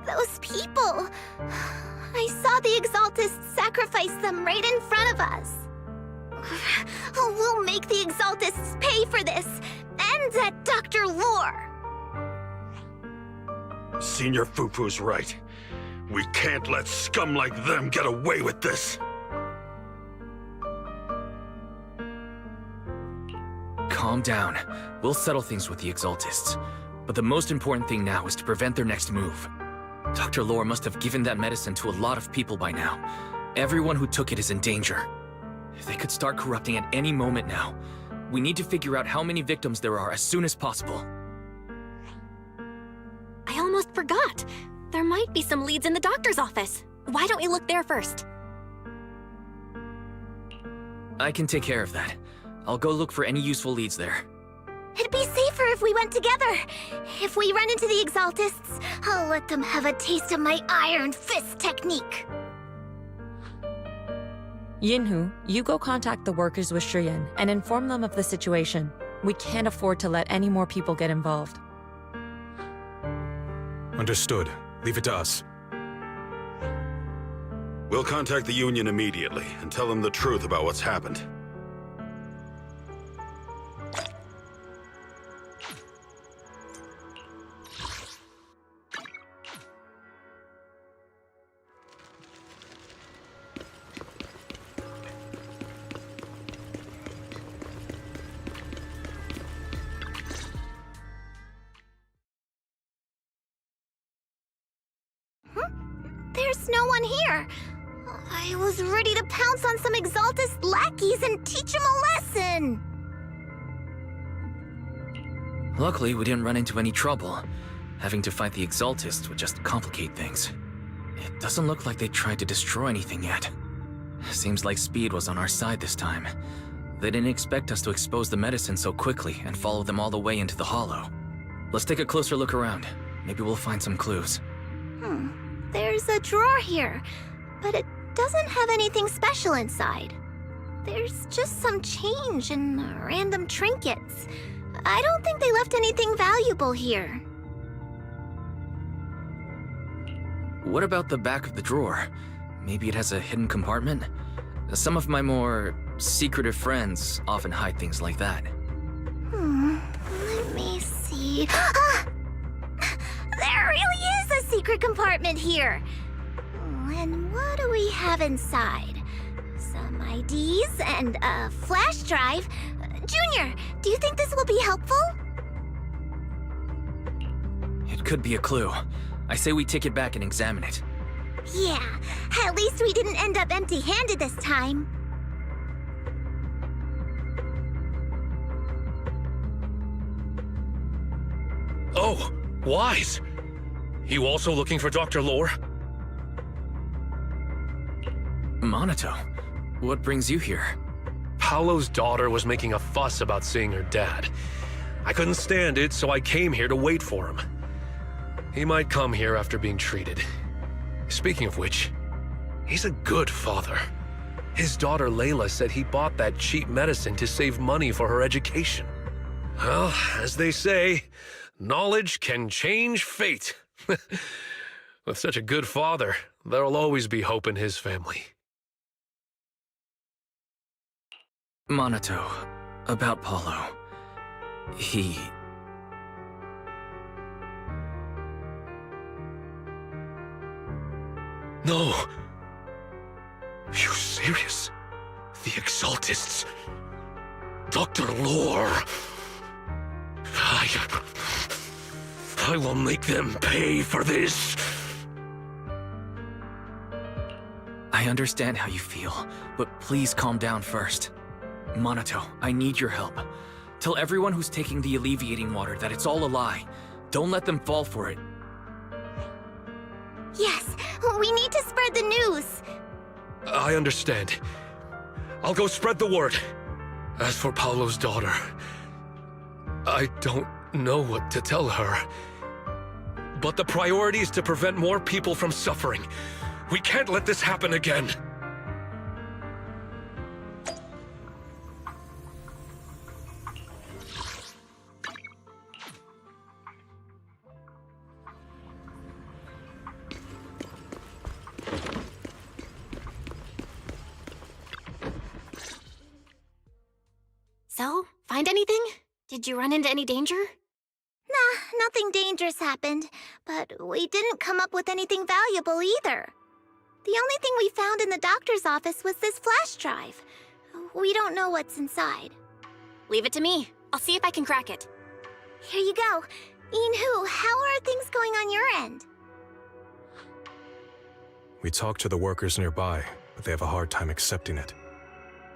Those people! I saw the Exaltists sacrifice them right in front of us. We'll make the Exaltists pay for this, and that Dr. Lore! Senior Fufu's right. We can't let scum like them get away with this. Calm down. We'll settle things with the Exaltists. But the most important thing now is to prevent their next move. Dr. Lore must have given that medicine to a lot of people by now. Everyone who took it is in danger. They could start corrupting at any moment now. We need to figure out how many victims there are as soon as possible. I almost forgot. There might be some leads in the doctor's office. Why don't we look there first? I can take care of that. I'll go look for any useful leads there. It'd be safer if we went together. If we run into the Exaltists, I'll let them have a taste of my Iron Fist technique. Yinhu, you go contact the workers with Shuyan and inform them of the situation. We can't afford to let any more people get involved. Understood. Leave it to us. We'll contact the Union immediately and tell them the truth about what's happened. There's no one here. I was ready to pounce on some Exaltist lackeys and teach them a lesson. Luckily, we didn't run into any trouble. Having to fight the Exaltists would just complicate things. It doesn't look like they tried to destroy anything yet. Seems like speed was on our side this time. They didn't expect us to expose the medicine so quickly and follow them all the way into the Hollow. Let's take a closer look around. Maybe we'll find some clues. There's a drawer here, but it doesn't have anything special inside. There's just some change and random trinkets. I don't think they left anything valuable here. What about the back of the drawer? Maybe it has a hidden compartment? Some of my more secretive friends often hide things like that. Let me see. Ah! There really is a secret compartment here. And what do we have inside? Some IDs and a flash drive. Junior, do you think this will be helpful? It could be a clue. I say we take it back and examine it. Yeah, at least we didn't end up empty-handed this time. Oh, Wise! You also looking for Dr. Lore? Monato, what brings you here? Paolo's daughter was making a fuss about seeing her dad. I couldn't stand it, so I came here to wait for him. He might come here after being treated. Speaking of which, he's a good father. His daughter Layla said he bought that cheap medicine to save money for her education. Well, as they say, knowledge can change fate. With such a good father, there'll always be hope in his family. Monato, about Paulo. He... No! You serious? The Exaltists? Dr. Lore? I will make them pay for this! I understand how you feel, but please calm down first. Monato, I need your help. Tell everyone who's taking the alleviating water that it's all a lie. Don't let them fall for it. Yes, we need to spread the news. I understand. I'll go spread the word. As for Paolo's daughter, I don't know what to tell her. But the priority is to prevent more people from suffering. We can't let this happen again. So, find anything? Did you run into any danger? Nah, nothing dangerous happened, but we didn't come up with anything valuable either. The only thing we found in the doctor's office was this flash drive. We don't know what's inside. Leave it to me. I'll see if I can crack it. Here you go. Inhu, how are things going on your end? We talked to the workers nearby, but they have a hard time accepting it.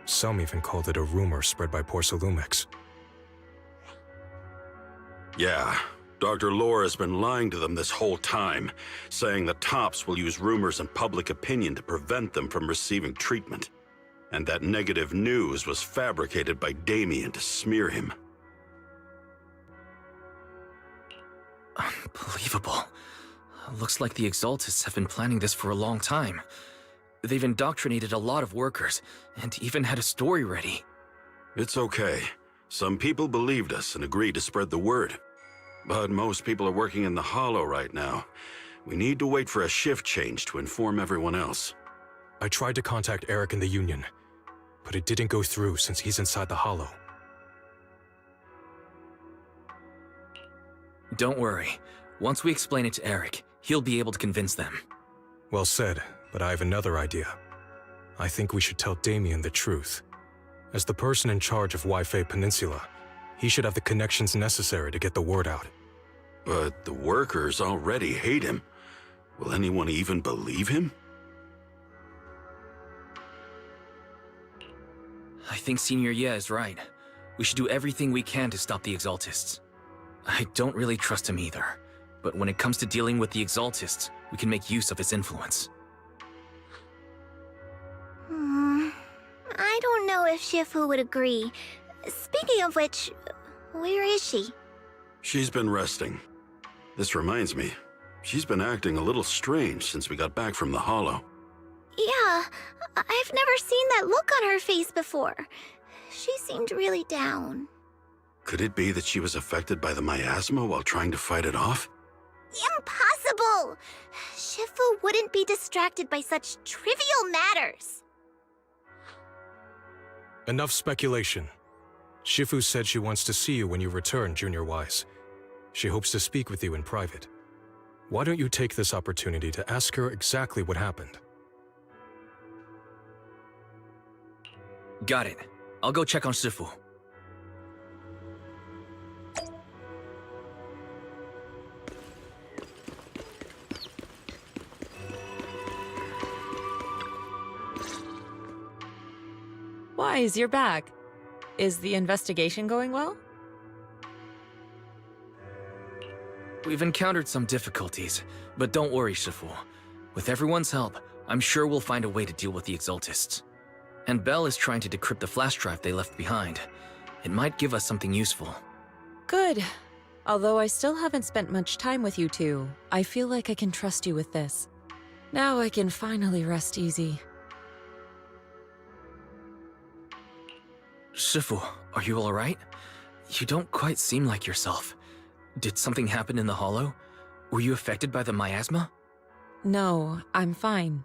Some even called it a rumor spread by Porcelumex. Yeah, Dr. Lore has been lying to them this whole time, saying the Tops will use rumors and public opinion to prevent them from receiving treatment. And that negative news was fabricated by Damien to smear him. Unbelievable. Looks like the Exaltists have been planning this for a long time. They've indoctrinated a lot of workers, and even had a story ready. It's okay. Some people believed us and agreed to spread the word. But most people are working in the Hollow right now. We need to wait for a shift change to inform everyone else. I tried to contact Eric in the Union, but it didn't go through since he's inside the Hollow. Don't worry. Once we explain it to Eric, he'll be able to convince them. Well said, but I have another idea. I think we should tell Damien the truth. As the person in charge of Wi-Fi Peninsula, he should have the connections necessary to get the word out. But the workers already hate him. Will anyone even believe him? I think Senior Ye is right. We should do everything we can to stop the Exaltists. I don't really trust him either, but when it comes to dealing with the Exaltists, we can make use of his influence. I don't know if Shifu would agree. Speaking of which, where is she? She's been resting. This reminds me, she's been acting a little strange since we got back from the Hollow. Yeah, I've never seen that look on her face before. She seemed really down. Could it be that she was affected by the miasma while trying to fight it off? Impossible! Shifu wouldn't be distracted by such trivial matters. Enough speculation. Shifu said she wants to see you when you return, Junior Wise. She hopes to speak with you in private. Why don't you take this opportunity to ask her exactly what happened? Got it. I'll go check on Shifu. Wise, you're back. Is the investigation going well? We've encountered some difficulties, but don't worry, Shifu. With everyone's help, I'm sure we'll find a way to deal with the Exaltists. And Belle is trying to decrypt the flash drive they left behind. It might give us something useful. Good. Although I still haven't spent much time with you two, I feel like I can trust you with this. Now I can finally rest easy. Shifu, are you alright? You don't quite seem like yourself. Did something happen in the hollow? Were you affected by the miasma? No, I'm fine.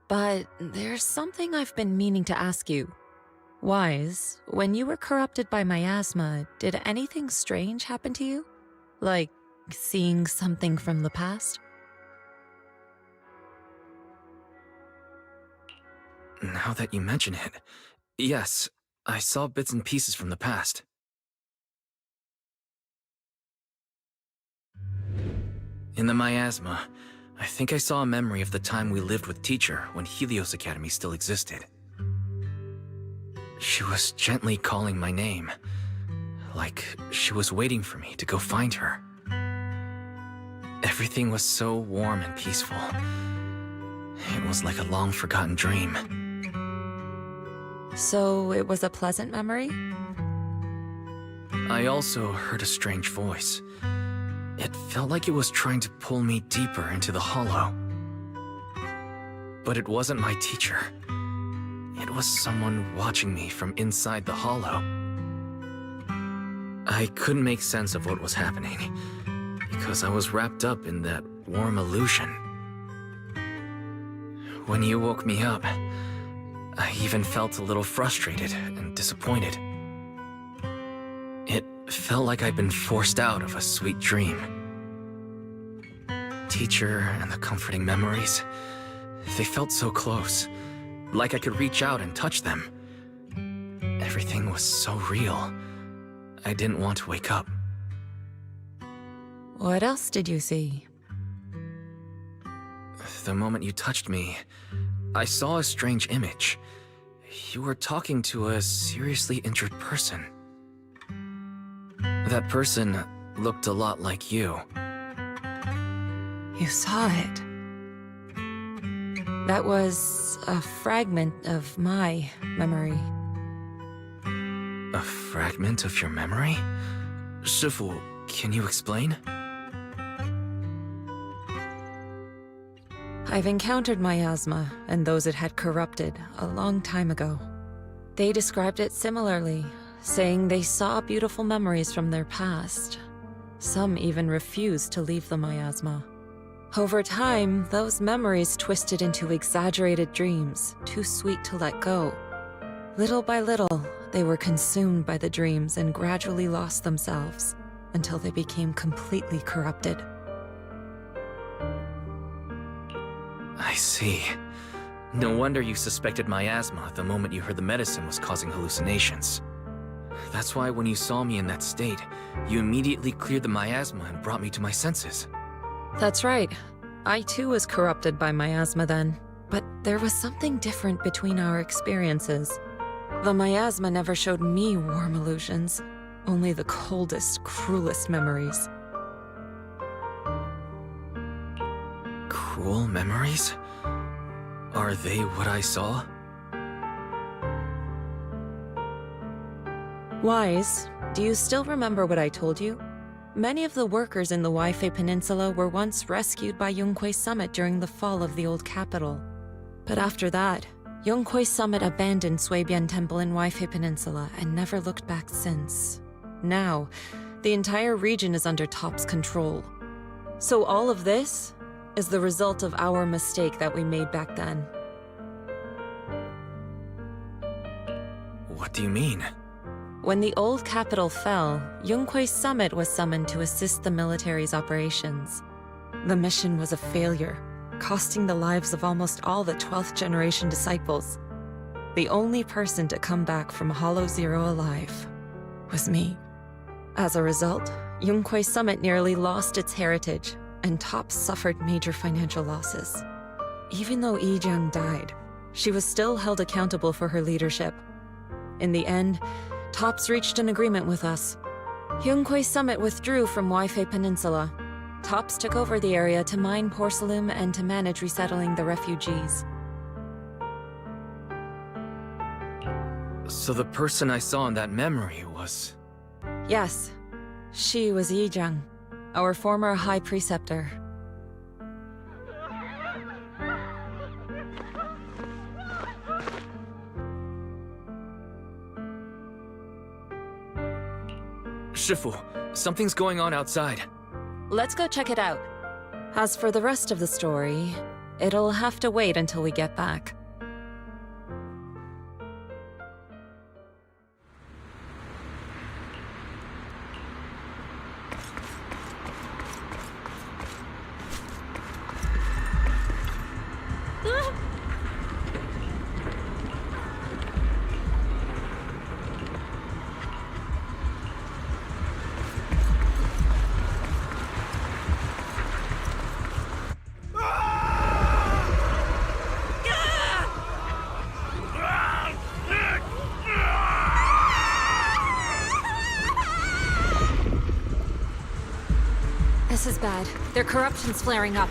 But there's something I've been meaning to ask you. Wise, when you were corrupted by miasma, did anything strange happen to you? Like seeing something from the past? Now that you mention it, yes, I saw bits and pieces from the past. In the miasma, I think I saw a memory of the time we lived with Teacher when Helios Academy still existed. She was gently calling my name, like she was waiting for me to go find her. Everything was so warm and peaceful. It was like a long-forgotten dream. So it was a pleasant memory? I also heard a strange voice. It felt like it was trying to pull me deeper into the hollow. But it wasn't my teacher. It was someone watching me from inside the hollow. I couldn't make sense of what was happening, because I was wrapped up in that warm illusion. When you woke me up, I even felt a little frustrated and disappointed. It felt like I'd been forced out of a sweet dream. Teacher and the comforting memories, they felt so close, like I could reach out and touch them. Everything was so real. I didn't want to wake up. What else did you see? The moment you touched me, I saw a strange image. You were talking to a seriously injured person. That person looked a lot like you. You saw it. That was a fragment of my memory. A fragment of your memory? Shifu, can you explain? I've encountered miasma and those it had corrupted a long time ago. They described it similarly, saying they saw beautiful memories from their past. Some even refused to leave the miasma. Over time, those memories twisted into exaggerated dreams, too sweet to let go. Little by little, they were consumed by the dreams and gradually lost themselves, until they became completely corrupted. I see. No wonder you suspected miasma the moment you heard the medicine was causing hallucinations. That's why when you saw me in that state, you immediately cleared the miasma and brought me to my senses. That's right. I too was corrupted by miasma then, but there was something different between our experiences. The miasma never showed me warm illusions, only the coldest, cruelest memories. Cruel memories? Are they what I saw? Wise, do you still remember what I told you? Many of the workers in the Waifei Peninsula were once rescued by Yunkui Summit during the fall of the old capital. But after that, Yunkui Summit abandoned Suibian Temple in Waifei Peninsula and never looked back since. Now, the entire region is under Top's control. So all of this is the result of our mistake that we made back then. What do you mean? When the old capital fell, Yunkui Summit was summoned to assist the military's operations. The mission was a failure, costing the lives of almost all the 12th generation disciples. The only person to come back from Hollow Zero alive was me. As a result, Yunkui Summit nearly lost its heritage, and Tops suffered major financial losses. Even though Yijiang died, she was still held accountable for her leadership. In the end, Tops reached an agreement with us. Yunkui Summit withdrew from Waifei Peninsula. Tops took over the area to mine porcelain and to manage resettling the refugees. So the person I saw in that memory was... Yes, she was Yijiang, our former High Preceptor. Shifu, something's going on outside. Let's go check it out. As for the rest of the story, it'll have to wait until we get back. This is bad. Their corruption's flaring up.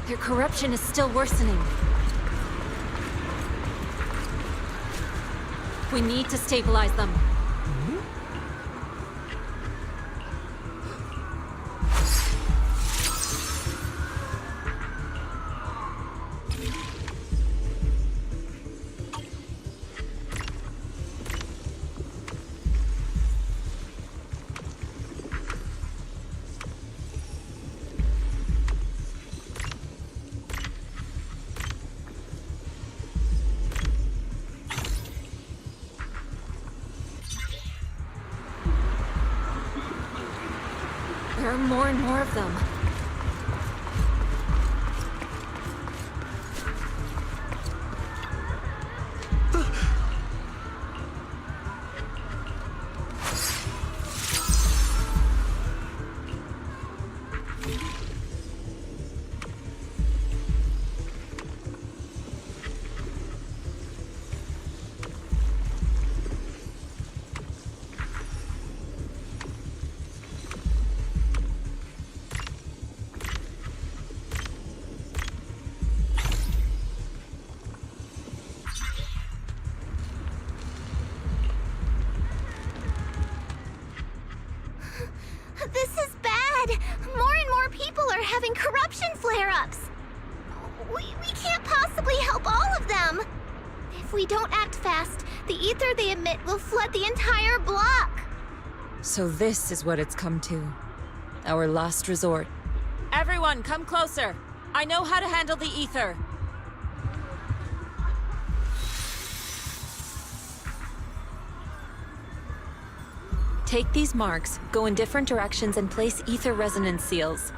Their corruption is still worsening. We need to stabilize them. There are more and more of them. This is bad! More and more people are having corruption flare-ups! We can't possibly help all of them! If we don't act fast, the ether they emit will flood the entire block! So this is what it's come to. Our last resort. Everyone, come closer! I know how to handle the ether! Take these marks, go in different directions, and place ether resonance seals.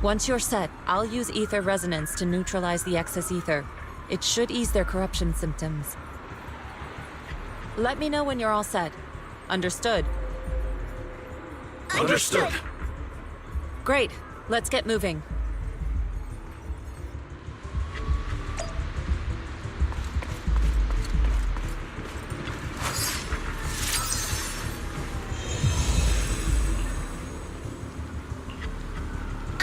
Once you're set, I'll use ether resonance to neutralize the excess ether. It should ease their corruption symptoms. Let me know when you're all set. Understood? Understood. Great. Let's get moving.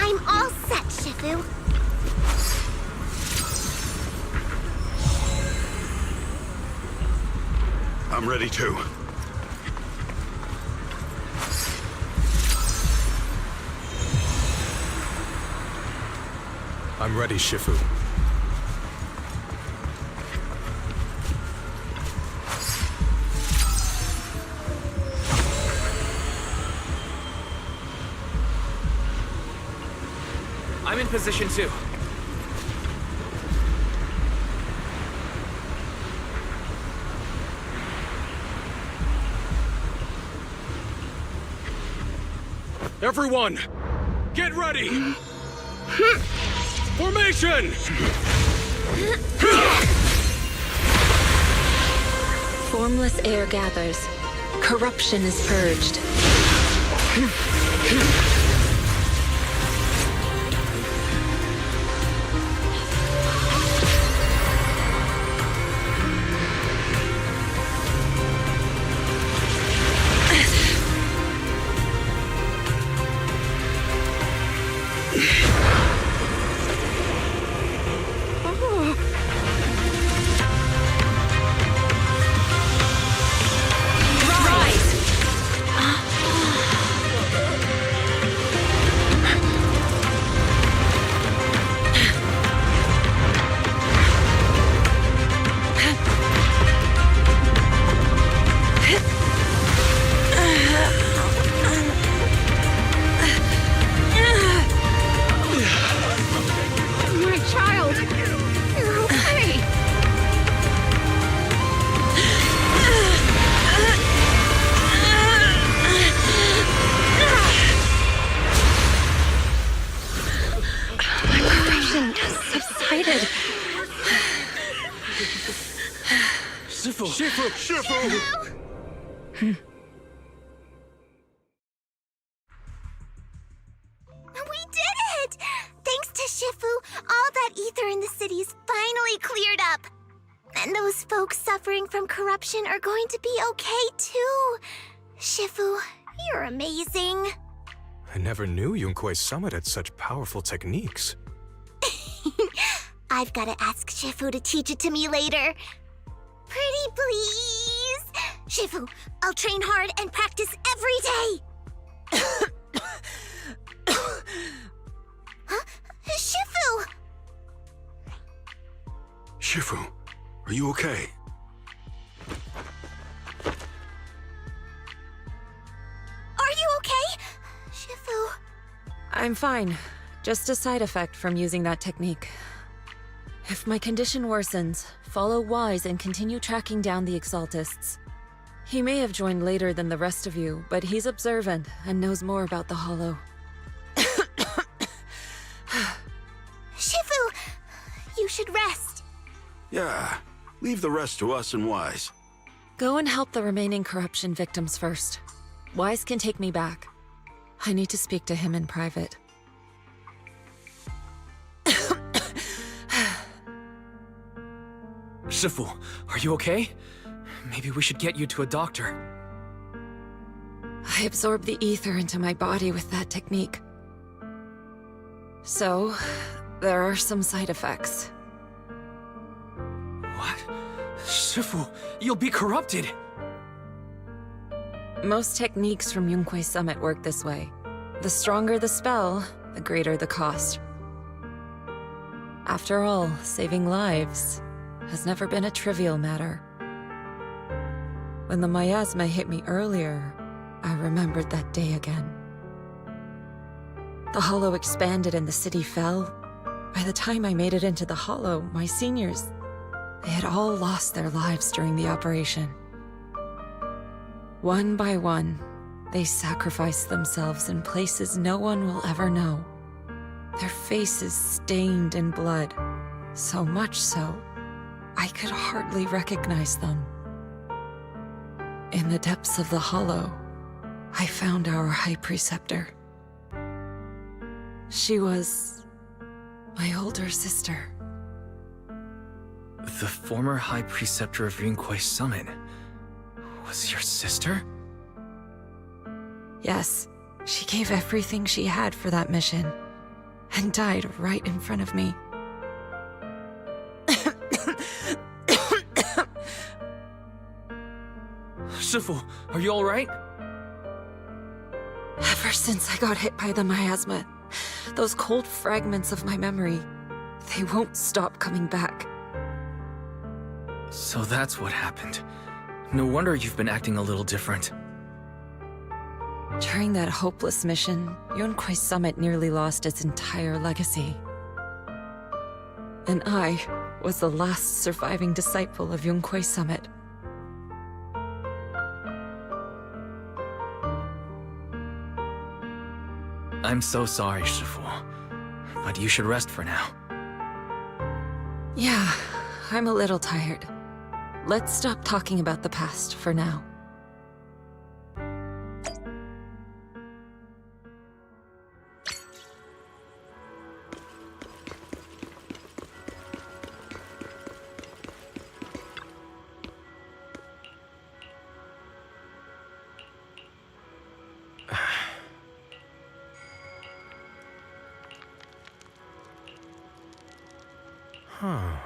I'm all set, Shifu. I'm ready too. I'm ready, Shifu. I'm in position too. Everyone, get ready! Formation! Formless air gathers. Corruption is purged. We did it! Thanks to Shifu, all that ether in the city's finally cleared up. And those folks suffering from corruption are going to be okay too. Shifu, you're amazing. I never knew Yunkui Summit had such powerful techniques. I've got to ask Shifu to teach it to me later. Pretty please? Shifu, I'll train hard and practice every day. Huh? Shifu! Shifu, are you okay? Are you okay? Shifu... I'm fine. Just a side effect from using that technique. If my condition worsens, follow Wise and continue tracking down the Exaltists. He may have joined later than the rest of you, but he's observant and knows more about the Hollow. Shifu! You should rest. Yeah, leave the rest to us and Wise. Go and help the remaining corruption victims first. Wise can take me back. I need to speak to him in private. Shifu, are you okay? Maybe we should get you to a doctor. I absorbed the ether into my body with that technique. So, there are some side effects. What? Shifu, you'll be corrupted! Most techniques from Yunkui Summit work this way. The stronger the spell, the greater the cost. After all, saving lives has never been a trivial matter. When the miasma hit me earlier, I remembered that day again. The Hollow expanded and the city fell. By the time I made it into the Hollow, my seniors, they had all lost their lives during the operation. One by one, they sacrificed themselves in places no one will ever know. Their faces stained in blood, so much so, I could hardly recognize them. In the depths of the Hollow, I found our High Preceptor. She was my older sister. The former High Preceptor of Yunkui Summit was your sister? Yes, she gave everything she had for that mission, and died right in front of me. Shifu, are you alright? Ever since I got hit by the miasma, those cold fragments of my memory, they won't stop coming back. So that's what happened. No wonder you've been acting a little different. During that hopeless mission, Yunkui Summit nearly lost its entire legacy. And I was the last surviving disciple of Yunkui Summit. I'm so sorry, Shifu. But you should rest for now. Yeah, I'm a little tired. Let's stop talking about the past for now. Huh.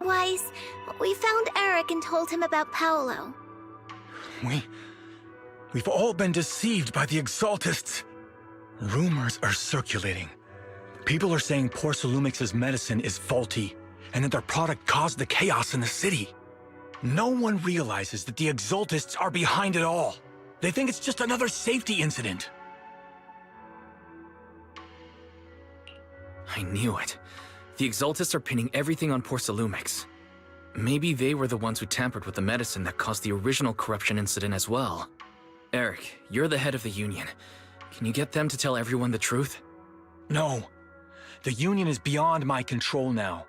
Wise, we found Eric and told him about Paolo. We've all been deceived by the Exaltists. Rumors are circulating. People are saying Porcelumix's medicine is faulty, and that their product caused the chaos in the city. No one realizes that the Exaltists are behind it all. They think it's just another safety incident. I knew it. The Exaltists are pinning everything on Porcelumix. Maybe they were the ones who tampered with the medicine that caused the original corruption incident as well. Eric, you're the head of the Union. Can you get them to tell everyone the truth? No. The Union is beyond my control now.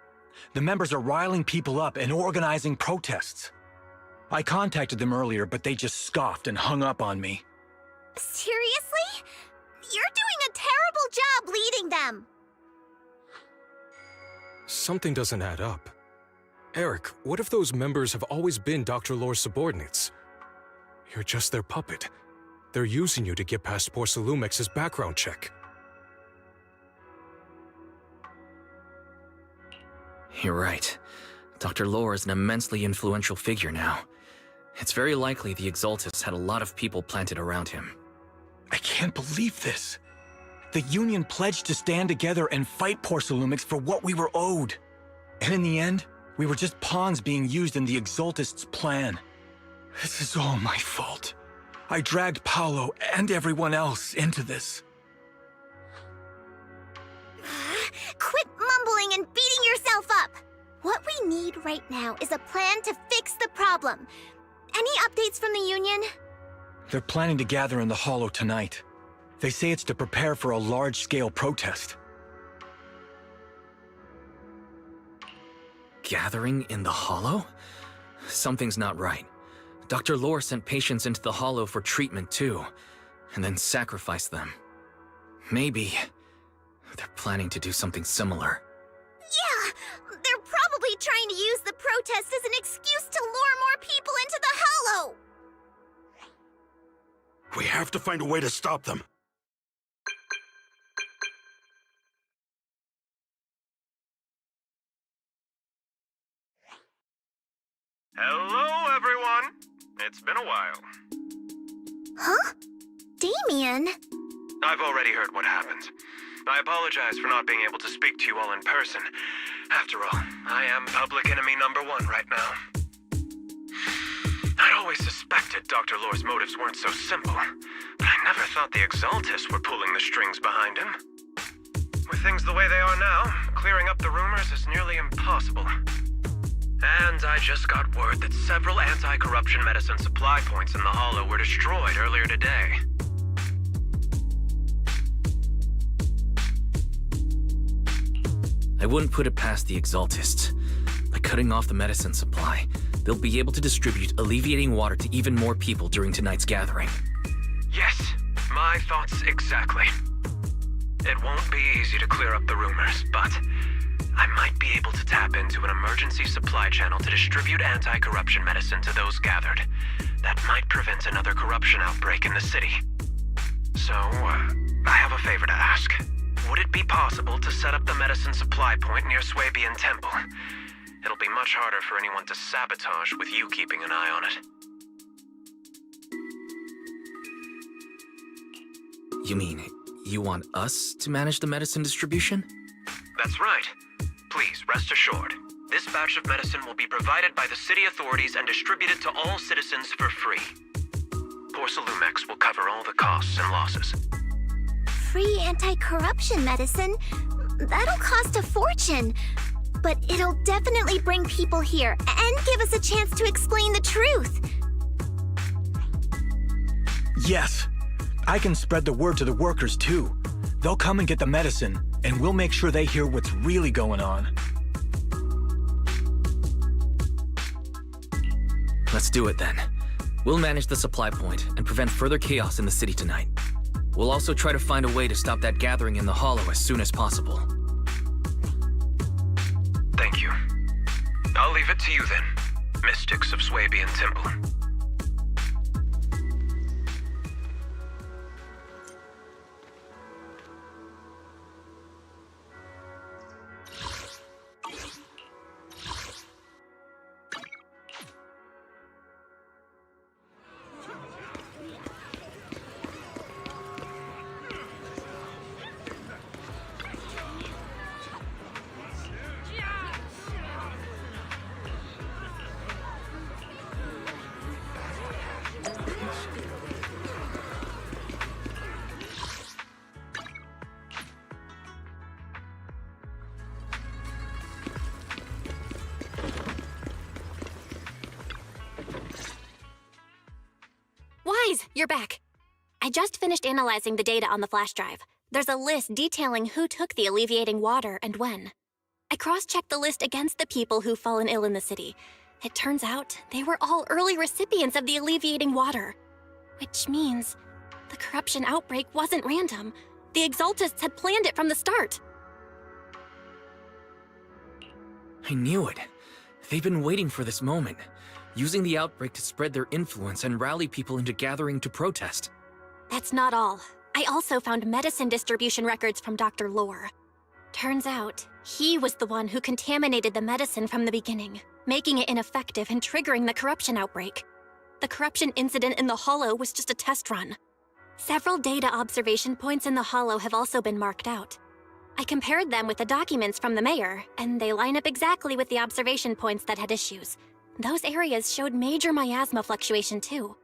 The members are riling people up and organizing protests. I contacted them earlier, but they just scoffed and hung up on me. Seriously? You're doing a terrible job leading them! Something doesn't add up. Eric, what if those members have always been Dr. Lore's subordinates? You're just their puppet. They're using you to get past Porcelumix's background check. You're right. Dr. Lore is an immensely influential figure now. It's very likely the Exaltists had a lot of people planted around him. I can't believe this. The Union pledged to stand together and fight Porcelumix for what we were owed. And in the end, we were just pawns being used in the Exaltists' plan. This is all my fault. I dragged Paolo and everyone else into this. Quit mumbling and beating yourself up! What we need right now is a plan to fix the problem. Any updates from the Union? They're planning to gather in the Hollow tonight. They say it's to prepare for a large-scale protest. Gathering in the Hollow? Something's not right. Dr. Lore sent patients into the Hollow for treatment too, and then sacrificed them. Maybe they're planning to do something similar. Yeah, they're probably trying to use the protest as an excuse to lure more people into the Hollow. We have to find a way to stop them. Hello, everyone. It's been a while. Huh? Damien? I've already heard what happened. I apologize for not being able to speak to you all in person. After all, I am public enemy number one right now. I'd always suspected Dr. Lore's motives weren't so simple, but I never thought the Exaltists were pulling the strings behind him. With things the way they are now, clearing up the rumors is nearly impossible. And I just got word that several anti-corruption medicine supply points in the Hollow were destroyed earlier today. I wouldn't put it past the Exaltists. By cutting off the medicine supply, they'll be able to distribute alleviating water to even more people during tonight's gathering. Yes, my thoughts exactly. It won't be easy to clear up the rumors, but I might be able to tap into an emergency supply channel to distribute anti-corruption medicine to those gathered. That might prevent another corruption outbreak in the city. So, I have a favor to ask. Would it be possible to set up the medicine supply point near Suibian Temple? It'll be much harder for anyone to sabotage with you keeping an eye on it. You mean, you want us to manage the medicine distribution? That's right. Please, rest assured. This batch of medicine will be provided by the city authorities and distributed to all citizens for free. Porcelumex will cover all the costs and losses. Free anti-corruption medicine? That'll cost a fortune. But it'll definitely bring people here and give us a chance to explain the truth. Yes. I can spread the word to the workers too. They'll come and get the medicine, and we'll make sure they hear what's really going on. Let's do it then. We'll manage the supply point and prevent further chaos in the city tonight. We'll also try to find a way to stop that gathering in the Hollow as soon as possible. Thank you. I'll leave it to you then, mystics of Suibian Temple. Wise, you're back. I just finished analyzing the data on the flash drive. There's a list detailing who took the alleviating water and when. I cross-checked the list against the people who've fallen ill in the city. It turns out they were all early recipients of the alleviating water. Which means the corruption outbreak wasn't random. The Exaltists had planned it from the start. I knew it. They've been waiting for this moment, using the outbreak to spread their influence and rally people into gathering to protest. That's not all. I also found medicine distribution records from Dr. Lore. Turns out, he was the one who contaminated the medicine from the beginning, making it ineffective and triggering the corruption outbreak. The corruption incident in the Hollow was just a test run. Several data observation points in the Hollow have also been marked out. I compared them with the documents from the mayor, and they line up exactly with the observation points that had issues. Those areas showed major miasma fluctuation too.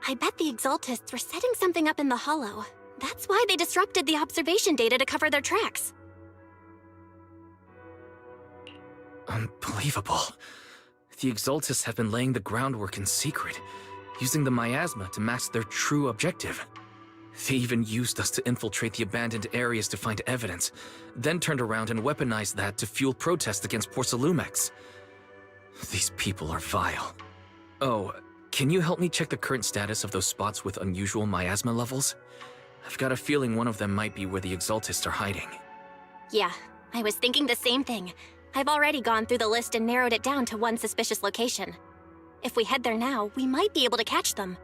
I bet the Exaltists were setting something up in the Hollow. That's why they disrupted the observation data to cover their tracks. Unbelievable. The Exaltists have been laying the groundwork in secret, using the miasma to mask their true objective. They even used us to infiltrate the abandoned areas to find evidence, then turned around and weaponized that to fuel protests against Porcelumex. These people are vile. Oh, can you help me check the current status of those spots with unusual miasma levels? I've got a feeling one of them might be where the Exaltists are hiding. Yeah, I was thinking the same thing. I've already gone through the list and narrowed it down to one suspicious location. If we head there now, we might be able to catch them.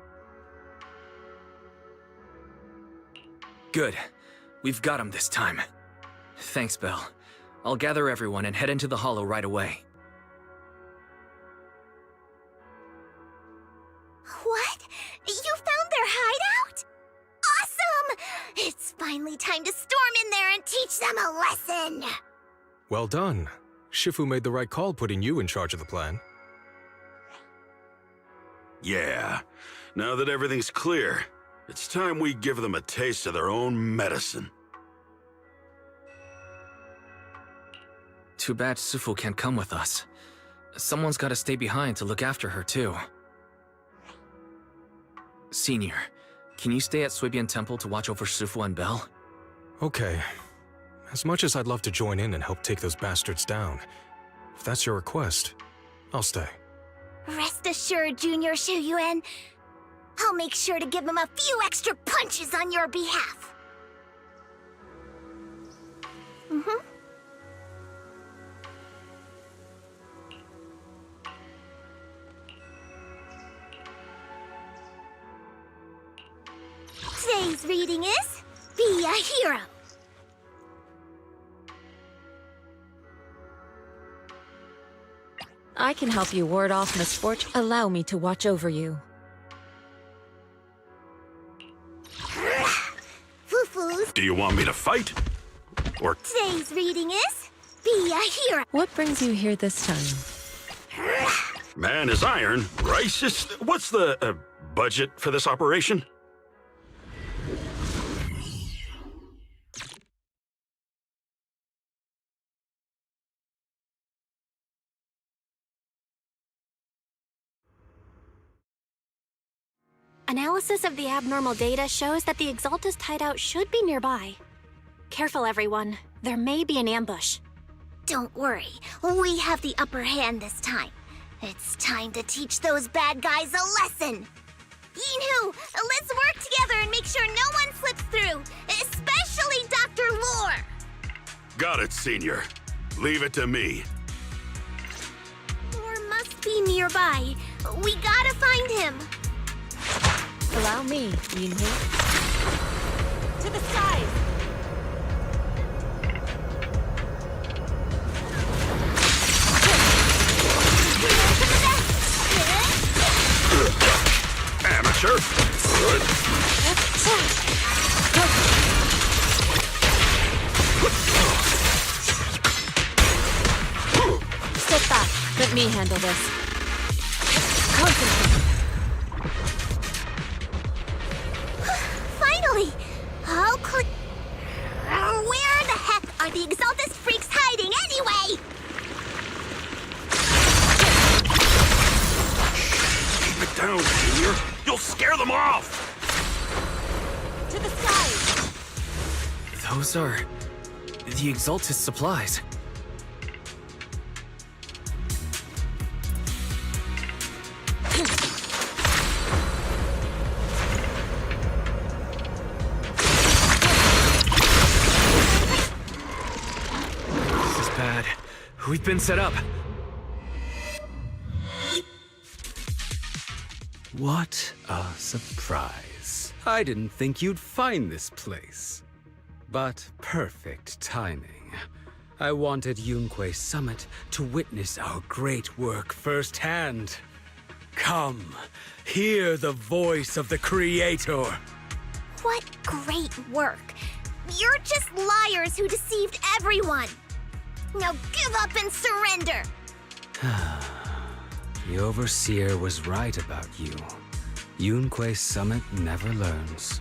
Good. We've got them this time. Thanks, Belle. I'll gather everyone and head into the Hollow right away. What? You found their hideout? Awesome! It's finally time to storm in there and teach them a lesson! Well done. Shifu made the right call putting you in charge of the plan. Yeah. Now that everything's clear, it's time we give them a taste of their own medicine. Too bad Sufu can't come with us. Someone's gotta stay behind to look after her, too. Senior, can you stay at Suibian Temple to watch over Sufu and Belle? Okay. As much as I'd love to join in and help take those bastards down, if that's your request, I'll stay. Rest assured, Junior Shuyuan. I'll make sure to give him a few extra punches on your behalf. Today's reading is Be a Hero. I can help you ward off misfortune. Allow me to watch over you. Foo-foos. Do you want me to fight? Or... Today's reading is Be a Hero. What brings you here this time? Man is iron, rice is... What's the budget for this operation? Analysis of the abnormal data shows that the Exaltist hideout should be nearby. Careful, everyone. There may be an ambush. Don't worry. We have the upper hand this time. It's time to teach those bad guys a lesson. Yinhu, let's work together and make sure no one slips through, especially Dr. Lore. Got it, Senior. Leave it to me. Lore must be nearby. We gotta find him. Allow me, Yinhu. To the side! Amateur. Step back. Let me handle this. Concentrate. Finally! All clear. Where the heck are the Exaltist freaks hiding anyway? Keep it down, Senior. You'll scare them off. To the side! Those are... the Exaltist supplies. We've been set up. What a surprise. I didn't think you'd find this place. But perfect timing. I wanted Yunkui Summit to witness our great work firsthand. Come, hear the voice of the Creator. What great work. You're just liars who deceived everyone. Now give up and surrender! The Overseer was right about you. Yunkui Summit never learns.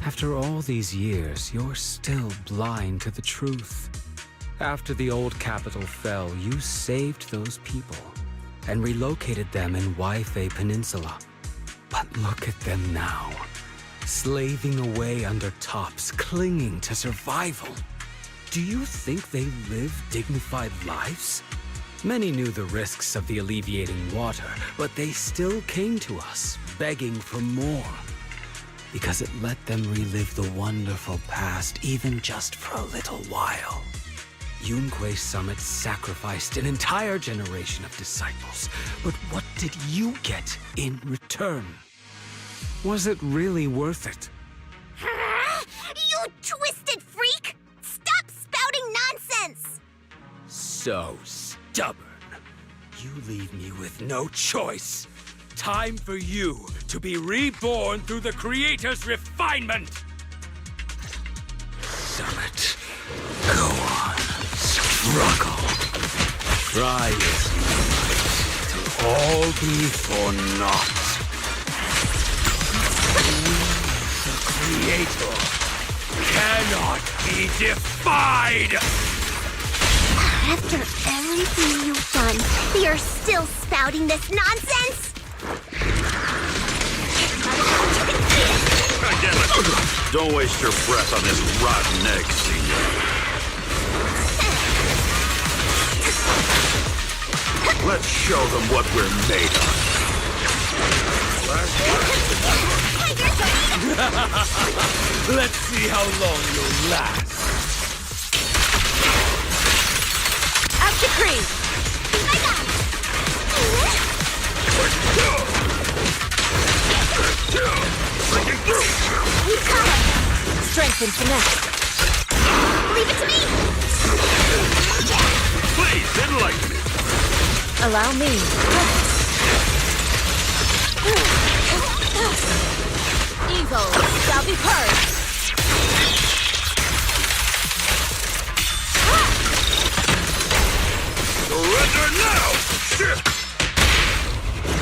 After all these years, you're still blind to the truth. After the old capital fell, you saved those people and relocated them in Waifei Peninsula. But look at them now, slaving away under tops, clinging to survival. Do you think they live dignified lives? Many knew the risks of the alleviating water, but they still came to us, begging for more. Because it let them relive the wonderful past, even just for a little while. Yunkui Summit sacrificed an entire generation of disciples, but what did you get in return? Was it really worth it? You twisted freak! Stop spouting nonsense! So stubborn. You leave me with no choice. Time for you to be reborn through the Creator's refinement! Summit, go on. Struggle. Try as you might, it'll all be for naught. The Creator cannot be defied! After everything you've done, you're still spouting this nonsense? Damn it! Don't waste your breath on this rotten egg, Senior. Let's show them what we're made of. Let's see how long you'll last. As decreed! Strength and finesse. Leave it to me! Please, enlighten me. Allow me. Evil shall be purged. Surrender now! Shit!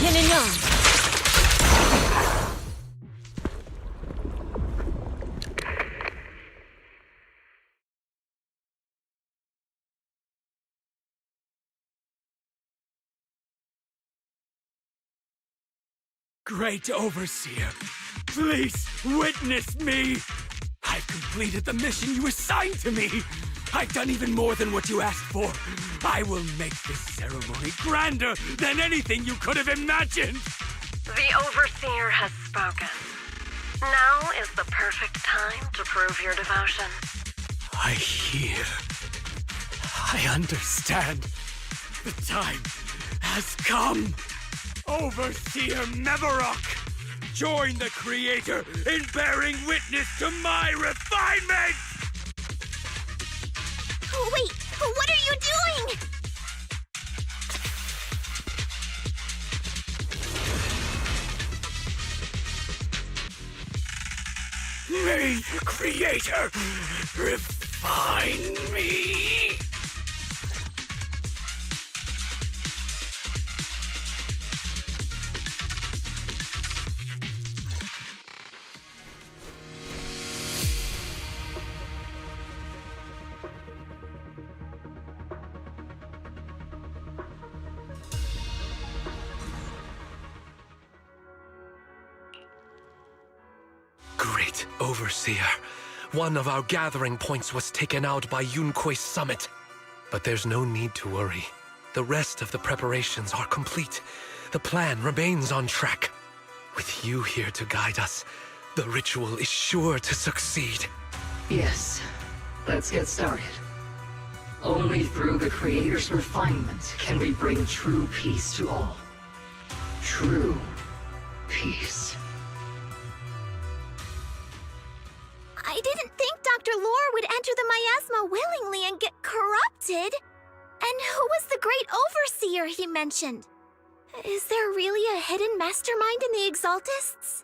Yin and yang. Great Overseer, please witness me! I've completed the mission you assigned to me! I've done even more than what you asked for! I will make this ceremony grander than anything you could have imagined! The Overseer has spoken. Now is the perfect time to prove your devotion. I hear. I understand. The time has come! Overseer Mevarok! Join the Creator in bearing witness to my refinement! Wait, what are you doing? May the Creator refine me! Great Overseer. One of our gathering points was taken out by Yunkui Summit. But there's no need to worry. The rest of the preparations are complete. The plan remains on track. With you here to guide us, the ritual is sure to succeed. Yes, let's get started. Only through the Creator's refinement can we bring true peace to all. True peace. I didn't think Dr. Lore would enter the miasma willingly and get corrupted. And who was the great overseer he mentioned? Is there really a hidden mastermind in the Exaltists?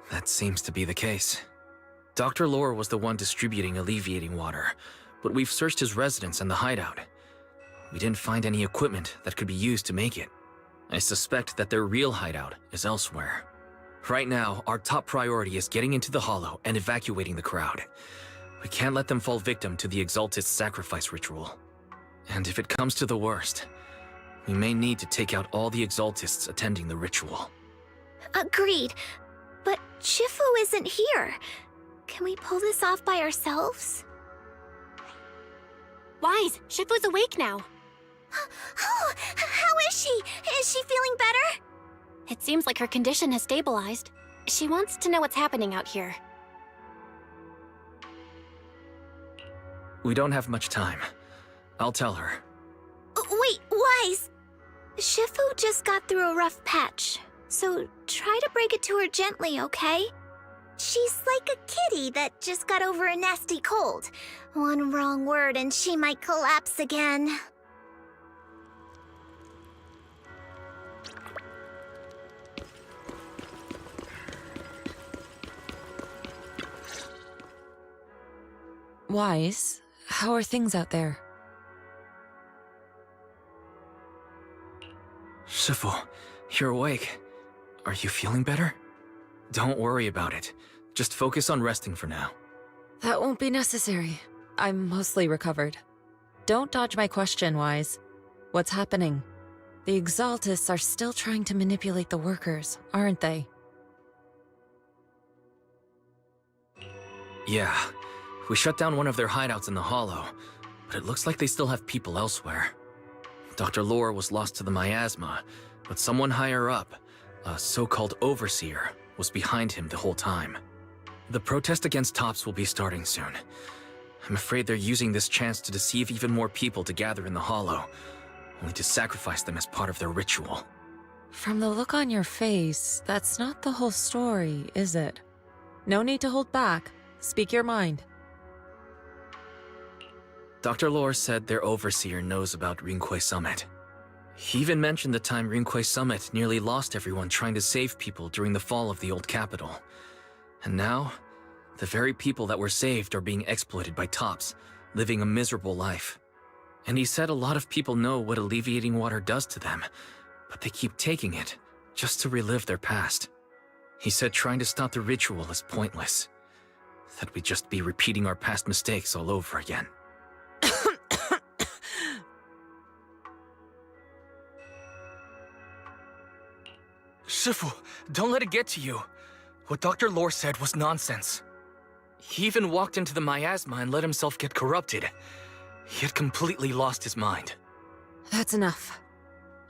That seems to be the case. Dr. Lore was the one distributing alleviating water, but we've searched his residence and the hideout. We didn't find any equipment that could be used to make it. I suspect that their real hideout is elsewhere. Right now, our top priority is getting into the Hollow and evacuating the crowd. We can't let them fall victim to the Exaltist sacrifice ritual. And if it comes to the worst, we may need to take out all the Exaltists attending the ritual. Agreed. But Shifu isn't here. Can we pull this off by ourselves? Wise, Shifu's awake now. Oh, how is she? Is she feeling better? It seems like her condition has stabilized. She wants to know what's happening out here. We don't have much time. I'll tell her. Wait, Wise! Shifu just got through a rough patch, so try to break it to her gently, okay? She's like a kitty that just got over a nasty cold. One wrong word and she might collapse again. Wise, how are things out there? Shifu, you're awake. Are you feeling better? Don't worry about it. Just focus on resting for now. That won't be necessary. I'm mostly recovered. Don't dodge my question, Wise. What's happening? The Exaltists are still trying to manipulate the workers, aren't they? Yeah. We shut down one of their hideouts in the Hollow, but it looks like they still have people elsewhere. Dr. Lore was lost to the miasma, but someone higher up, a so-called overseer, was behind him the whole time. The protest against Tops will be starting soon. I'm afraid they're using this chance to deceive even more people to gather in the Hollow, only to sacrifice them as part of their ritual. From the look on your face, that's not the whole story, is it? No need to hold back. Speak your mind. Dr. Lore said their overseer knows about Yunkui Summit. He even mentioned the time Yunkui Summit nearly lost everyone trying to save people during the fall of the old capital. And now, the very people that were saved are being exploited by Tops, living a miserable life. And he said a lot of people know what alleviating water does to them, but they keep taking it just to relive their past. He said trying to stop the ritual is pointless, that we'd just be repeating our past mistakes all over again. Shifu, don't let it get to you. What Dr. Lore said was nonsense. He even walked into the miasma and let himself get corrupted. He had completely lost his mind. That's enough.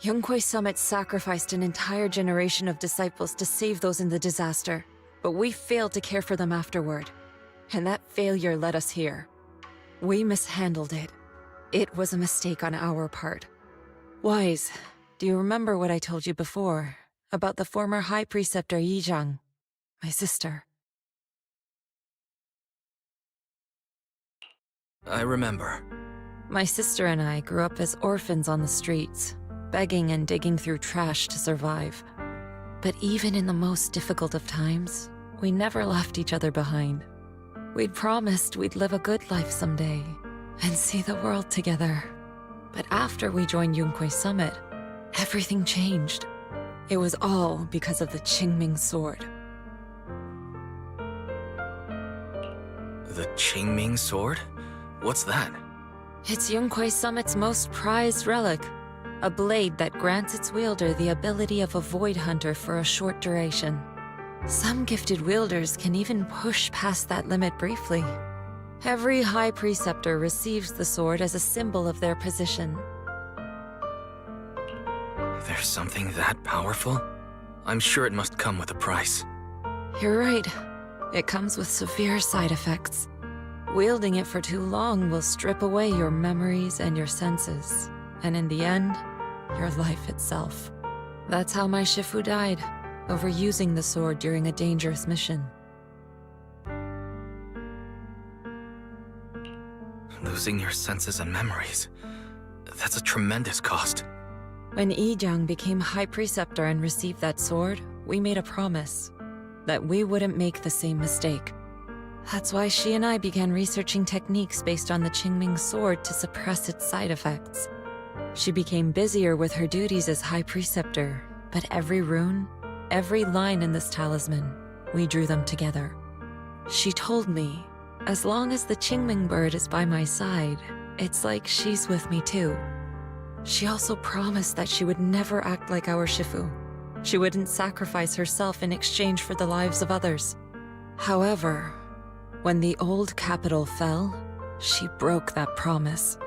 Yunkui Summit sacrificed an entire generation of disciples to save those in the disaster, but we failed to care for them afterward. And that failure led us here. We mishandled it. It was a mistake on our part. Wise, do you remember what I told you before about the former High Preceptor Yizhang, my sister? I remember. My sister and I grew up as orphans on the streets, begging and digging through trash to survive. But even in the most difficult of times, we never left each other behind. We'd promised we'd live a good life someday and see the world together. But after we joined Yunkui Summit, everything changed. It was all because of the Qingming sword. The Qingming sword? What's that? It's Yunkui Summit's most prized relic, a blade that grants its wielder the ability of a void hunter for a short duration. Some gifted wielders can even push past that limit briefly. Every High Preceptor receives the sword as a symbol of their position. There's something that powerful? I'm sure it must come with a price. You're right. It comes with severe side effects. Wielding it for too long will strip away your memories and your senses, and in the end, your life itself. That's how my Shifu died, overusing the sword during a dangerous mission. Losing your senses and memories. That's a tremendous cost. When Yizhang became High Preceptor and received that sword, we made a promise that we wouldn't make the same mistake. That's why she and I began researching techniques based on the Qingming sword to suppress its side effects. She became busier with her duties as High Preceptor, but every rune, every line in this talisman, we drew them together. She told me, as long as the Qingming bird is by my side, it's like she's with me too. She also promised that she would never act like our Shifu. She wouldn't sacrifice herself in exchange for the lives of others. However, When the old capital fell, she broke that promise.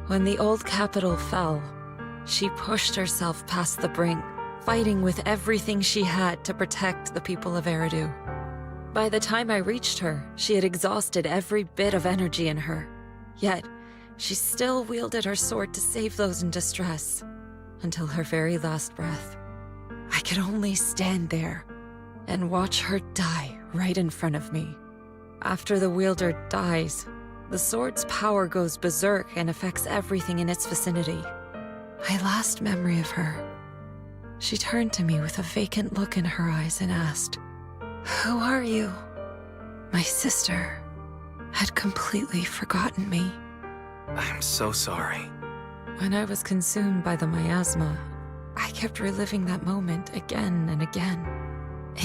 When the old capital fell, she pushed herself past the brink, fighting with everything she had to protect the people of Eridu. By the time I reached her, she had exhausted every bit of energy in her. Yet, she still wielded her sword to save those in distress, until her very last breath. I could only stand there and watch her die right in front of me. After the wielder dies, the sword's power goes berserk and affects everything in its vicinity. My last memory of her, she turned to me with a vacant look in her eyes and asked, "Who are you?" My sister had completely forgotten me. I'm so sorry. When I was consumed by the miasma, I kept reliving that moment again and again.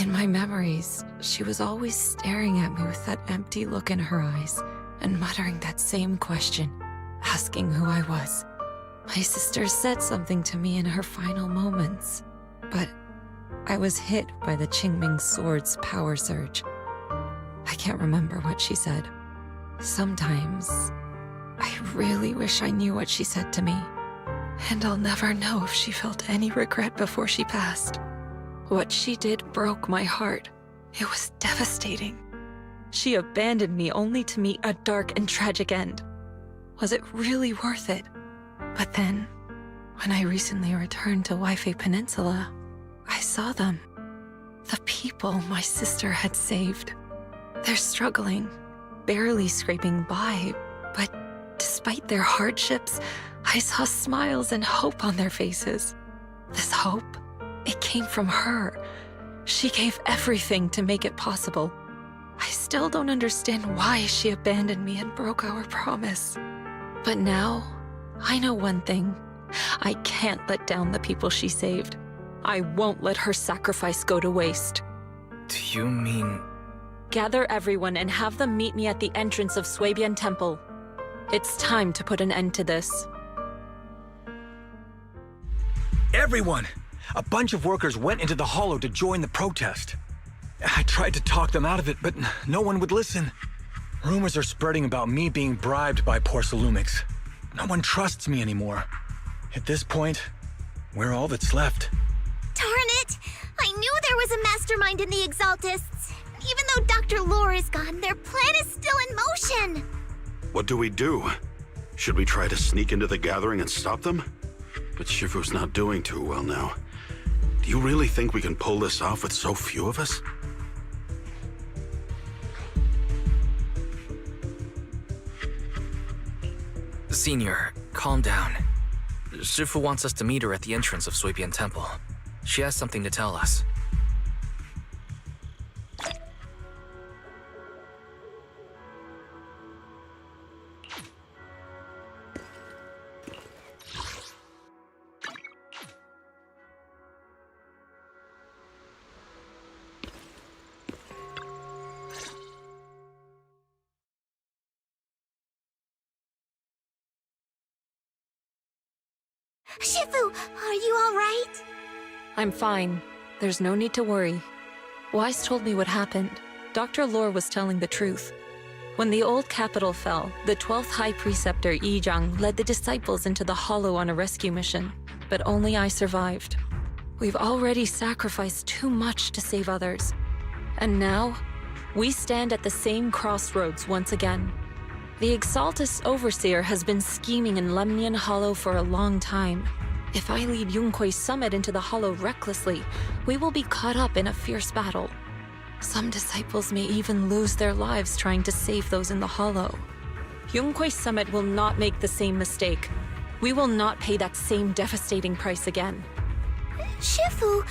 In my memories, she was always staring at me with that empty look in her eyes and muttering that same question, asking who I was. My sister said something to me in her final moments, but I was hit by the Qingming sword's power surge. I can't remember what she said. Sometimes, I really wish I knew what she said to me, and I'll never know if she felt any regret before she passed. What she did broke my heart. It was devastating. She abandoned me only to meet a dark and tragic end. Was it really worth it? But then, when I recently returned to Waifei Peninsula, I saw them. The people my sister had saved. They're struggling, barely scraping by, but despite their hardships, I saw smiles and hope on their faces. This hope, it came from her. She gave everything to make it possible. I still don't understand why she abandoned me and broke our promise. But now, I know one thing. I can't let down the people she saved. I won't let her sacrifice go to waste. Do you mean... Gather everyone and have them meet me at the entrance of Suibian Temple. It's time to put an end to this. Everyone! A bunch of workers went into the hollow to join the protest. I tried to talk them out of it, but no one would listen. Rumors are spreading about me being bribed by Porcelumix. No one trusts me anymore. At this point, we're all that's left. Darn it! I knew there was a mastermind in the Exaltists. Even though Dr. Lore is gone, their plan is still in motion. What do we do? Should we try to sneak into the gathering and stop them? But Shifu's not doing too well now. Do you really think we can pull this off with so few of us? Senior, calm down. Shifu wants us to meet her at the entrance of Suibian Temple. She has something to tell us. Shifu, are you all right? I'm fine. There's no need to worry. Wise told me what happened. Dr. Lore was telling the truth. When the old capital fell, the 12th High Preceptor Yi Zhang led the disciples into the Hollow on a rescue mission, but only I survived. We've already sacrificed too much to save others. And now, we stand at the same crossroads once again. The Exaltus Overseer has been scheming in Lemnian Hollow for a long time. If I lead Yunkui Summit into the Hollow recklessly, we will be caught up in a fierce battle. Some disciples may even lose their lives trying to save those in the Hollow. Yunkui Summit will not make the same mistake. We will not pay that same devastating price again. Shifu,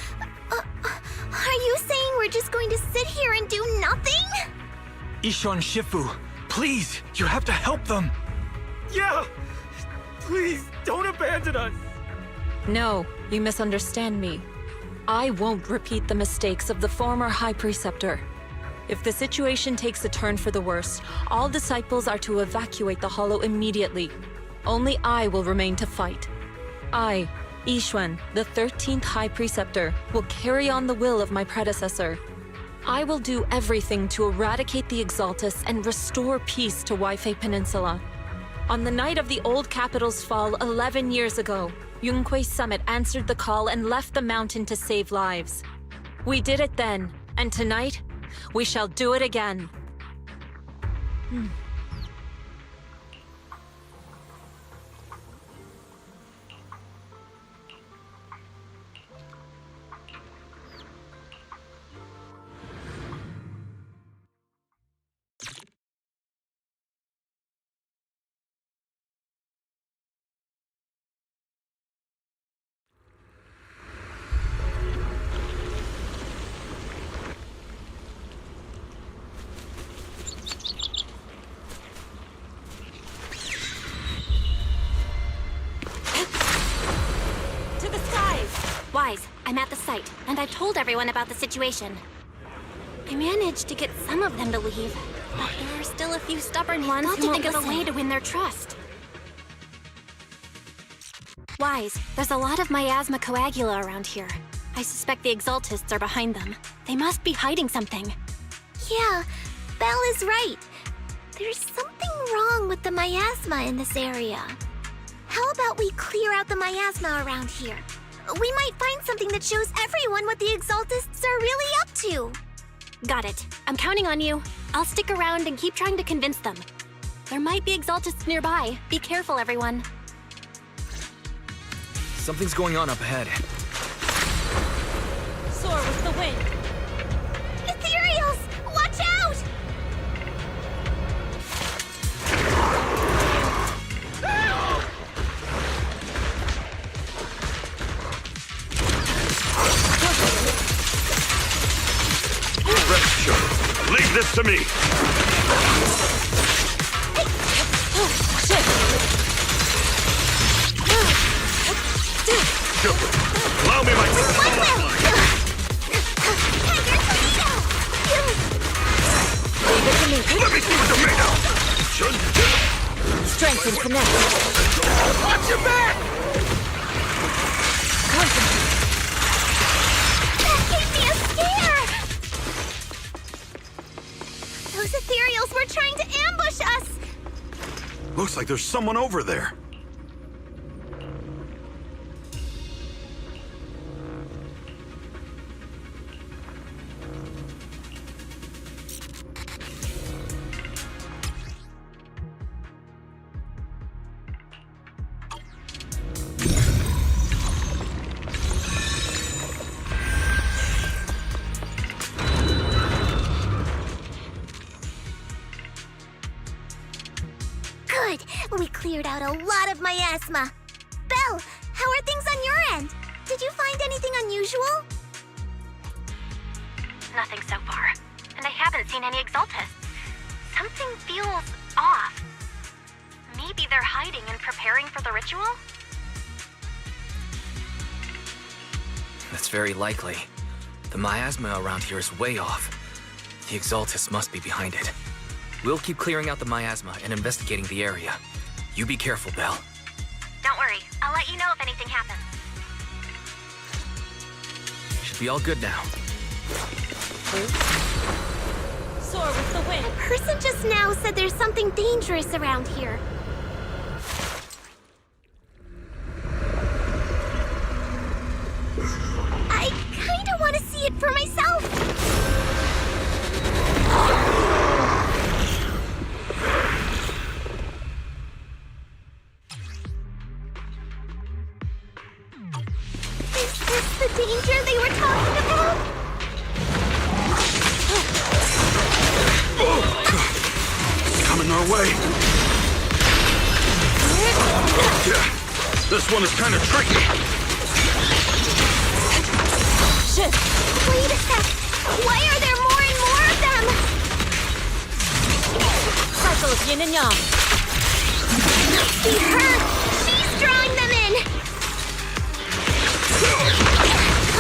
are you saying we're just going to sit here and do nothing? Ishan Shifu, please, you have to help them. Yeah! Please, don't abandon us! No, you misunderstand me. I won't repeat the mistakes of the former High Preceptor. If the situation takes a turn for the worse, all disciples are to evacuate the Hollow immediately. only I will remain to fight. I, Yixuan, the 13th High Preceptor, will carry on the will of my predecessor. I will do everything to eradicate the Exaltus and restore peace to Waifei Peninsula. On the night of the old capital's fall 11 years ago, Yunkui Summit answered the call and left the mountain to save lives. We did it then, and tonight, we shall do it again. Wise, I'm at the site, and I've told everyone about the situation. I managed to get some of them to leave, but there are still a few stubborn ones who won't think of a way to win their trust. Wise, there's a lot of miasma coagula around here. I suspect the Exaltists are behind them. They must be hiding something. Yeah, Belle is right. There's something wrong with the miasma in this area. How about we clear out the miasma around here? We might find something that shows everyone what the Exaltists are really up to. Got it. I'm counting on you. I'll stick around and keep trying to convince them. There might be Exaltists nearby. Be careful, everyone. Something's going on up ahead. Soar with the wind. Ethereals! Watch out! Rest assured. Leave this to me. Allow me my Let me see what you're made of! Strength and connect. Watch your back! That gave me a scare! Those ethereals were trying to ambush us! Looks like there's someone over there. Good! We cleared out a lot of miasma. Belle, how are things on your end? Did you find anything unusual? Nothing so far. And I haven't seen any Exaltists. Something feels off. Maybe they're hiding and preparing for the ritual? That's very likely. The miasma around here is way off. The Exaltus must be behind it. We'll keep clearing out the miasma and investigating the area. You be careful, Belle. Don't worry. I'll let you know if anything happens. Should be all good now. Soar with the wind. A person just now said there's something dangerous around here. I kinda want to see it for myself. Is this the danger they were talking about? It's coming our way. Yeah, this one is kind of tricky. Shift. Wait a sec. Why are there more and more of them? Cycle of yin and yang. See her? She's drawing them in.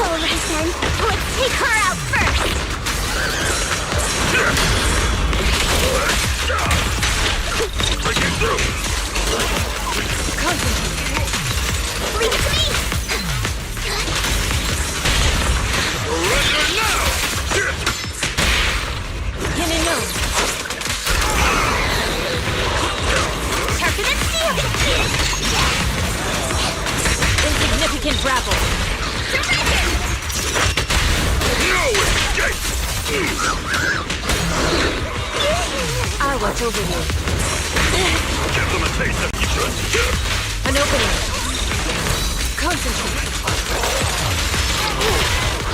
All right then. Let's take her out first. Breaking through. I'll watch over you. Give them a taste of Egypt. An opening. Concentrate.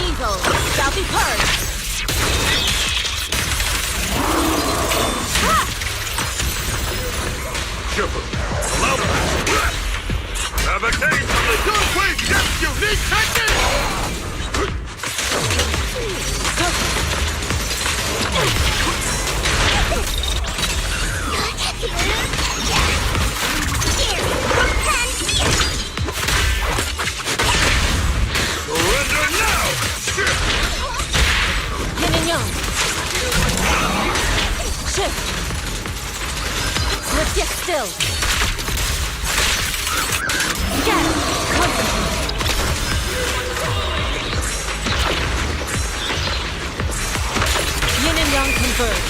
Evil shall be purged. Shiver. Allow them. Have a taste of the Yunkui Depth Unique Technique! Surrender now! Yin and yang. Shift. Let's get still. Scatter. Concentrate. Yin and yang converge.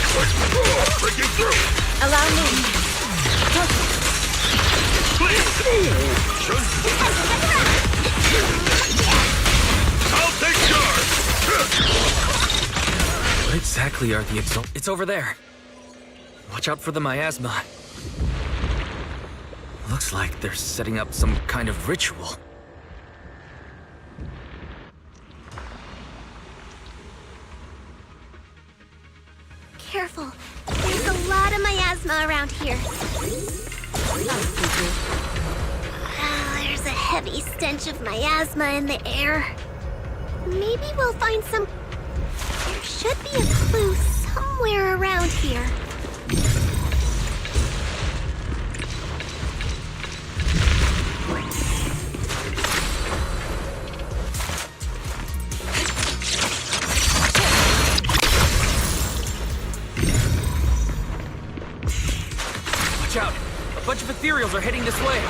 Breaking through! Allow me. I'll take charge! What exactly are the exalt? It's over there. Watch out for the miasma. Looks like they're setting up some kind of ritual. Careful. There's a lot of miasma around here. There's a heavy stench of miasma in the air. Maybe we'll find some... There should be a clue somewhere around here. Watch out! A bunch of ethereals are heading this way.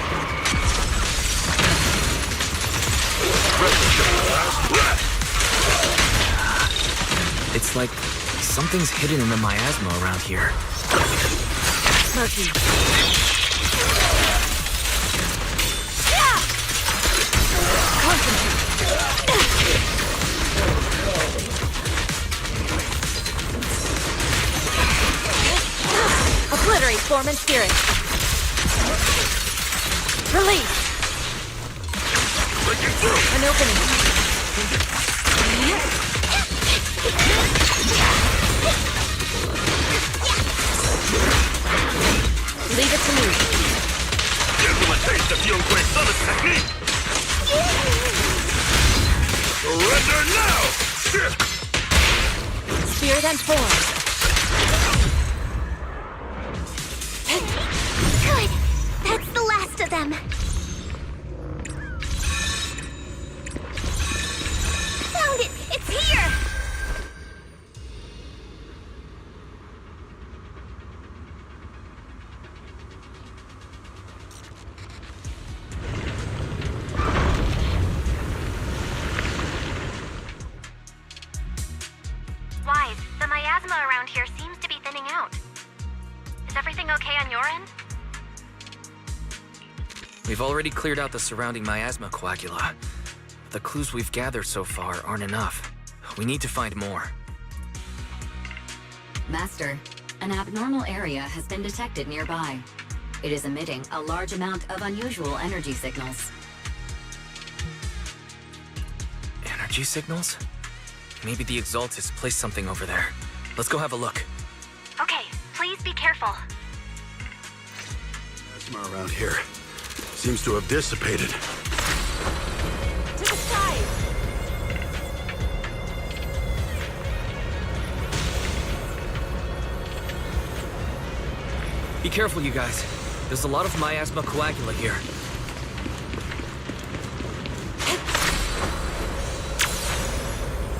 It's like something's hidden in the miasma around here. Murky. Obliterate form and spirit. Release. An opening. Leave it to me. Give them a taste of Yunkui Summit technique! Surrender now! Spirit and form. Good. That's the last of them. Found it! It's here! Wise, the miasma around here seems to be thinning out. Is everything okay on your end? We've already cleared out the surrounding miasma coagula. The clues we've gathered so far aren't enough. We need to find more. Master, an abnormal area has been detected nearby. It is emitting a large amount of unusual energy signals. Energy signals? Maybe the Exaltus placed something over there. Let's go have a look. Okay, please be careful. Miasma around here seems to have dissipated. To the side! Be careful, you guys. There's a lot of miasma coagula here.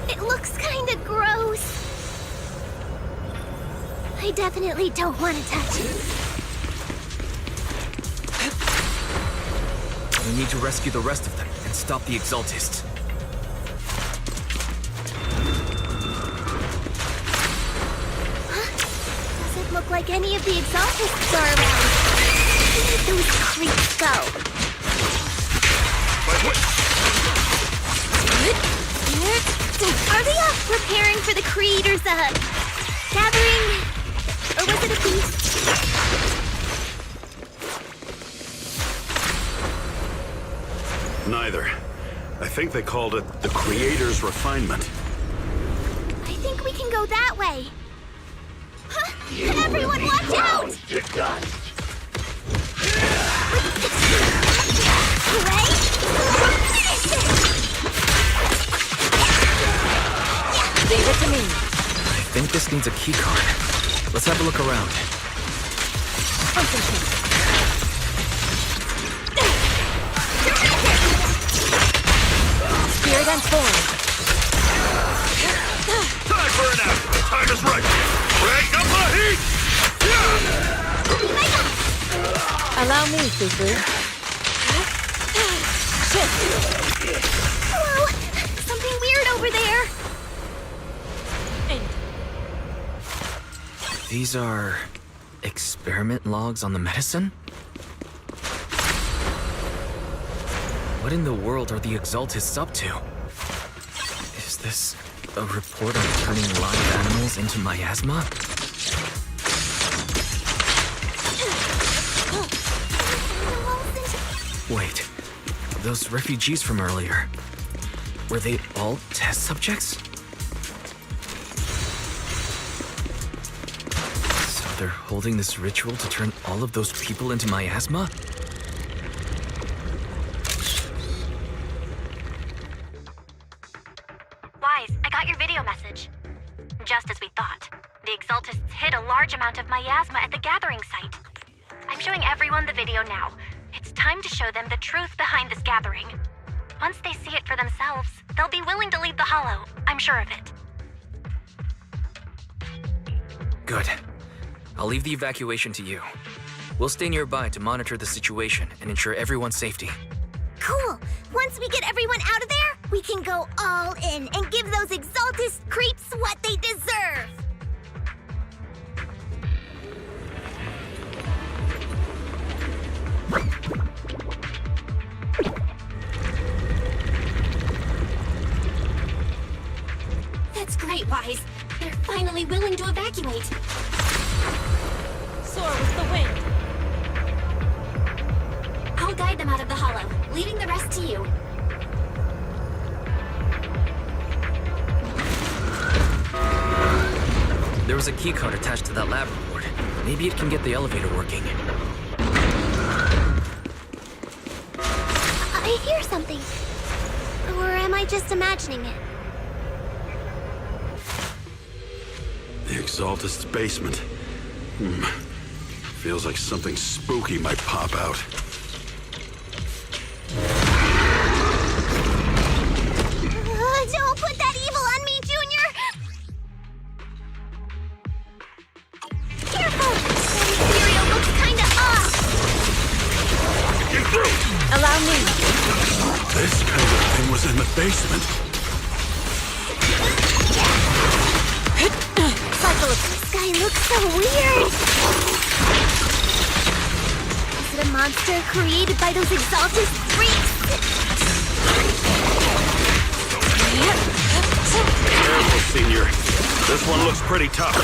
It looks kinda gross. I definitely don't want to touch it. We need to rescue the rest of them and stop the Exaltists. Doesn't look like any of the Exaltists are around. Where did those creeps go? Are they preparing for the creators' gathering? Or was it a feast? Neither. I think they called it the Creator's Refinement. I think we can go that way. Huh? Everyone, watch out! Right? Leave it to me. I think this needs a keycard. Let's have a look around. Spirit and form. Time for an out! The time is right! Crank up the heat! Allow me, Fufu. Hello! Something weird over there! These are experiment logs on the medicine? What in the world are the Exaltists up to? Is this a report on turning live animals into miasma? Wait, those refugees from earlier, were they all test subjects? So they're holding this ritual to turn all of those people into miasma? Wise, I got your video message. Just as we thought. The Exaltists hid a large amount of miasma at the gathering site. I'm showing everyone the video now. It's time to show them the truth behind this gathering. Once they see it for themselves, they'll be willing to leave the Hollow. I'm sure of it. Good. I'll leave the evacuation to you. We'll stay nearby to monitor the situation and ensure everyone's safety. Cool! Once we get everyone out of there, we can go all in and give those Exaltist creeps what they deserve! That's great, Wise. They're finally willing to evacuate. Soar with the wind. I'll guide them out of the Hollow, leaving the rest to you. There was a keycard attached to that lab report. Maybe it can get the elevator working. I hear something. Or am I just imagining it? The Exaltist's basement. Feels like something spooky might pop out. Don't put that evil on me, Junior! Careful! That material looks kinda off! Get through! Allow me. This kind of thing was in the basement. This guy looks so weird! Is it a monster created by those Exaltist freaks? Careful, Senior. This one looks pretty tough.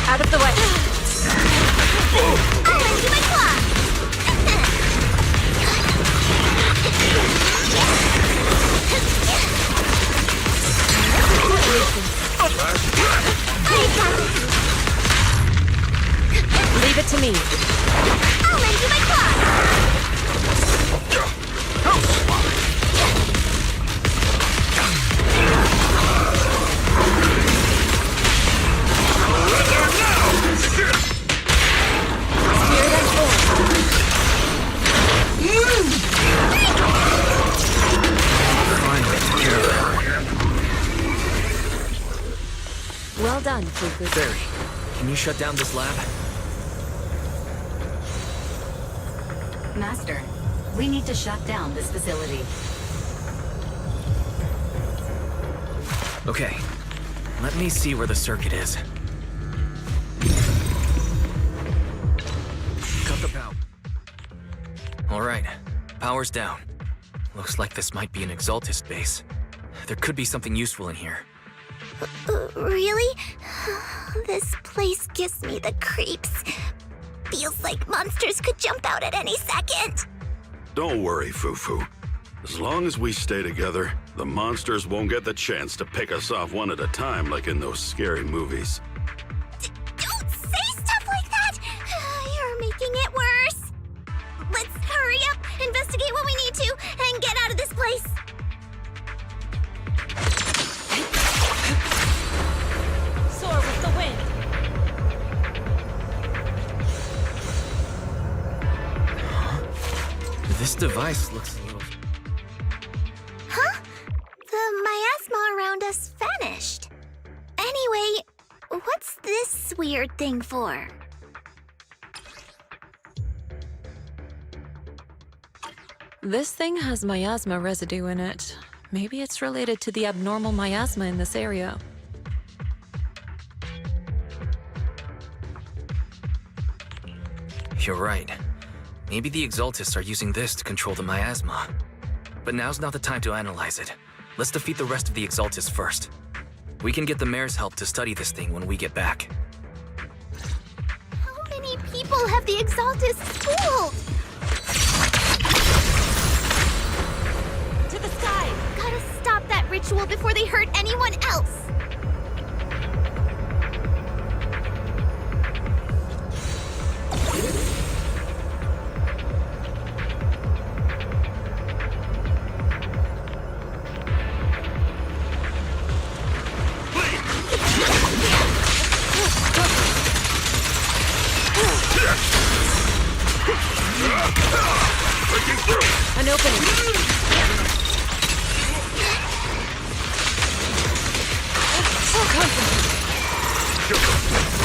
Out of the way. I'll lend you my claw! Leave it to me. I'll lend you my claw! Well done, Fufu. Barry, can you shut down this lab? Master, we need to shut down this facility. Okay. Let me see where the circuit is. Cut the power. Alright, power's down. Looks like this might be an Exaltist base. There could be something useful in here. Really? This place gives me the creeps. Feels like monsters could jump out at any second. Don't worry, Fufu. As long as we stay together, the monsters won't get the chance to pick us off one at a time like in those scary movies. Don't say stuff like that! You're making it worse. Let's hurry up, investigate what we need to, and get out of this place. Soar with the wind. This device looks a little... Huh? The miasma around us vanished. Anyway, what's this weird thing for? This thing has miasma residue in it. Maybe it's related to the abnormal miasma in this area. You're right. Maybe the Exaltists are using this to control the miasma. But now's not the time to analyze it. Let's defeat the rest of the Exaltists first. We can get the mayor's help to study this thing when we get back. How many people have the Exaltists fooled? To the sky! Gotta stop that ritual before they hurt anyone else. An opening.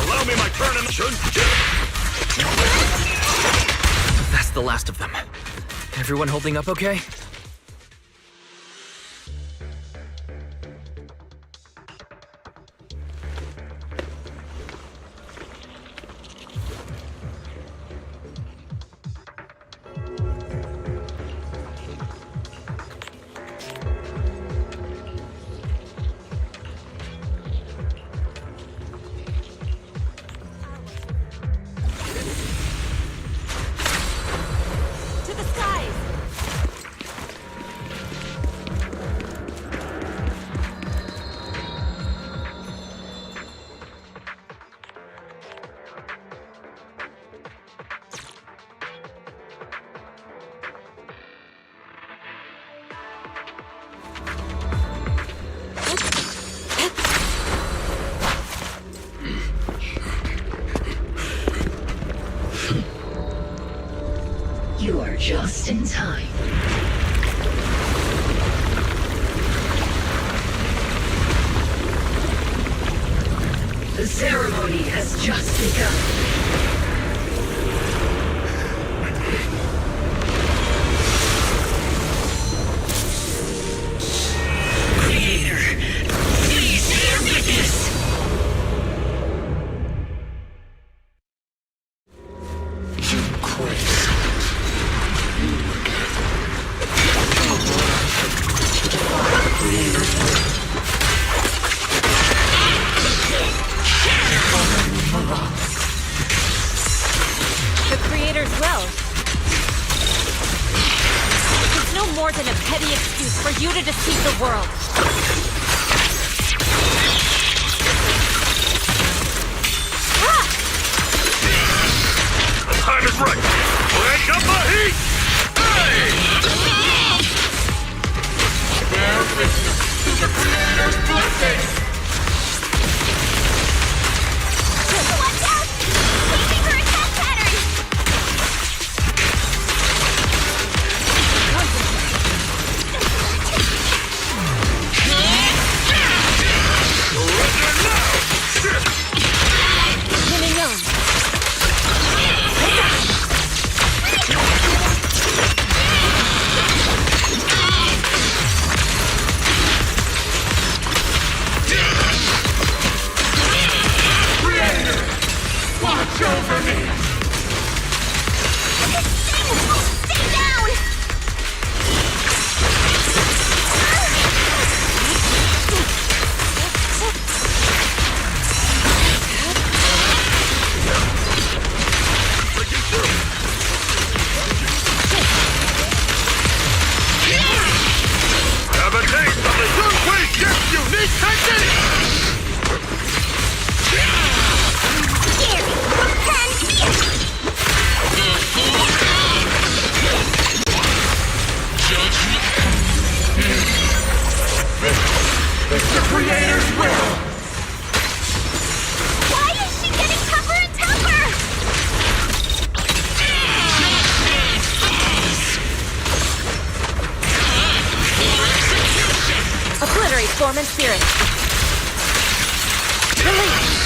Allow me my turn in the... That's the last of them. Everyone holding up okay? To the skies! You are just in time. The ceremony has just begun. Creator, please bear witness. The Creator's will. It's no more than a petty excuse for you to deceive the world. The time is right! Break up the heat! Hey! Bear witness to the Creator's blessing! Watch out! Waiting for attack pattern! Winning on. the Creator's will! Why is she getting tougher and tougher? Obliterate form and spirit. Release.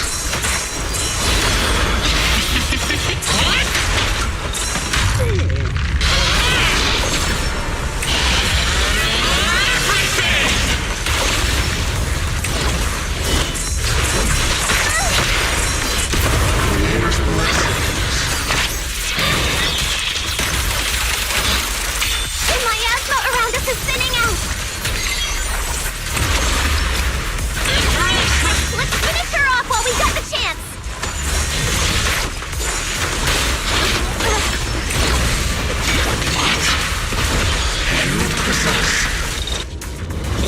The miasma around us is thinning out. Let's finish her off while we got the chance.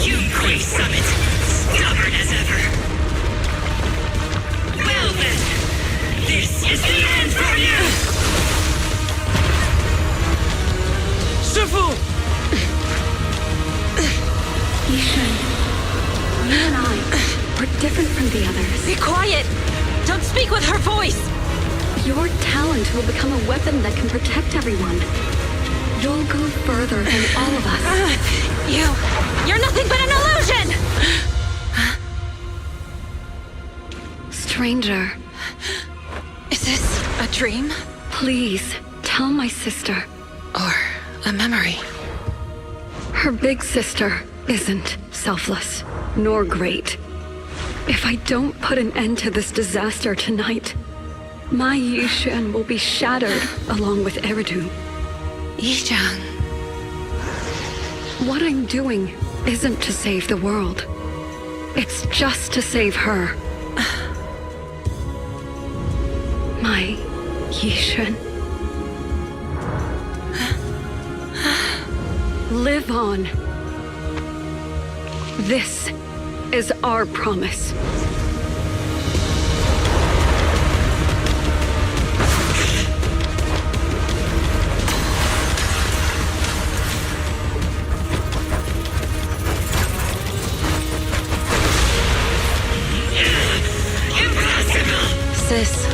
Yunkui Summit, stubborn as ever. Well then, this is the end for you! Shifu! Yishan, you and I, we're different from the others. Be quiet! Don't speak with her voice! Your talent will become a weapon that can protect everyone. You'll go further than all of us. You're nothing but an illusion! Stranger. Is this a dream? Please, tell my sister. Or a memory? Her big sister isn't selfless, nor great. If I don't put an end to this disaster tonight, my Yishan will be shattered along with Eridu. Yishan. What I'm doing isn't to save the world. It's just to save her. My Yishan. Live on. This is our promise. Sis,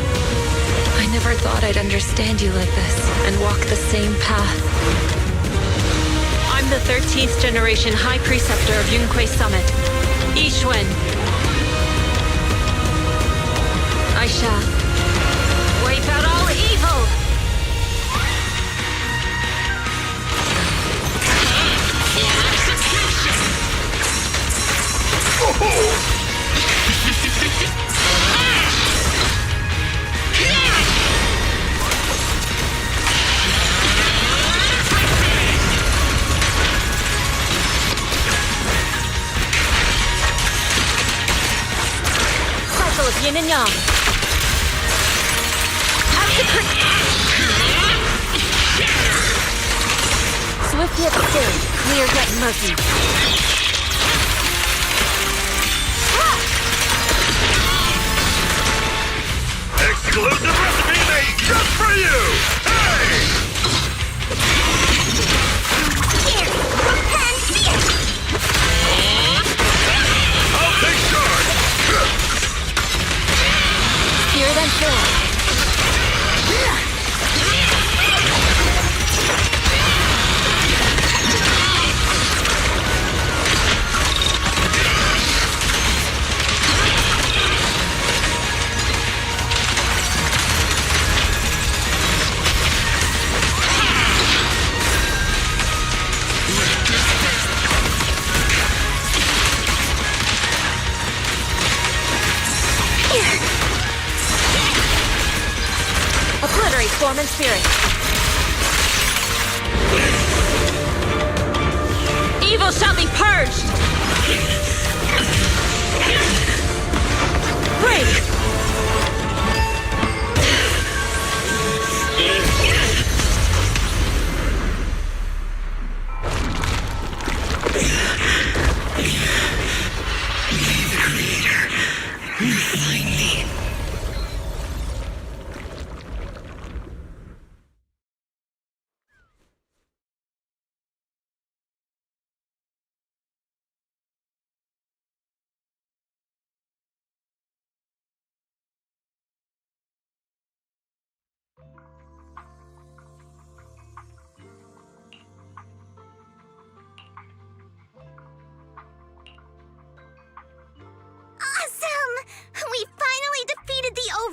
I never thought I'd understand you like this and walk the same path. I'm the 13th generation High Preceptor of Yunkui Summit, Yishun. I shall wipe out all evil! Cycle of yin and yang. Swift yet still, clear yet murky. Exclusive recipe made just for you! Hey! I'll take charge! Spirit and form. Obliterate form and spirit. Evil shall be purged! Break!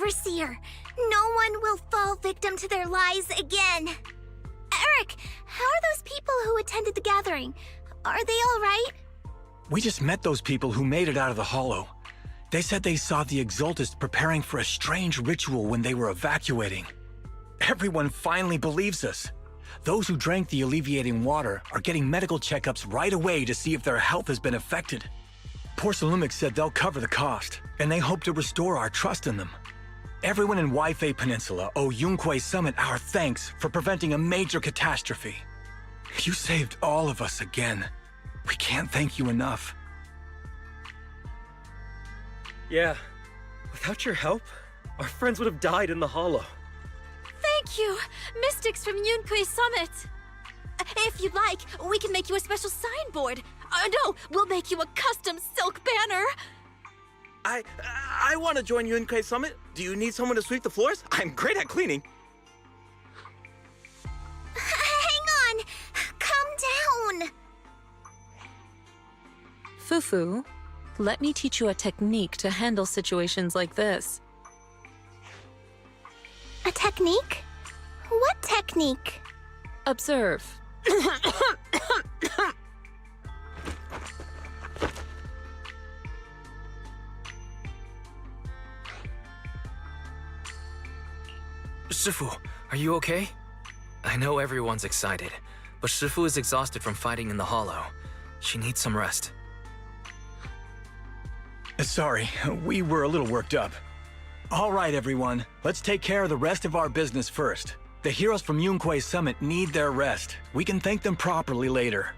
Overseer. No one will fall victim to their lies again. Eric, how are those people who attended the gathering? Are they all right? We just met those people who made it out of the Hollow. They said they saw the Exaltists preparing for a strange ritual when they were evacuating. Everyone finally believes us. Those who drank the alleviating water are getting medical checkups right away to see if their health has been affected. Porcelumix said they'll cover the cost, and they hope to restore our trust in them. Everyone in Waifei Peninsula owe Yunkui Summit our thanks for preventing a major catastrophe. You saved all of us again. We can't thank you enough. Yeah, without your help, our friends would have died in the Hollow. Thank you, Mystics from Yunkui Summit. If you'd like, we can make you a special signboard. No, we'll make you a custom silk banner. I want to join Yunkui Summit. Do you need someone to sweep the floors? I'm great at cleaning. Hang on! Calm down! Fufu, let me teach you a technique to handle situations like this. A technique? What technique? Observe. Shifu, are you okay? I know everyone's excited, but Shifu is exhausted from fighting in the Hollow. She needs some rest. Sorry, we were a little worked up. All right, everyone. Let's take care of the rest of our business first. The heroes from Yunkui Summit need their rest. We can thank them properly later.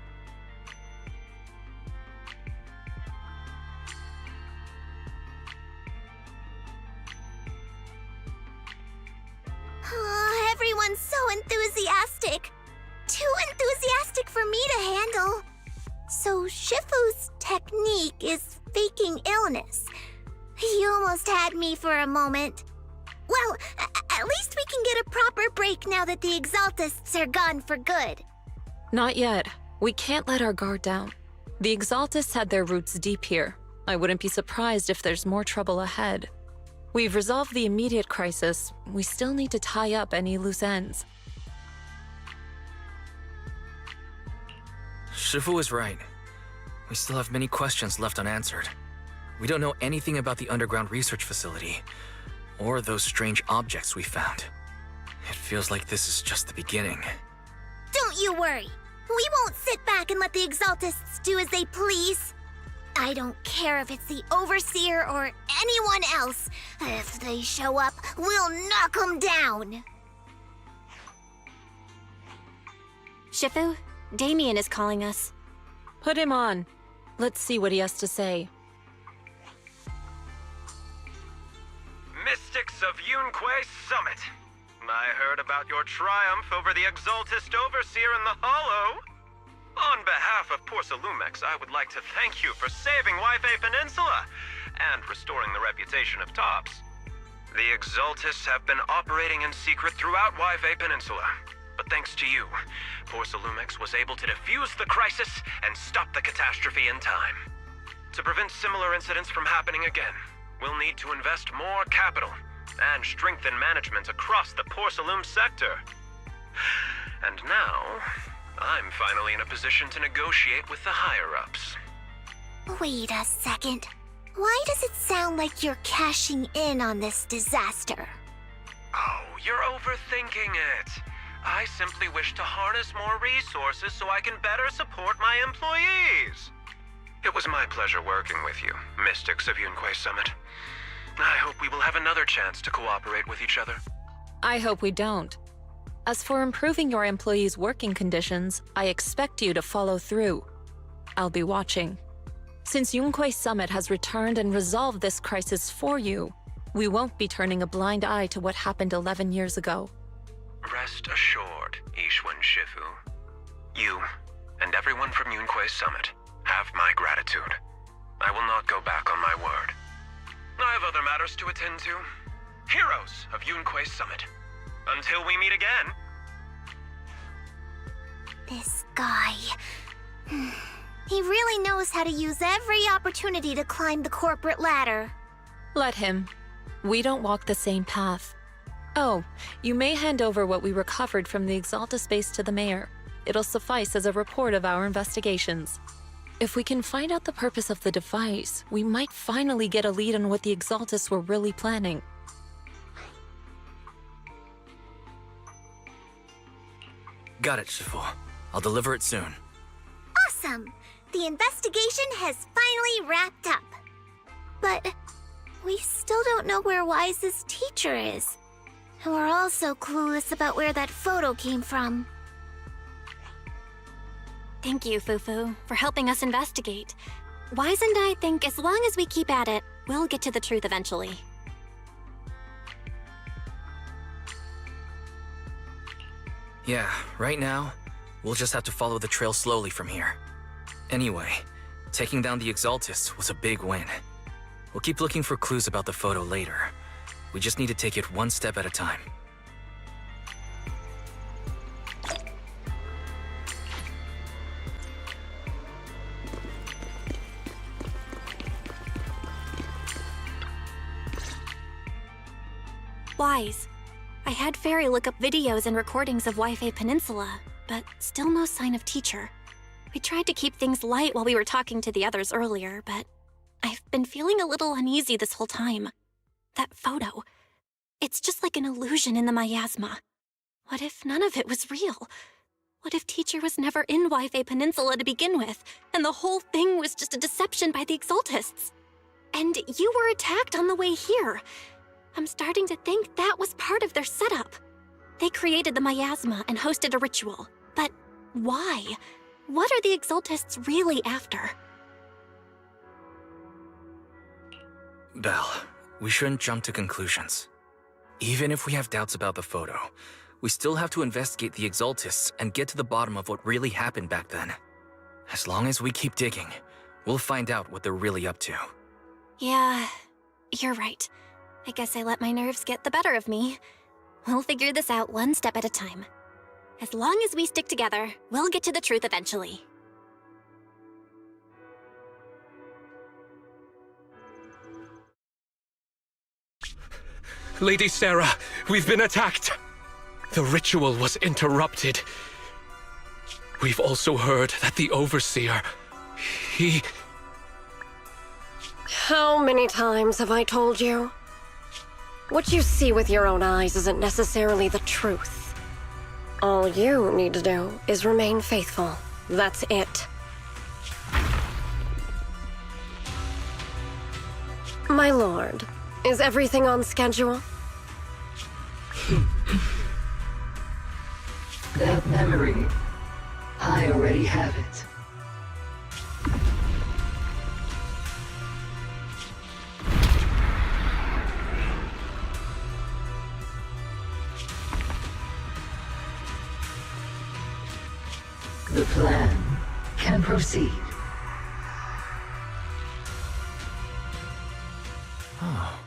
Oh, everyone's so enthusiastic. Too enthusiastic for me to handle. So Shifu's technique is faking illness. You almost had me for a moment. Well, at least we can get a proper break now that the Exaltists are gone for good. Not yet. We can't let our guard down. The Exaltists had their roots deep here. I wouldn't be surprised if there's more trouble ahead. We've resolved the immediate crisis. We still need to tie up any loose ends. Shifu is right. We still have many questions left unanswered. We don't know anything about the underground research facility, or those strange objects we found. It feels like this is just the beginning. Don't you worry. We won't sit back and let the Exaltists do as they please. I don't care if it's the Overseer or anyone else. If they show up, we'll knock them down. Shifu, Damien is calling us. Put him on. Let's see what he has to say. Mystics of Yunkui Summit. I heard about your triumph over the Exaltist Overseer in the Hollow. On behalf of Porcelumix, I would like to thank you for saving Waifei Peninsula and restoring the reputation of Tops. The Exaltists have been operating in secret throughout Waifei Peninsula, but thanks to you, Porcelumix was able to defuse the crisis and stop the catastrophe in time. To prevent similar incidents from happening again, we'll need to invest more capital and strengthen management across the Porcelum sector. And now, I'm finally in a position to negotiate with the higher-ups. Wait a second. Why does it sound like you're cashing in on this disaster? Oh, you're overthinking it. I simply wish to harness more resources so I can better support my employees. It was my pleasure working with you, Mystics of Yunkui Summit. I hope we will have another chance to cooperate with each other. I hope we don't. As for improving your employees' working conditions, I expect you to follow through. I'll be watching. Since Yunkui Summit has returned and resolved this crisis for you, we won't be turning a blind eye to what happened 11 years ago. Rest assured, Ishwan Shifu. You, and everyone from Yunkui Summit, have my gratitude. I will not go back on my word. I have other matters to attend to. Heroes of Yunkui Summit. Until we meet again. This guy... He really knows how to use every opportunity to climb the corporate ladder. Let him. We don't walk the same path. Oh, you may hand over what we recovered from the Exaltus base to the mayor. It'll suffice as a report of our investigations. If we can find out the purpose of the device, we might finally get a lead on what the Exaltus were really planning. Got it, Shifu. I'll deliver it soon. Awesome! The investigation has finally wrapped up. But we still don't know where Wise's teacher is. And we're also clueless about where that photo came from. Thank you, Fufu, for helping us investigate. Wise and I think as long as we keep at it, we'll get to the truth eventually. Yeah, right now, we'll just have to follow the trail slowly from here. Anyway, taking down the Exaltus was a big win. We'll keep looking for clues about the photo later. We just need to take it one step at a time. Wise. I had Fairy look up videos and recordings of Wi-Fi Peninsula, but still no sign of teacher. We tried to keep things light while we were talking to the others earlier, but I've been feeling a little uneasy this whole time. That photo. It's just like an illusion in the miasma. What if none of it was real? What if teacher was never in Wi-Fi Peninsula to begin with, and the whole thing was just a deception by the Exaltists? And you were attacked on the way here. I'm starting to think that was part of their setup. They created the miasma and hosted a ritual. But why? What are the Exaltists really after? Belle, we shouldn't jump to conclusions. Even if we have doubts about the photo, we still have to investigate the Exaltists and get to the bottom of what really happened back then. As long as we keep digging, we'll find out what they're really up to. Yeah, you're right. I guess I let my nerves get the better of me. We'll figure this out one step at a time. As long as we stick together, we'll get to the truth eventually. Lady Sarah, we've been attacked. The ritual was interrupted. We've also heard that the Overseer, he... How many times have I told you? What you see with your own eyes isn't necessarily the truth. All you need to do is remain faithful. That's it. My lord, is everything on schedule? That memory, I already have it. The plan can proceed. Oh.